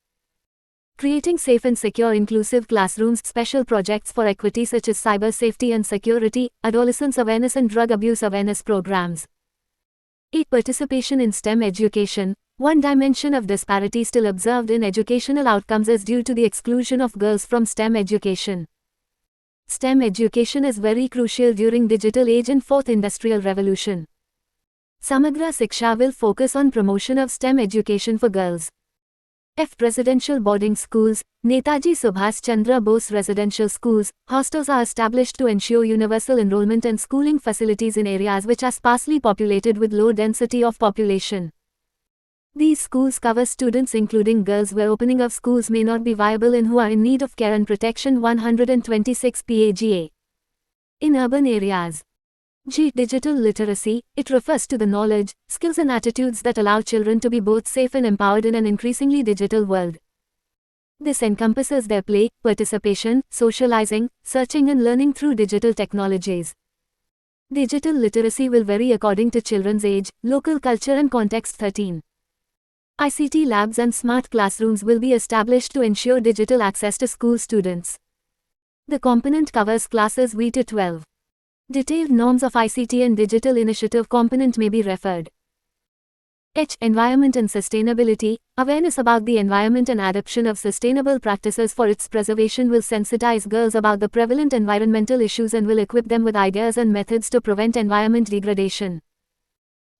Creating safe and secure inclusive classrooms. Special projects for equity such as cyber safety and security, adolescence awareness and drug abuse awareness programs. 8. Participation in STEM education. One dimension of disparity still observed in educational outcomes is due to the exclusion of girls from STEM education. STEM education is very crucial during digital age and fourth industrial revolution. Samagra Siksha will focus on promotion of STEM education for girls. F. Residential boarding schools. Netaji Subhas Chandra Bose residential schools, hostels are established to ensure universal enrollment and schooling facilities in areas which are sparsely populated with low density of population. These schools cover students including girls where opening of schools may not be viable and who are in need of care and protection. 126 PAGA. In urban areas. G. Digital literacy. It refers to the knowledge, skills and attitudes that allow children to be both safe and empowered in an increasingly digital world. This encompasses their play, participation, socializing, searching and learning through digital technologies. Digital literacy will vary according to children's age, local culture and context. 13. ICT labs and smart classrooms will be established to ensure digital access to school students. The component covers classes V to 12. Detailed norms of ICT and digital initiative component may be referred. H. Environment and sustainability. Awareness about the environment and adoption of sustainable practices for its preservation will sensitize girls about the prevalent environmental issues and will equip them with ideas and methods to prevent environment degradation.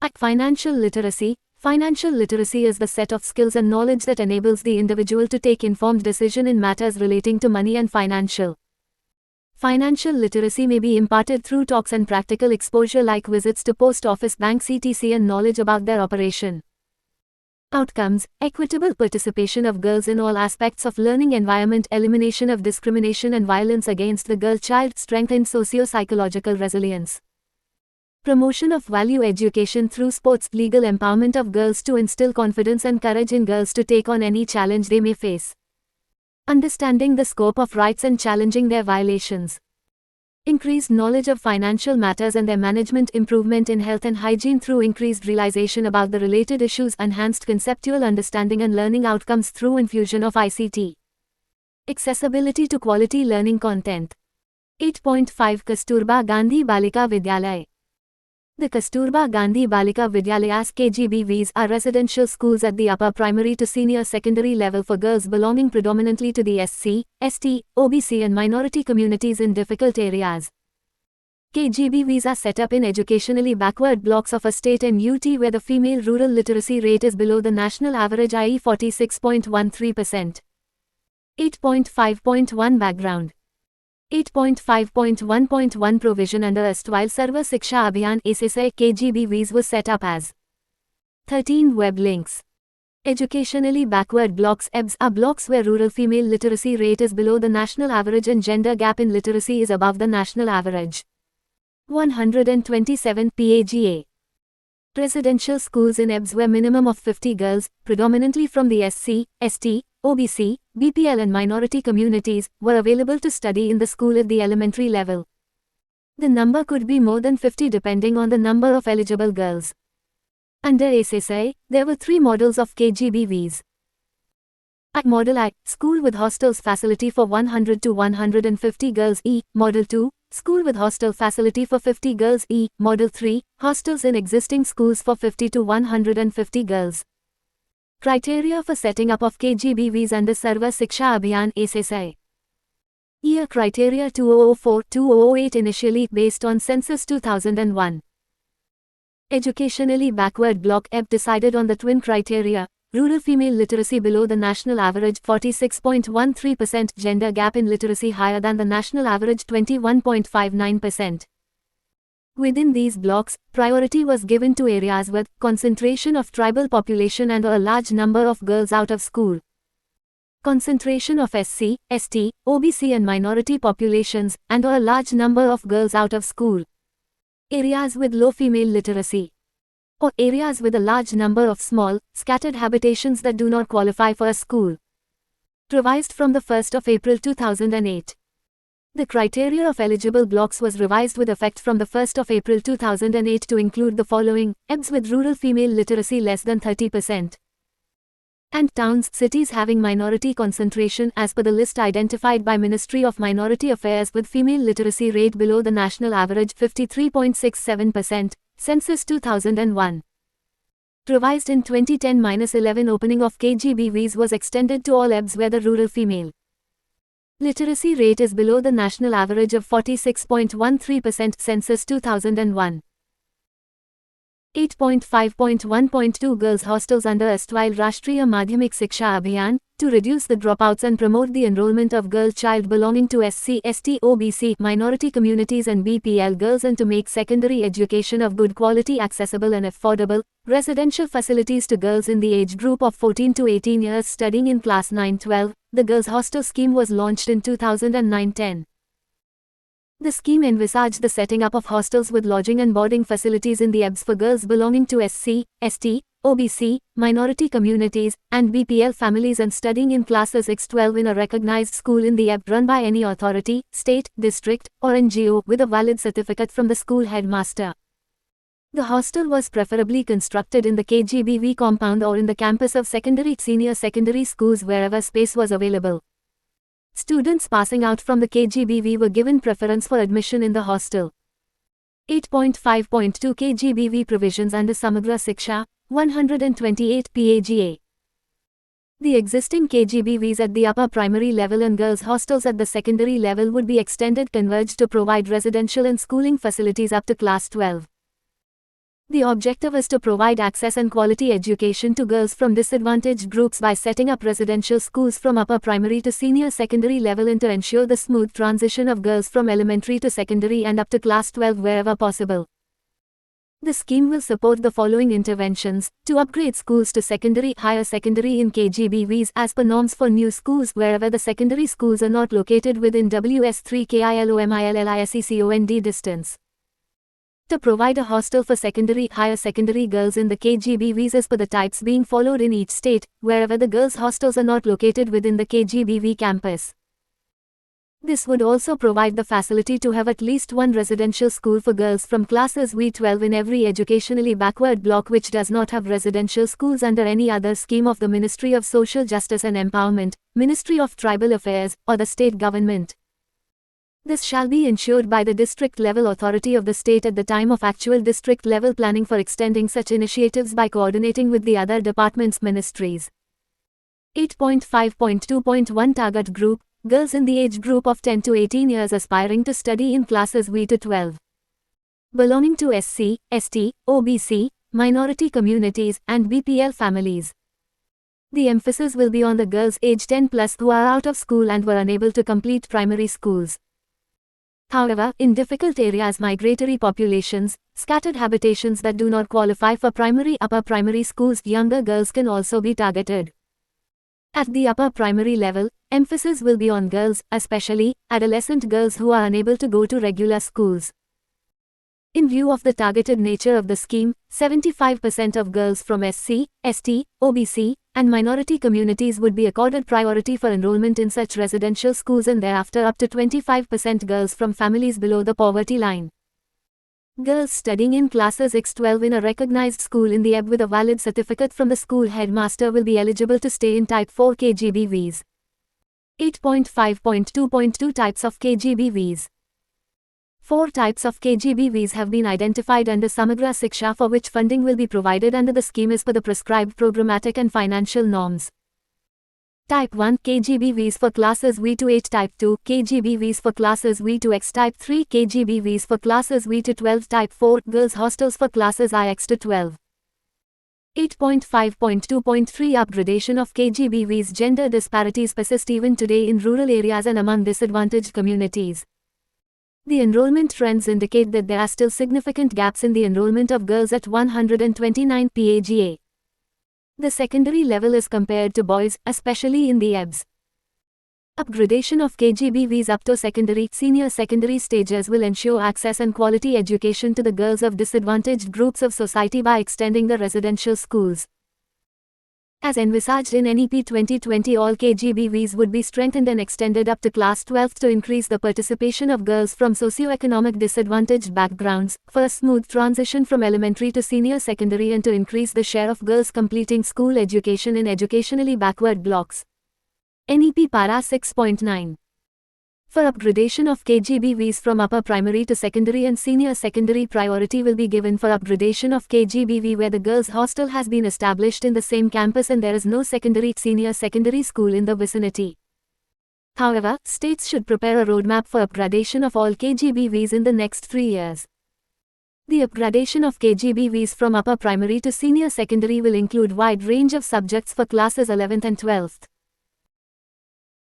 I. Financial literacy. Financial literacy is the set of skills and knowledge that enables the individual to take informed decision in matters relating to money and financial. Financial literacy may be imparted through talks and practical exposure like visits to post office, banks etc. and knowledge about their operation. Outcomes: equitable participation of girls in all aspects of learning environment, elimination of discrimination and violence against the girl child, strengthened socio-psychological resilience. Promotion of value education through sports, legal empowerment of girls to instill confidence and courage in girls to take on any challenge they may face. Understanding the scope of rights and challenging their violations. Increased knowledge of financial matters and their management, improvement in health and hygiene through increased realization about the related issues, enhanced conceptual understanding and learning outcomes through infusion of ICT. Accessibility to quality learning content. 8.5 Kasturba Gandhi Balika Vidyalaya. The Kasturba Gandhi Balika Vidyalayas KGBVs are residential schools at the upper primary to senior secondary level for girls belonging predominantly to the SC, ST, OBC and minority communities in difficult areas. KGBVs are set up in educationally backward blocks of a state and UT where the female rural literacy rate is below the national average, i.e. 46.13%. 8.5.1 Background. 8.5.1.1 Provision under erstwhile Sarva Siksha Abhiyan SSI KGBVs was set up as 13 web links. Educationally backward blocks. EBS are blocks where rural female literacy rate is below the national average and gender gap in literacy is above the national average. 127 PAGA. Residential schools in EBS where minimum of 50 girls, predominantly from the SC, ST, OBC, BPL and minority communities, were available to study in the school at the elementary level. The number could be more than 50 depending on the number of eligible girls. Under SSI, there were 3 models of KGBVs. Model I, school with hostels facility for 100 to 150 girls. E, Model 2, school with hostel facility for 50 girls. E, Model 3, hostels in existing schools for 50 to 150 girls. Criteria for setting up of KGBVs under Sarva Shiksha Abhiyan SSI. Year criteria 2004-2008 initially based on census 2001. Educationally backward block EB decided on the twin criteria, rural female literacy below the national average 46.13%, gender gap in literacy higher than the national average 21.59%. Within these blocks, priority was given to areas with concentration of tribal population and a large number of girls out of school. Concentration of SC, ST, OBC and minority populations, and a large number of girls out of school. Areas with low female literacy, or areas with a large number of small, scattered habitations that do not qualify for a school. Revised from the 1st of April 2008. The criteria of eligible blocks was revised with effect from the 1st of April 2008 to include the following: EBS with rural female literacy less than 30%. And towns, cities having minority concentration as per the list identified by Ministry of Minority Affairs with female literacy rate below the national average 53.67%, Census 2001. Revised in 2010-11 opening of KGBVs was extended to all EBS where the rural female literacy rate is below the national average of 46.13%, Census 2001. 8.5.1.2 Girls hostels under erstwhile Rashtriya Madhyamik Shiksha Abhiyan, to reduce the dropouts and promote the enrollment of girl child belonging to SC, ST, OBC, minority communities and BPL girls and to make secondary education of good quality accessible and affordable, residential facilities to girls in the age group of 14 to 18 years studying in class 9-12, the girls hostel scheme was launched in 2009-10. The scheme envisaged the setting up of hostels with lodging and boarding facilities in the EBS for girls belonging to SC, ST, OBC, minority communities, and BPL families and studying in classes X-12 in a recognized school in the EBS run by any authority, state, district, or NGO with a valid certificate from the school headmaster. The hostel was preferably constructed in the KGBV compound or in the campus of secondary senior secondary schools wherever space was available. Students passing out from the KGBV were given preference for admission in the hostel. 8.5.2 KGBV provisions under Samagra Shiksha, 128 PAGA. The existing KGBVs at the upper primary level and girls' hostels at the secondary level would be extended converged to provide residential and schooling facilities up to class 12. The objective is to provide access and quality education to girls from disadvantaged groups by setting up residential schools from upper primary to senior secondary level and to ensure the smooth transition of girls from elementary to secondary and up to class 12 wherever possible. The scheme will support the following interventions: to upgrade schools to secondary, higher secondary in KGBVs as per norms for new schools wherever the secondary schools are not located within WS3 KILOMILLISECOND distance. To provide a hostel for secondary, higher secondary girls in the KGBVs as per the types being followed in each state, wherever the girls' hostels are not located within the KGBV campus. This would also provide the facility to have at least one residential school for girls from classes V12 in every educationally backward block which does not have residential schools under any other scheme of the Ministry of Social Justice and Empowerment, Ministry of Tribal Affairs, or the state government. This shall be ensured by the district-level authority of the state at the time of actual district-level planning for extending such initiatives by coordinating with the other departments' ministries. 8.5.2.1 Target Group, girls in the age group of 10 to 18 years aspiring to study in classes V to 12. Belonging to SC, ST, OBC, minority communities, and BPL families. The emphasis will be on the girls age 10 plus who are out of school and were unable to complete primary schools. However, in difficult areas, migratory populations, scattered habitations that do not qualify for primary upper primary schools, younger girls can also be targeted. At the upper primary level, emphasis will be on girls, especially adolescent girls who are unable to go to regular schools. In view of the targeted nature of the scheme, 75% of girls from SC, ST, OBC, and minority communities would be accorded priority for enrollment in such residential schools, and thereafter up to 25% girls from families below the poverty line. Girls studying in classes X12 in a recognized school in the EB with a valid certificate from the school headmaster will be eligible to stay in Type 4 KGBVs. 8.5.2.2 Types of KGBVs. 4 types of KGBVs have been identified under Samagra Shiksha, for which funding will be provided under the scheme as per the prescribed programmatic and financial norms. Type 1 KGBVs for classes V to 8, Type 2 KGBVs for classes V to X, Type 3 KGBVs for classes V to 12, Type 4 girls hostels for classes IX to 12. 8.5.2.3 Upgradation of KGBVs. Gender disparities persist even today in rural areas and among disadvantaged communities. The enrollment trends indicate that there are still significant gaps in the enrollment of girls at 129 PAGA. The secondary level is compared to boys, especially in the EBs. Upgradation of KGBVs up to secondary, senior secondary stages will ensure access and quality education to the girls of disadvantaged groups of society by extending the residential schools. As envisaged in NEP 2020, all KGBVs would be strengthened and extended up to class 12 to increase the participation of girls from socio-economic disadvantaged backgrounds, for a smooth transition from elementary to senior secondary, and to increase the share of girls completing school education in educationally backward blocks. NEP Para 6.9. For upgradation of KGBVs from upper primary to secondary and senior secondary, priority will be given for upgradation of KGBV where the girls' hostel has been established in the same campus and there is no secondary senior secondary school in the vicinity. However, states should prepare a roadmap for upgradation of all KGBVs in the next 3 years. The upgradation of KGBVs from upper primary to senior secondary will include wide range of subjects for classes 11th and 12th.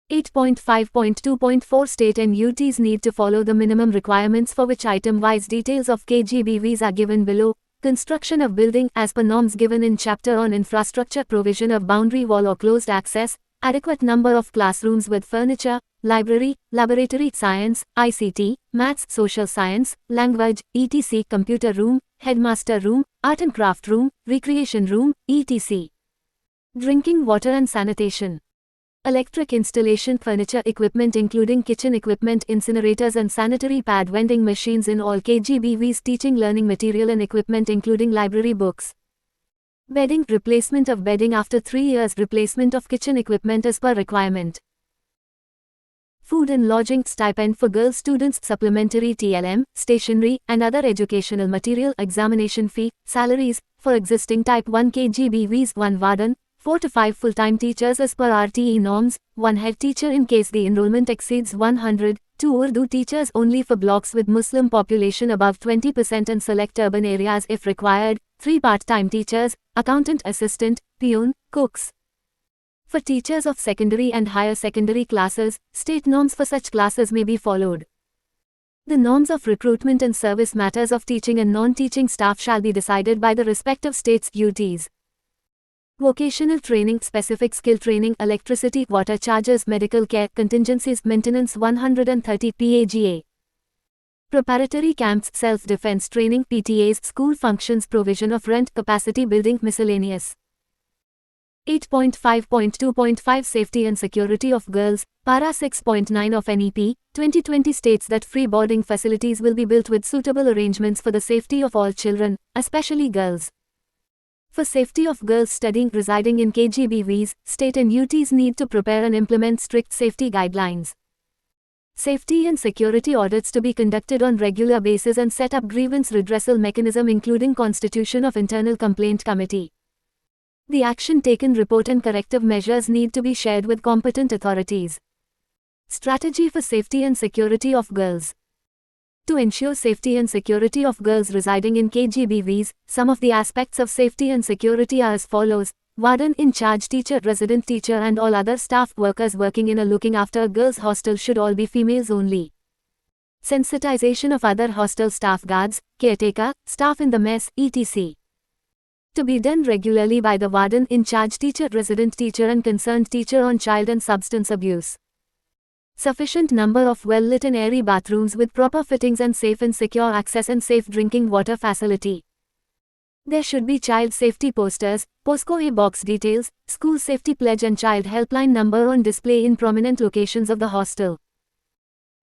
8.5.2.4 State and UTs need to follow the minimum requirements, for which item-wise details of KGBVs are given below. Construction of building as per norms given in chapter on infrastructure, provision of boundary wall or closed access, adequate number of classrooms with furniture, library, laboratory, science, ICT, maths, social science, language, etc., computer room, headmaster room, art and craft room, recreation room, etc. Drinking water and sanitation. Electric installation, furniture equipment including kitchen equipment, incinerators and sanitary pad vending machines in all KGBVs, teaching learning material and equipment including library books. Bedding, replacement of bedding after 3 years, replacement of kitchen equipment as per requirement. Food and lodging, stipend for girl students, supplementary TLM, stationery and other educational material, examination fee, salaries, for existing Type 1 KGBVs, 1 warden, 4 to 5 full-time teachers as per RTE norms, 1 head teacher in case the enrollment exceeds 100, 2 Urdu teachers only for blocks with Muslim population above 20% and select urban areas if required, 3 part-time teachers, accountant assistant, peon, cooks. For teachers of secondary and higher secondary classes, state norms for such classes may be followed. The norms of recruitment and service matters of teaching and non-teaching staff shall be decided by the respective states' UTs. Vocational training, specific skill training, electricity, water charges, medical care, contingencies, maintenance 130 PAGA. Preparatory camps, self-defense training, PTAs, school functions, provision of rent, capacity building, miscellaneous. 8.5.2.5 Safety and security of girls, Para 6.9 of NEP 2020 states that free boarding facilities will be built with suitable arrangements for the safety of all children, especially girls. For safety of girls studying residing in KGBVs, state and UTs need to prepare and implement strict safety guidelines. Safety and security audits to be conducted on regular basis and set up grievance redressal mechanism including constitution of internal complaint committee. The action taken report and corrective measures need to be shared with competent authorities. Strategy for safety and security of girls. To ensure safety and security of girls residing in KGBVs, some of the aspects of safety and security are as follows. Warden in charge teacher, resident teacher and all other staff workers working in a looking after a girls' hostel should all be females only. Sensitization of other hostel staff, guards, caretaker, staff in the mess, etc. To be done regularly by the warden in charge, teacher, resident teacher and concerned teacher on child and substance abuse. Sufficient number of well-lit and airy bathrooms with proper fittings and safe and secure access and safe drinking water facility. There should be child safety posters, POSCO A box details, school safety pledge and child helpline number on display in prominent locations of the hostel.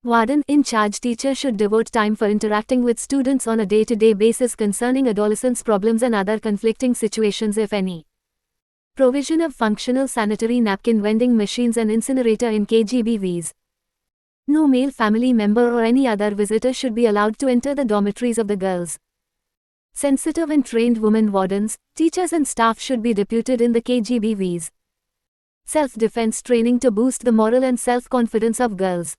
Warden in charge teacher should devote time for interacting with students on a day-to-day basis concerning adolescents' problems and other conflicting situations if any. Provision of functional sanitary napkin vending machines and incinerator in KGBVs. No male family member or any other visitor should be allowed to enter the dormitories of the girls. Sensitive and trained women wardens, teachers and staff should be deputed in the KGBVs. Self-defense training to boost the moral and self-confidence of girls.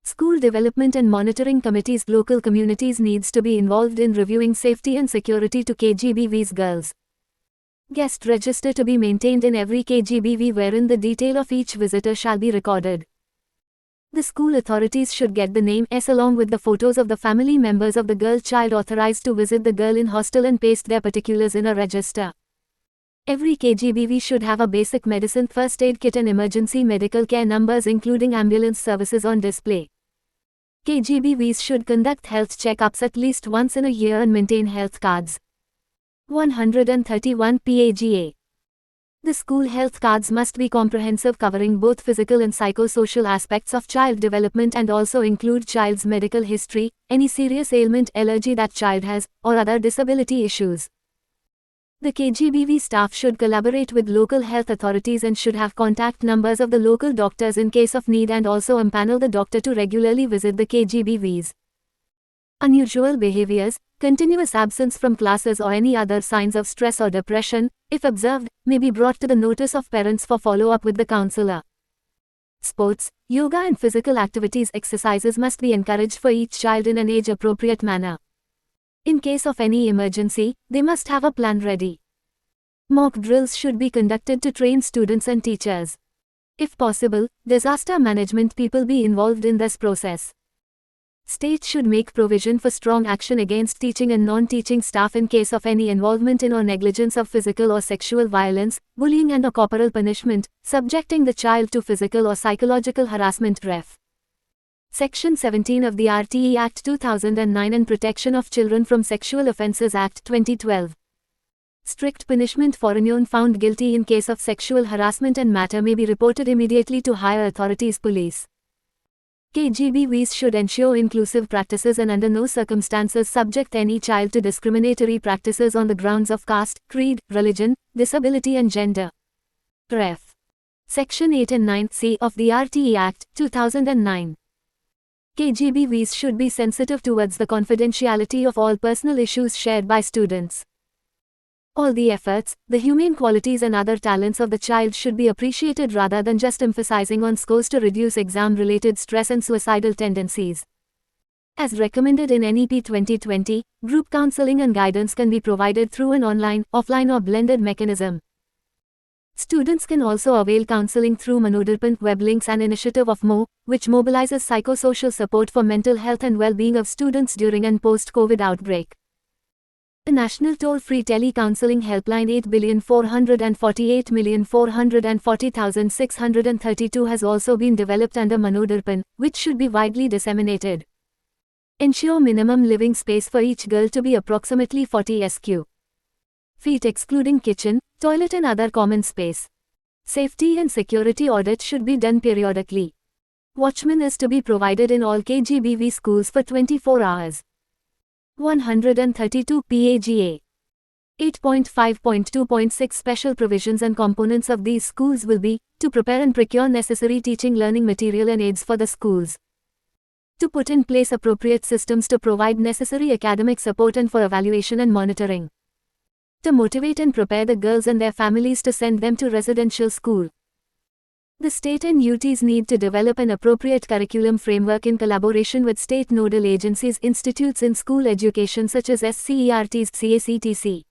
School development and monitoring committees. Local communities needs to be involved in reviewing safety and security to KGBVs girls. Guest register to be maintained in every KGBV wherein the detail of each visitor shall be recorded. The school authorities should get the name S along with the photos of the family members of the girl child authorized to visit the girl in hostel and paste their particulars in a register. Every KGBV should have a basic medicine, first aid kit and emergency medical care numbers including ambulance services on display. KGBVs should conduct health checkups at least once in a year and maintain health cards. 131 PAGA. The school health cards must be comprehensive, covering both physical and psychosocial aspects of child development and also include child's medical history, any serious ailment, allergy that child has, or other disability issues. The KGBV staff should collaborate with local health authorities and should have contact numbers of the local doctors in case of need and also empanel the doctor to regularly visit the KGBVs. Unusual behaviors, continuous absence from classes or any other signs of stress or depression, if observed, may be brought to the notice of parents for follow-up with the counselor. Sports, yoga and physical activities exercises must be encouraged for each child in an age-appropriate manner. In case of any emergency, they must have a plan ready. Mock drills should be conducted to train students and teachers. If possible, disaster management people be involved in this process. State should make provision for strong action against teaching and non-teaching staff in case of any involvement in or negligence of physical or sexual violence, bullying and or corporal punishment, subjecting the child to physical or psychological harassment. Ref. Section 17 of the RTE Act 2009 and Protection of Children from Sexual Offences Act 2012. Strict punishment for anyone found guilty in case of sexual harassment and matter may be reported immediately to higher authorities, police. KGBVs should ensure inclusive practices and under no circumstances subject any child to discriminatory practices on the grounds of caste, creed, religion, disability and gender. Ref. Section 8 and 9(c) of the RTE Act, 2009. KGBVs should be sensitive towards the confidentiality of all personal issues shared by students. All the efforts, the humane qualities and other talents of the child should be appreciated rather than just emphasizing on scores to reduce exam-related stress and suicidal tendencies. As recommended in NEP 2020, group counseling and guidance can be provided through an online, offline or blended mechanism. Students can also avail counseling through Manodarpan web links, an initiative of MO, which mobilizes psychosocial support for mental health and well-being of students during and post-COVID outbreak. A national toll-free tele-counseling helpline 8,448,440,632 has also been developed under Manodarpan, which should be widely disseminated. Ensure minimum living space for each girl to be approximately 40 sq ft excluding kitchen, toilet and other common space. Safety and security audit should be done periodically. Watchman is to be provided in all KGBV schools for 24 hours. 132 PAGA. 8.5.2.6 Special provisions and components of these schools will be, to prepare and procure necessary teaching learning material and aids for the schools. To put in place appropriate systems to provide necessary academic support and for evaluation and monitoring. To motivate and prepare the girls and their families to send them to residential school. The state and UTs need to develop an appropriate curriculum framework in collaboration with state nodal agencies, institutes in school education such as SCERTs, CACTC.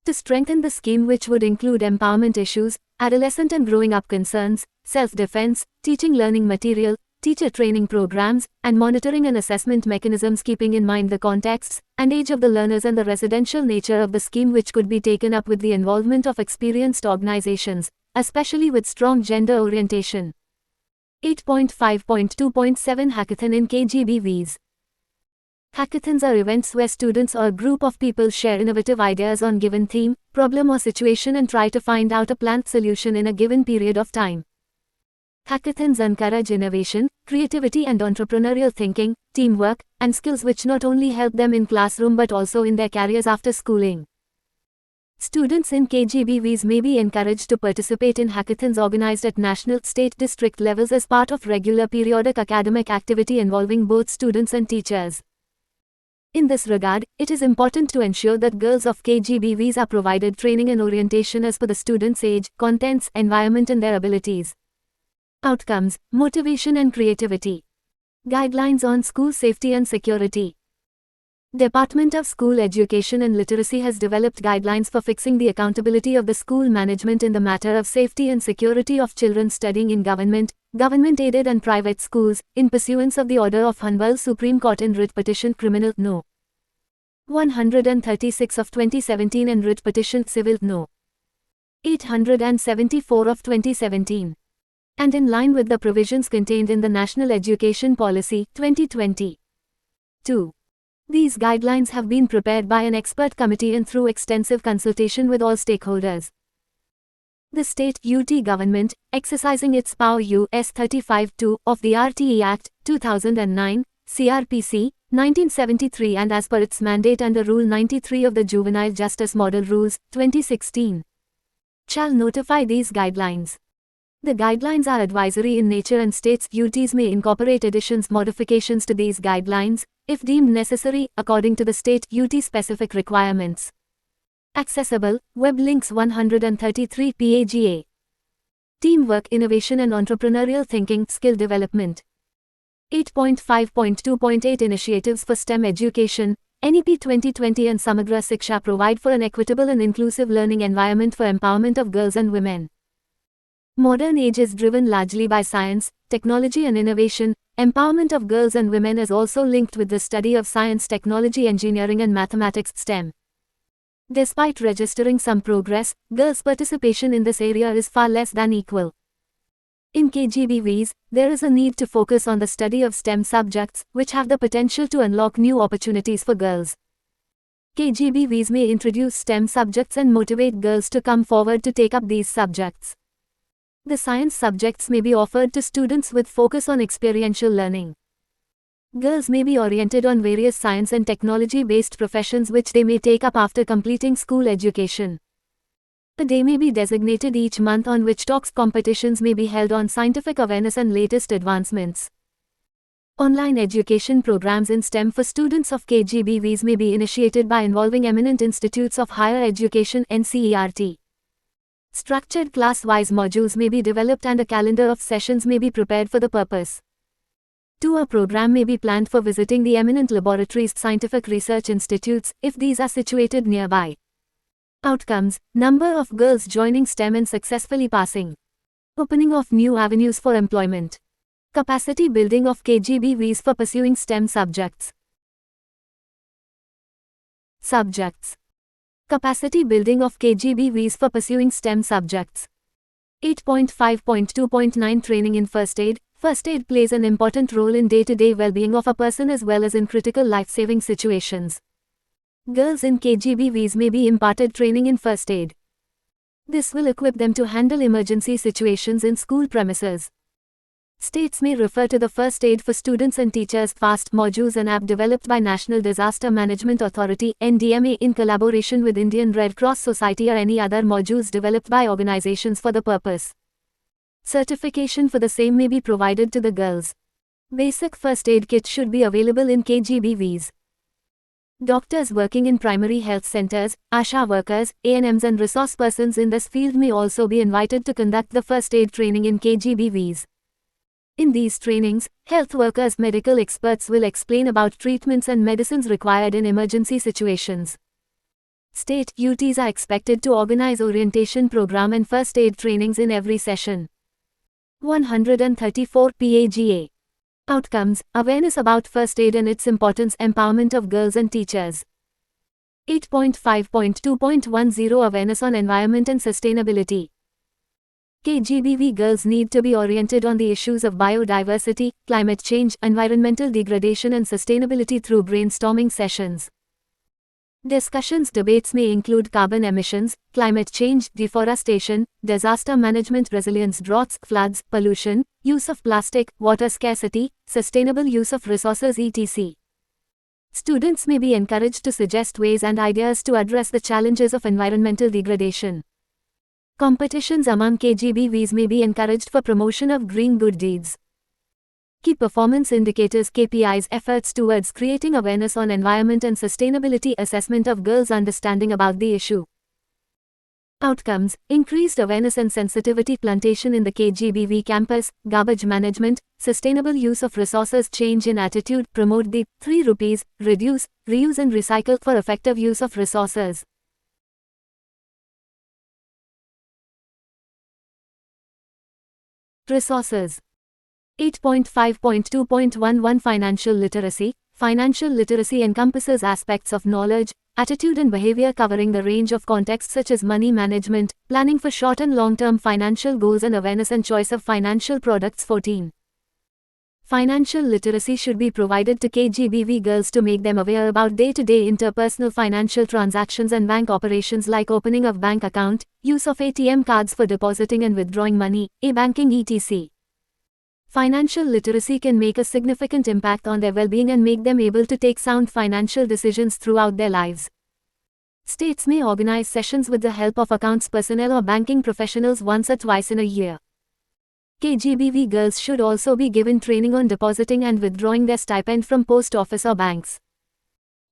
To strengthen the scheme, which would include empowerment issues, adolescent and growing up concerns, self-defense, teaching learning material, teacher training programs, and monitoring and assessment mechanisms keeping in mind the contexts and age of the learners and the residential nature of the scheme, which could be taken up with the involvement of experienced organizations, especially with strong gender orientation. 8.5.2.7 Hackathon in KGBVs. Hackathons are events where students or a group of people share innovative ideas on given theme, problem or situation and try to find out a planned solution in a given period of time. Hackathons encourage innovation, creativity and entrepreneurial thinking, teamwork, and skills which not only help them in classroom but also in their careers after schooling. Students in KGBVs may be encouraged to participate in hackathons organized at national, state, district levels as part of regular periodic academic activity involving both students and teachers. In this regard, it is important to ensure that girls of KGBVs are provided training and orientation as per the students' age, contents, environment and their abilities. Outcomes, motivation and creativity. Guidelines on school safety and security. Department of School Education and Literacy has developed guidelines for fixing the accountability of the school management in the matter of safety and security of children studying in government, government-aided and private schools, in pursuance of the order of Honorable Supreme Court in Writ Petition Criminal No. 136 of 2017 and Writ Petition Civil No. 874 of 2017. And in line with the provisions contained in the National Education Policy, 2020. 2. These guidelines have been prepared by an expert committee and through extensive consultation with all stakeholders. The state UT government, exercising its power US 35(2) of the RTE Act, 2009, CRPC, 1973 and as per its mandate under Rule 93 of the Juvenile Justice Model Rules, 2016, shall notify these guidelines. The guidelines are advisory in nature and states UTs may incorporate additions modifications to these guidelines, if deemed necessary, according to the state UT specific requirements. Accessible, web links 133 PAGA. Teamwork, innovation and entrepreneurial thinking, skill development. 8.5.2.8 Initiatives for STEM education, NEP 2020 and Samagra Siksha provide for an equitable and inclusive learning environment for empowerment of girls and women. Modern age is driven largely by science, technology and innovation. Empowerment of girls and women is also linked with the study of science, technology, engineering and mathematics (STEM). Despite registering some progress, girls' participation in this area is far less than equal. In KGBVs, there is a need to focus on the study of STEM subjects, which have the potential to unlock new opportunities for girls. KGBVs may introduce STEM subjects and motivate girls to come forward to take up these subjects. The science subjects may be offered to students with focus on experiential learning. Girls may be oriented on various science and technology-based professions which they may take up after completing school education. A day may be designated each month on which talks competitions may be held on scientific awareness and latest advancements. Online education programs in STEM for students of KGBVs may be initiated by involving eminent institutes of higher education (NCERT). Structured class-wise modules may be developed and a calendar of sessions may be prepared for the purpose. 2. A program may be planned for visiting the eminent laboratories, scientific research institutes, if these are situated nearby. Outcomes: number of girls joining STEM and successfully passing. Opening of new avenues for employment. Capacity building of KGBVs for pursuing STEM subjects. Subjects. Capacity building of KGBVs for pursuing STEM subjects. 8.5.2.9 Training in First Aid. First aid plays an important role in day-to-day well-being of a person as well as in critical life-saving situations. Girls in KGBVs may be imparted training in first aid. This will equip them to handle emergency situations in school premises. States may refer to the First Aid for Students and Teachers FAST modules, an app developed by National Disaster Management Authority (NDMA) in collaboration with Indian Red Cross Society, or any other modules developed by organizations for the purpose. Certification for the same may be provided to the girls. Basic first aid kit should be available in KGBVs. Doctors working in primary health centers, ASHA workers, ANMs and resource persons in this field may also be invited to conduct the first aid training in KGBVs. In these trainings, health workers, medical experts will explain about treatments and medicines required in emergency situations. State UTs are expected to organize orientation program and first aid trainings in every session. 134 PAGA. Outcomes: awareness about first aid and its importance, empowerment of girls and teachers. 8.5.2.10 Awareness on environment and sustainability. KGBV girls need to be oriented on the issues of biodiversity, climate change, environmental degradation and sustainability through brainstorming sessions. Discussions debates may include carbon emissions, climate change, deforestation, disaster management, resilience, droughts, floods, pollution, use of plastic, water scarcity, sustainable use of resources etc. Students may be encouraged to suggest ways and ideas to address the challenges of environmental degradation. Competitions among KGBVs may be encouraged for promotion of green good deeds. Key performance indicators KPIs efforts towards creating awareness on environment and sustainability assessment of girls' understanding about the issue. Outcomes: increased awareness and sensitivity plantation in the KGBV campus, garbage management, sustainable use of resources change in attitude promote the 3 rupees, reduce, reuse and recycle for effective use of resources. Resources. 8.5.2.11 Financial literacy. Financial literacy encompasses aspects of knowledge, attitude and behavior covering the range of contexts such as money management, planning for short and long-term financial goals and awareness and choice of financial products. 14. Financial literacy should be provided to KGBV girls to make them aware about day-to-day interpersonal financial transactions and bank operations like opening of bank account, use of ATM cards for depositing and withdrawing money, e-banking etc. Financial literacy can make a significant impact on their well-being and make them able to take sound financial decisions throughout their lives. States may organize sessions with the help of accounts personnel or banking professionals once or twice in a year. KGBV girls should also be given training on depositing and withdrawing their stipend from post office or banks.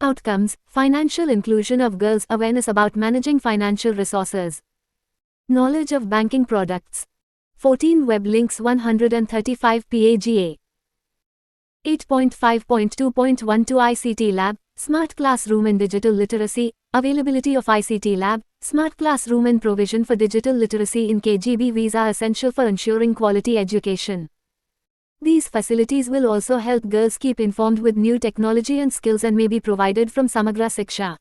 Outcomes: financial inclusion of girls, awareness about managing financial resources, knowledge of banking products. 14 Web links 135 PAGA. 8.5.2.12 ICT Lab, Smart Classroom and Digital Literacy, availability of ICT Lab, Smart Classroom and provision for digital literacy in KGBVs are essential for ensuring quality education. These facilities will also help girls keep informed with new technology and skills and may be provided from Samagra Siksha.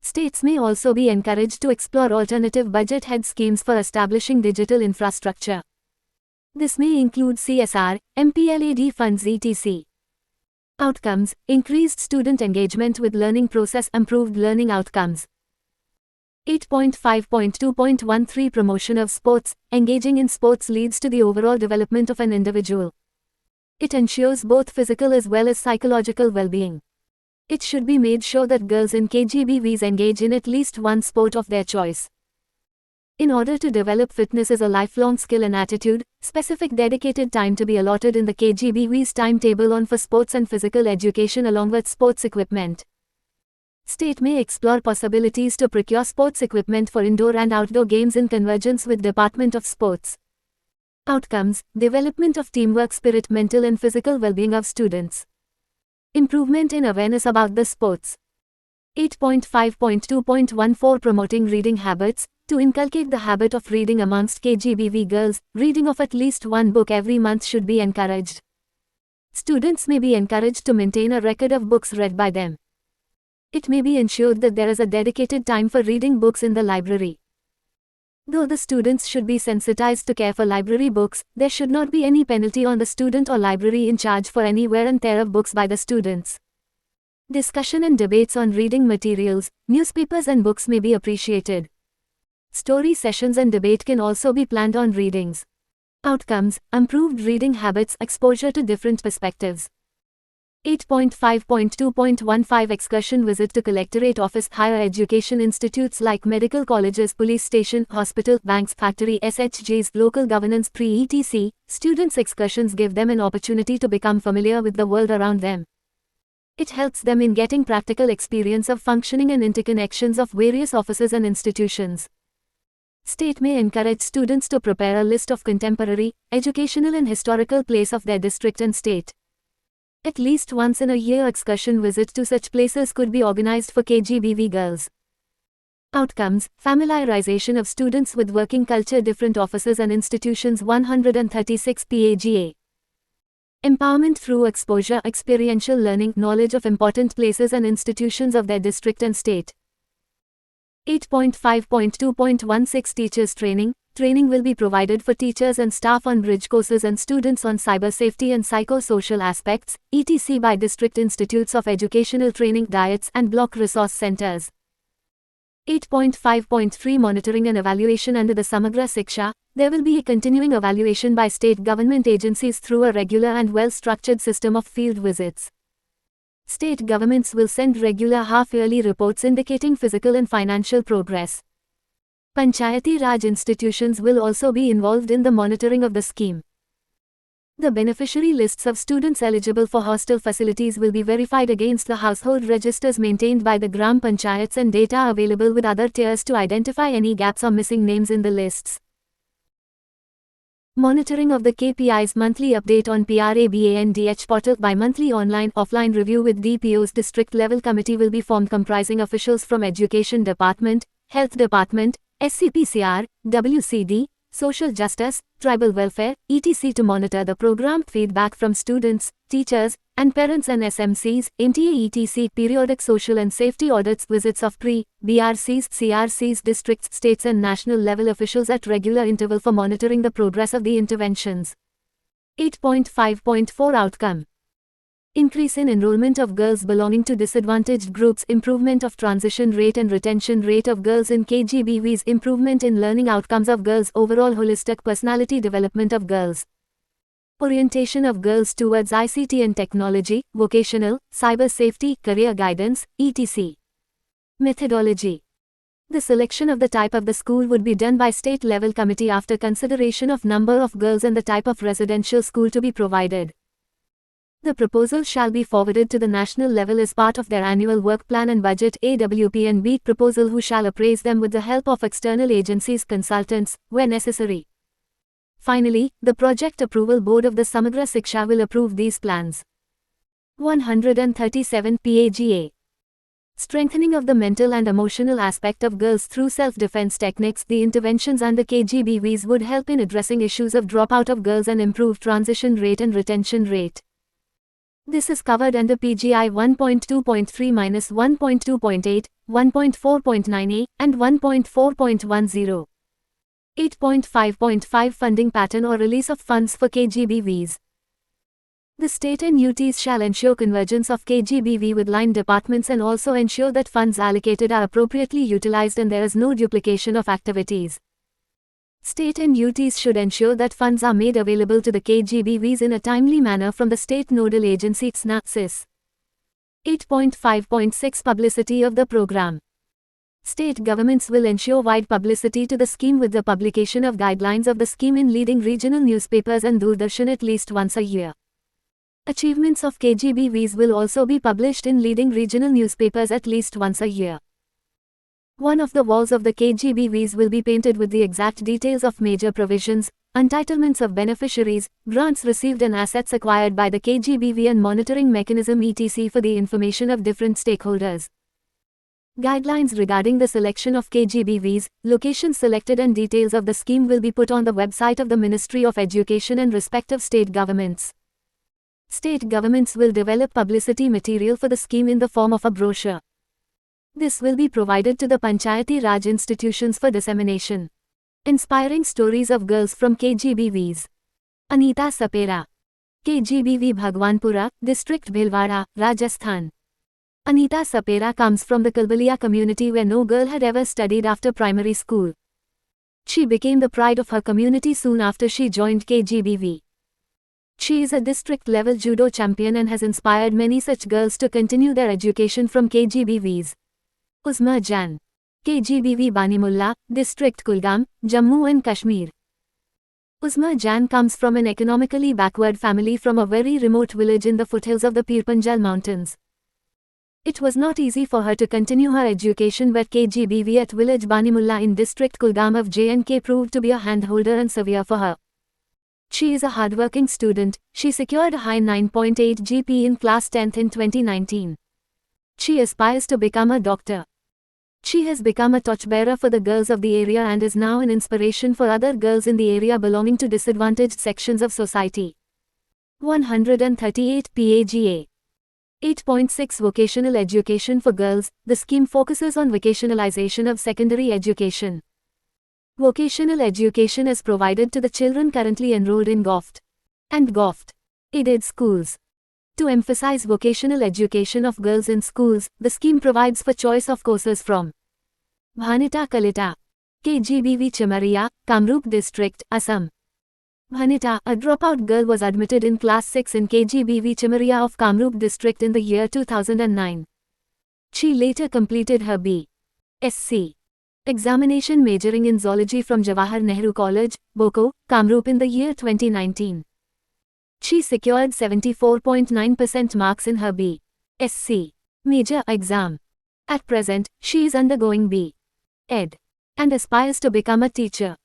States may also be encouraged to explore alternative budget head schemes for establishing digital infrastructure. This may include CSR, MPLAD funds etc. Outcomes: increased student engagement with learning process, improved learning outcomes. 8.5.2.13 Promotion of sports. Engaging in sports leads to the overall development of an individual. It ensures both physical as well as psychological well-being. It should be made sure that girls in KGBVs engage in at least one sport of their choice. In order to develop fitness as a lifelong skill and attitude, specific dedicated time to be allotted in the KGBV's timetable on for sports and physical education along with sports equipment. State may explore possibilities to procure sports equipment for indoor and outdoor games in convergence with Department of Sports. Outcomes: development of teamwork spirit, mental and physical well-being of students. Improvement in awareness about the sports. 8.5.2.14 Promoting reading habits. To inculcate the habit of reading amongst KGBV girls, reading of at least one book every month should be encouraged. Students may be encouraged to maintain a record of books read by them. It may be ensured that there is a dedicated time for reading books in the library. Though the students should be sensitized to care for library books, there should not be any penalty on the student or library in charge for any wear and tear of books by the students. Discussion and debates on reading materials, newspapers and books may be appreciated. Story sessions and debate can also be planned on readings. Outcomes: improved reading habits, exposure to different perspectives. 8.5.2.15 Excursion visit to Collectorate Office. Higher education institutes like medical colleges, police station, hospital, banks, factory, SHGs, local governance etc. Students' excursions give them an opportunity to become familiar with the world around them. It helps them in getting practical experience of functioning and interconnections of various offices and institutions. State may encourage students to prepare a list of contemporary, educational and historical places of their district and state. At least once in a year excursion visit to such places could be organized for KGBV girls. Outcomes: familiarization of students with working culture, different offices and institutions. 136 PAGA. Empowerment through exposure, experiential learning, knowledge of important places and institutions of their district and state. 8.5.2.16 Teachers Training. Training will be provided for teachers and staff on bridge courses and students on cyber safety and psychosocial aspects, etc. by district institutes of educational training, diets and block resource centers. 8.5.3 Monitoring and evaluation under the Samagra Siksha. There will be a continuing evaluation by state government agencies through a regular and well-structured system of field visits. State governments will send regular half-yearly reports indicating physical and financial progress. Panchayati Raj institutions will also be involved in the monitoring of the scheme. The beneficiary lists of students eligible for hostel facilities will be verified against the household registers maintained by the Gram Panchayats and data available with other tiers to identify any gaps or missing names in the lists. Monitoring of the KPIs. Monthly update on PRABANDH portal. By monthly online-offline review with DPOs. District level committee will be formed comprising officials from Education Department, Health Department, SCPCR, WCD, Social Justice, Tribal Welfare, etc. to monitor the program. Feedback from students, teachers, and parents and SMCs, MTA etc. Periodic social and safety audits. Visits of BRCs, CRCs, districts, states and national level officials at regular interval for monitoring the progress of the interventions. 8.5.4 Outcome. Increase in enrollment of girls belonging to disadvantaged groups. Improvement of transition rate and retention rate of girls in KGBVs. Improvement in learning outcomes of girls. Overall holistic personality development of girls. Orientation of girls towards ICT and technology, vocational, cyber safety, career guidance, etc. Methodology. The selection of the type of the school would be done by state level committee after consideration of number of girls and the type of residential school to be provided. The proposal shall be forwarded to the national level as part of their annual work plan and budget AWP and B proposal, who shall appraise them with the help of external agencies, consultants, where necessary. Finally, the Project Approval Board of the Samagra Siksha will approve these plans. 137 PAGA. Strengthening of the mental and emotional aspect of girls through self-defense techniques. The interventions under KGBVs would help in addressing issues of dropout of girls and improve transition rate and retention rate. This is covered under PGI 1.2.3-1.2.8, 1.4.9a, and 1.4.10. 8.5.5 Funding pattern or release of funds for KGBVs. The state and UTs shall ensure convergence of KGBV with line departments and also ensure that funds allocated are appropriately utilized and there is no duplication of activities. State and UTs should ensure that funds are made available to the KGBVs in a timely manner from the state nodal agency SNA/SIS. 8.5.6 Publicity of the program. State governments will ensure wide publicity to the scheme with the publication of guidelines of the scheme in leading regional newspapers and Doordarshan at least once a year. Achievements of KGBVs will also be published in leading regional newspapers at least once a year. One of the walls of the KGBVs will be painted with the exact details of major provisions, entitlements of beneficiaries, grants received and assets acquired by the KGBV and monitoring mechanism etc. for the information of different stakeholders. Guidelines regarding the selection of KGBVs, locations selected and details of the scheme will be put on the website of the Ministry of Education and respective state governments. State governments will develop publicity material for the scheme in the form of a brochure. This will be provided to the Panchayati Raj institutions for dissemination. Inspiring stories of girls from KGBVs. Anita Sapera. KGBV Bhagwanpura, District Bhilwara, Rajasthan. Anita Sapera comes from the Kalbalia community where no girl had ever studied after primary school. She became the pride of her community soon after she joined KGBV. She is a district-level judo champion and has inspired many such girls to continue their education from KGBVs. Uzma Jan. KGBV Banimulla, District Kulgam, Jammu and Kashmir. Uzma Jan comes from an economically backward family from a very remote village in the foothills of the Pirpanjal Mountains. It was not easy for her to continue her education, but KGBV at village Banimulla in District Kulgam of J&K proved to be a handholder and savior for her. She is a hardworking student. She secured a high 9.8 GPA in class 10th in 2019. She aspires to become a doctor. She has become a torchbearer for the girls of the area and is now an inspiration for other girls in the area belonging to disadvantaged sections of society. 138 PAGA. 8.6 Vocational Education for Girls. The scheme focuses on vocationalization of secondary education. Vocational education is provided to the children currently enrolled in GOVT and GOVT aided schools. To emphasize vocational education of girls in schools, the scheme provides for choice of courses from Bhanita Kalita, KGBV Chamaria, Kamrup District, Assam. Bhanita, a dropout girl, was admitted in Class 6 in KGBV Chamaria of Kamrup District in the year 2009. She later completed her B.Sc. examination majoring in zoology from Jawahar Nehru College, Boko, Kamrup in the year 2019. She secured 74.9% marks in her B.Sc. major exam. At present, she is undergoing B.Ed. and aspires to become a teacher.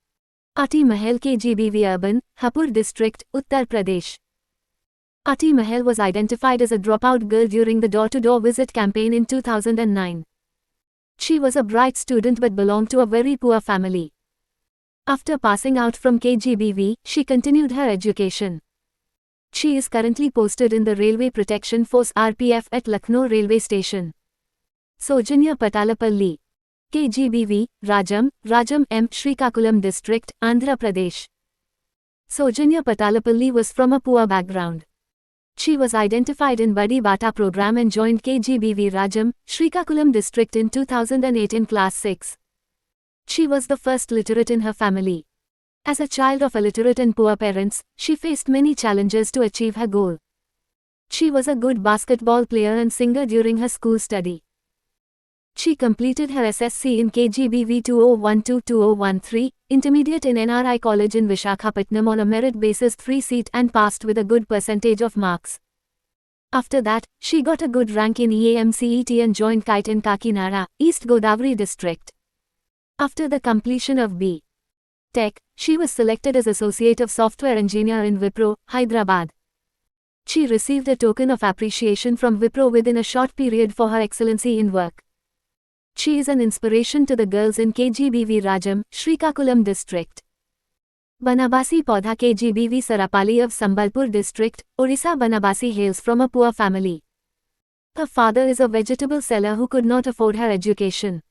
Ati Mahal KGBV Urban, Hapur District, Uttar Pradesh. Ati Mahal was identified as a dropout girl during the door-to-door visit campaign in 2009. She was a bright student but belonged to a very poor family. After passing out from KGBV, she continued her education. She is currently posted in the Railway Protection Force RPF at Lucknow Railway Station. Sojanya Patalapalli, KGBV, Rajam M. Srikakulam District, Andhra Pradesh. Sojanya Patalapalli was from a poor background. She was identified in Badi Bata program and joined KGBV Rajam, Srikakulam District in 2008 in Class 6. She was the first literate in her family. As a child of illiterate and poor parents, she faced many challenges to achieve her goal. She was a good basketball player and singer during her school study. She completed her SSC in KGBV 2012-2013, intermediate in NRI College in Vishakhapatnam on a merit basis 3 seat and passed with a good percentage of marks. After that, she got a good rank in EAMCET and joined KITE in Kakinada, East Godavari district. After the completion of B. Tech, she was selected as Associate of Software Engineer in Wipro, Hyderabad. She received a token of appreciation from Wipro within a short period for her excellency in work. She is an inspiration to the girls in KGBV Rajam, Srikakulam district. Banabasi Paudha KGBV Sarapali of Sambalpur district, Orissa. Banabasi hails from a poor family. Her father is a vegetable seller who could not afford her education.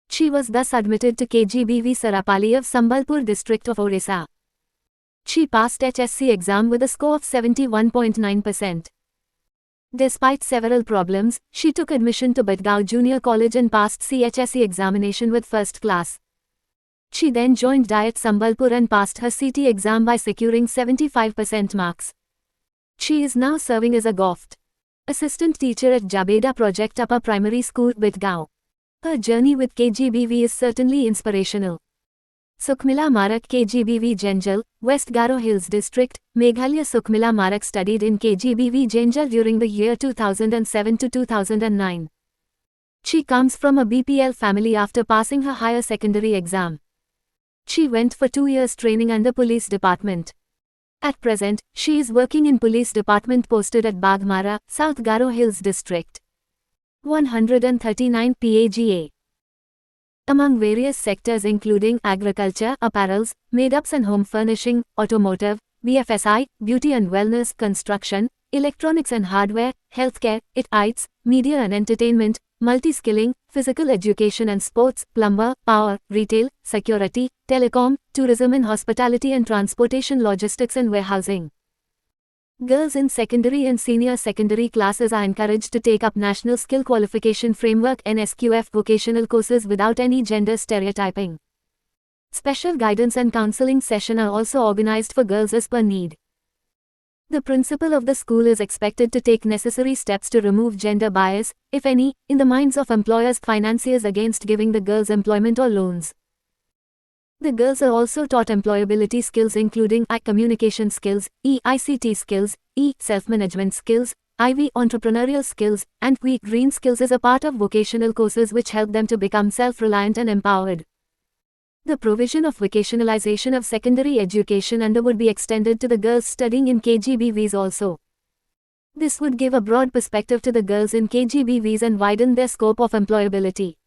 She was thus admitted to KGBV Sarapali of Sambalpur district of Orissa. She passed HSC exam with a score of 71.9%. Despite several problems, she took admission to Badgaon Junior College and passed CHSE examination with first class. She then joined DIET Sambalpur and passed her CT exam by securing 75% marks. She is now serving as a GOVT assistant teacher at Jabeda Project Upper Primary School, Badgaon. Her journey with KGBV is certainly inspirational. Sukhmila Marak KGBV Jenjal, West Garo Hills District, Meghalaya. Sukhmila Marak studied in KGBV Jenjal during the year 2007 to 2009. She comes from a BPL family after passing her higher secondary exam. She went for 2 years training under police department. At present, she is working in police department posted at Bagmara, South Garo Hills District. 139 PAGA. Among various sectors including agriculture, apparels, made-ups and home furnishing, automotive, BFSI, beauty and wellness, construction, electronics and hardware, healthcare, IT, media and entertainment, multi-skilling, physical education and sports, plumber, power, retail, security, telecom, tourism and hospitality and transportation, logistics and warehousing. Girls in secondary and senior secondary classes are encouraged to take up National Skill Qualification Framework (NSQF) vocational courses without any gender stereotyping. Special guidance and counseling sessions are also organized for girls as per need. The principal of the school is expected to take necessary steps to remove gender bias, if any, in the minds of employers, financiers against giving the girls employment or loans. The girls are also taught employability skills including I communication skills, E ICT skills, E self-management skills, IV entrepreneurial skills, and WE green skills as a part of vocational courses which help them to become self-reliant and empowered. The provision of vocationalization of secondary education would be extended to the girls studying in KGBVs also. This would give a broad perspective to the girls in KGBVs and widen their scope of employability.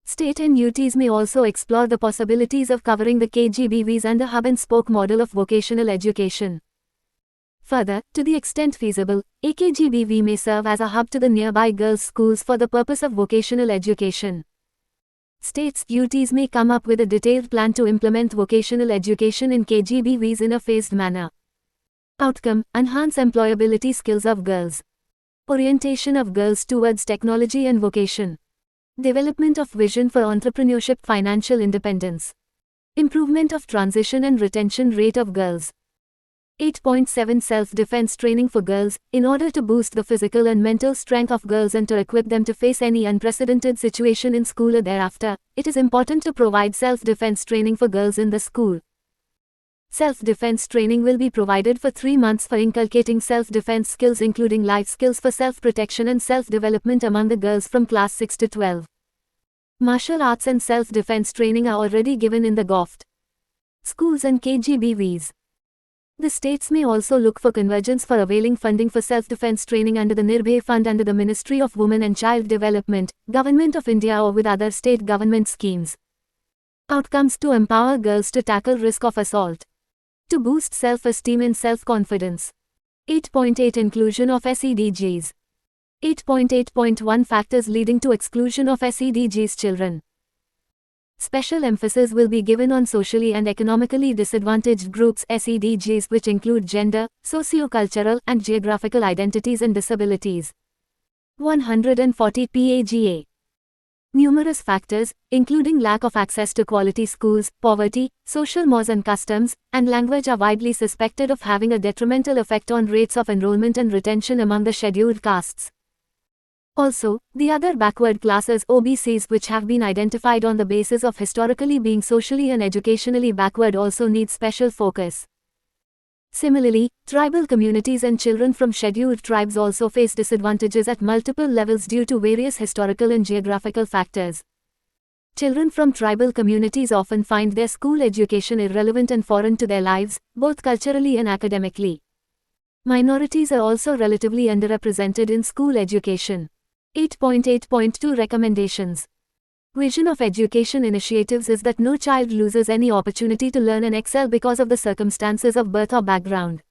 State and UTs may also explore the possibilities of covering the KGBVs under hub and spoke model of vocational education. Further, to the extent feasible, AKGBV may serve as a hub to the nearby girls' schools for the purpose of vocational education. States, UTs may come up with a detailed plan to implement vocational education in KGBVs in a phased manner. Outcome: enhance employability skills of girls. Orientation of girls towards technology and vocation. Development of vision for entrepreneurship, financial independence. Improvement of transition and retention rate of girls. 8.7 Self-defense training for girls. In order to boost the physical and mental strength of girls and to equip them to face any unprecedented situation in school or thereafter, it is important to provide self-defense training for girls in the school. Self-defense training will be provided for 3 months for inculcating self-defense skills including life skills for self-protection and self-development among the girls from class 6 to 12. Martial arts and self-defense training are already given in the GOFT schools and KGBVs. The states may also look for convergence for availing funding for self-defense training under the Nirbhay Fund under the Ministry of Women and Child Development, Government of India or with other state government schemes. Outcomes: to empower girls to tackle risk of assault. To boost self-esteem and self-confidence. 8.8 Inclusion of SEDGs. 8.8.1 Factors leading to exclusion of SEDGs children. Special emphasis will be given on socially and economically disadvantaged groups SEDGs, which include gender, socio-cultural and geographical identities and disabilities. 140 PAGA. Numerous factors, including lack of access to quality schools, poverty, social mores and customs, and language are widely suspected of having a detrimental effect on rates of enrollment and retention among the scheduled castes. Also, the other backward classes OBCs which have been identified on the basis of historically being socially and educationally backward also need special focus. Similarly, tribal communities and children from scheduled tribes also face disadvantages at multiple levels due to various historical and geographical factors. Children from tribal communities often find their school education irrelevant and foreign to their lives, both culturally and academically. Minorities are also relatively underrepresented in school education. 8.8.2 Recommendations. Vision of education initiatives is that no child loses any opportunity to learn and excel because of the circumstances of birth or background.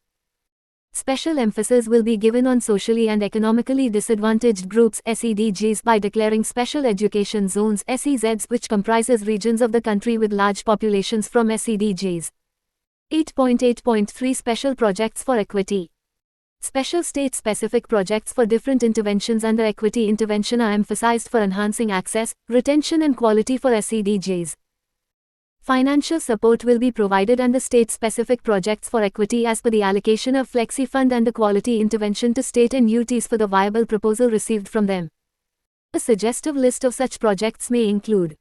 Special emphasis will be given on socially and economically disadvantaged groups SEDGs by declaring special education zones SEZs, which comprises regions of the country with large populations from SEDGs. 8.8.3 Special projects for equity. Special state-specific projects for different interventions under equity intervention are emphasized for enhancing access, retention and quality for SEDGs. Financial support will be provided under state-specific projects for equity as per the allocation of Flexi Fund and the quality intervention to state and UTs for the viable proposal received from them. A suggestive list of such projects may include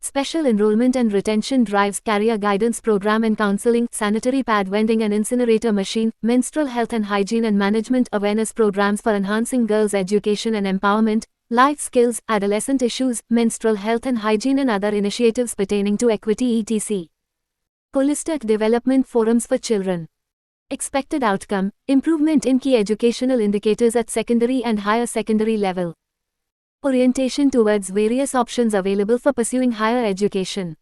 special enrollment and retention drives, career guidance program and counseling, sanitary pad vending and incinerator machine, menstrual health and hygiene and management awareness programs for enhancing girls' education and empowerment, life skills, adolescent issues, menstrual health and hygiene and other initiatives pertaining to equity etc. Holistic development forums for children. Expected outcome: improvement in key educational indicators at secondary and higher secondary level. Orientation towards various options available for pursuing higher education.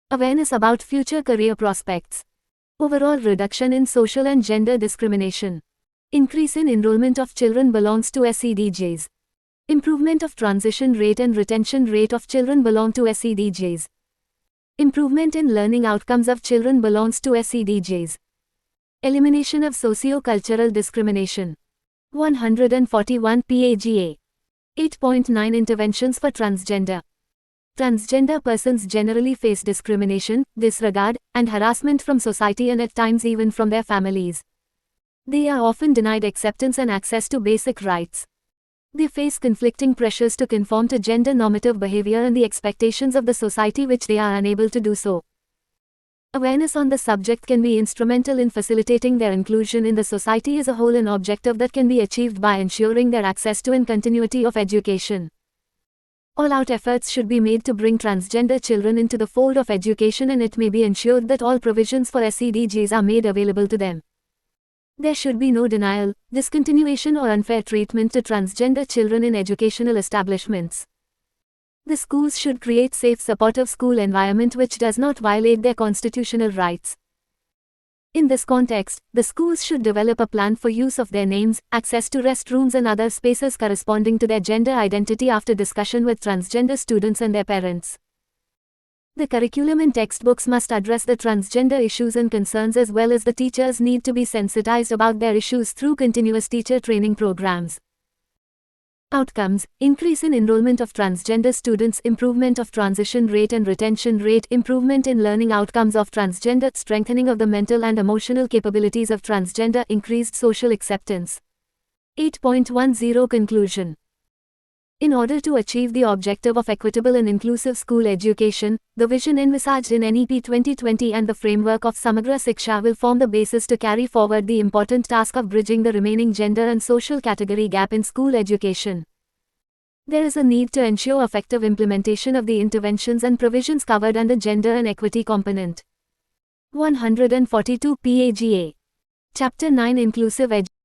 Awareness about future career prospects. Overall reduction in social and gender discrimination. Increase in enrollment of children belongs to SEDGs. Improvement of transition rate and retention rate of children belong to SEDGs. Improvement in learning outcomes of children belongs to SEDGs. Elimination of socio-cultural discrimination. 141 PAGA. 8.9 Interventions for transgender. Transgender persons generally face discrimination, disregard, and harassment from society and at times even from their families. They are often denied acceptance and access to basic rights. They face conflicting pressures to conform to gender-normative behavior and the expectations of the society, which they are unable to do so. Awareness on the subject can be instrumental in facilitating their inclusion in the society as a whole, an objective that can be achieved by ensuring their access to and continuity of education. All-out efforts should be made to bring transgender children into the fold of education, and it may be ensured that all provisions for SEDGs are made available to them. There should be no denial, discontinuation or unfair treatment to transgender children in educational establishments. The schools should create safe, supportive school environment which does not violate their constitutional rights. In this context, the schools should develop a plan for use of their names, access to restrooms and other spaces corresponding to their gender identity after discussion with transgender students and their parents. The curriculum in textbooks must address the transgender issues and concerns, as well as the teachers need to be sensitized about their issues through continuous teacher training programs. Outcomes: increase in enrollment of transgender students, improvement of transition rate and retention rate, improvement in learning outcomes of transgender, strengthening of the mental and emotional capabilities of transgender, increased social acceptance. 8.10 Conclusion. In order to achieve the objective of equitable and inclusive school education, the vision envisaged in NEP 2020 and the framework of Samagra Shiksha will form the basis to carry forward the important task of bridging the remaining gender and social category gap in school education. There is a need to ensure effective implementation of the interventions and provisions covered under gender and equity component. 142 PAGA. Chapter 9 Inclusive Education.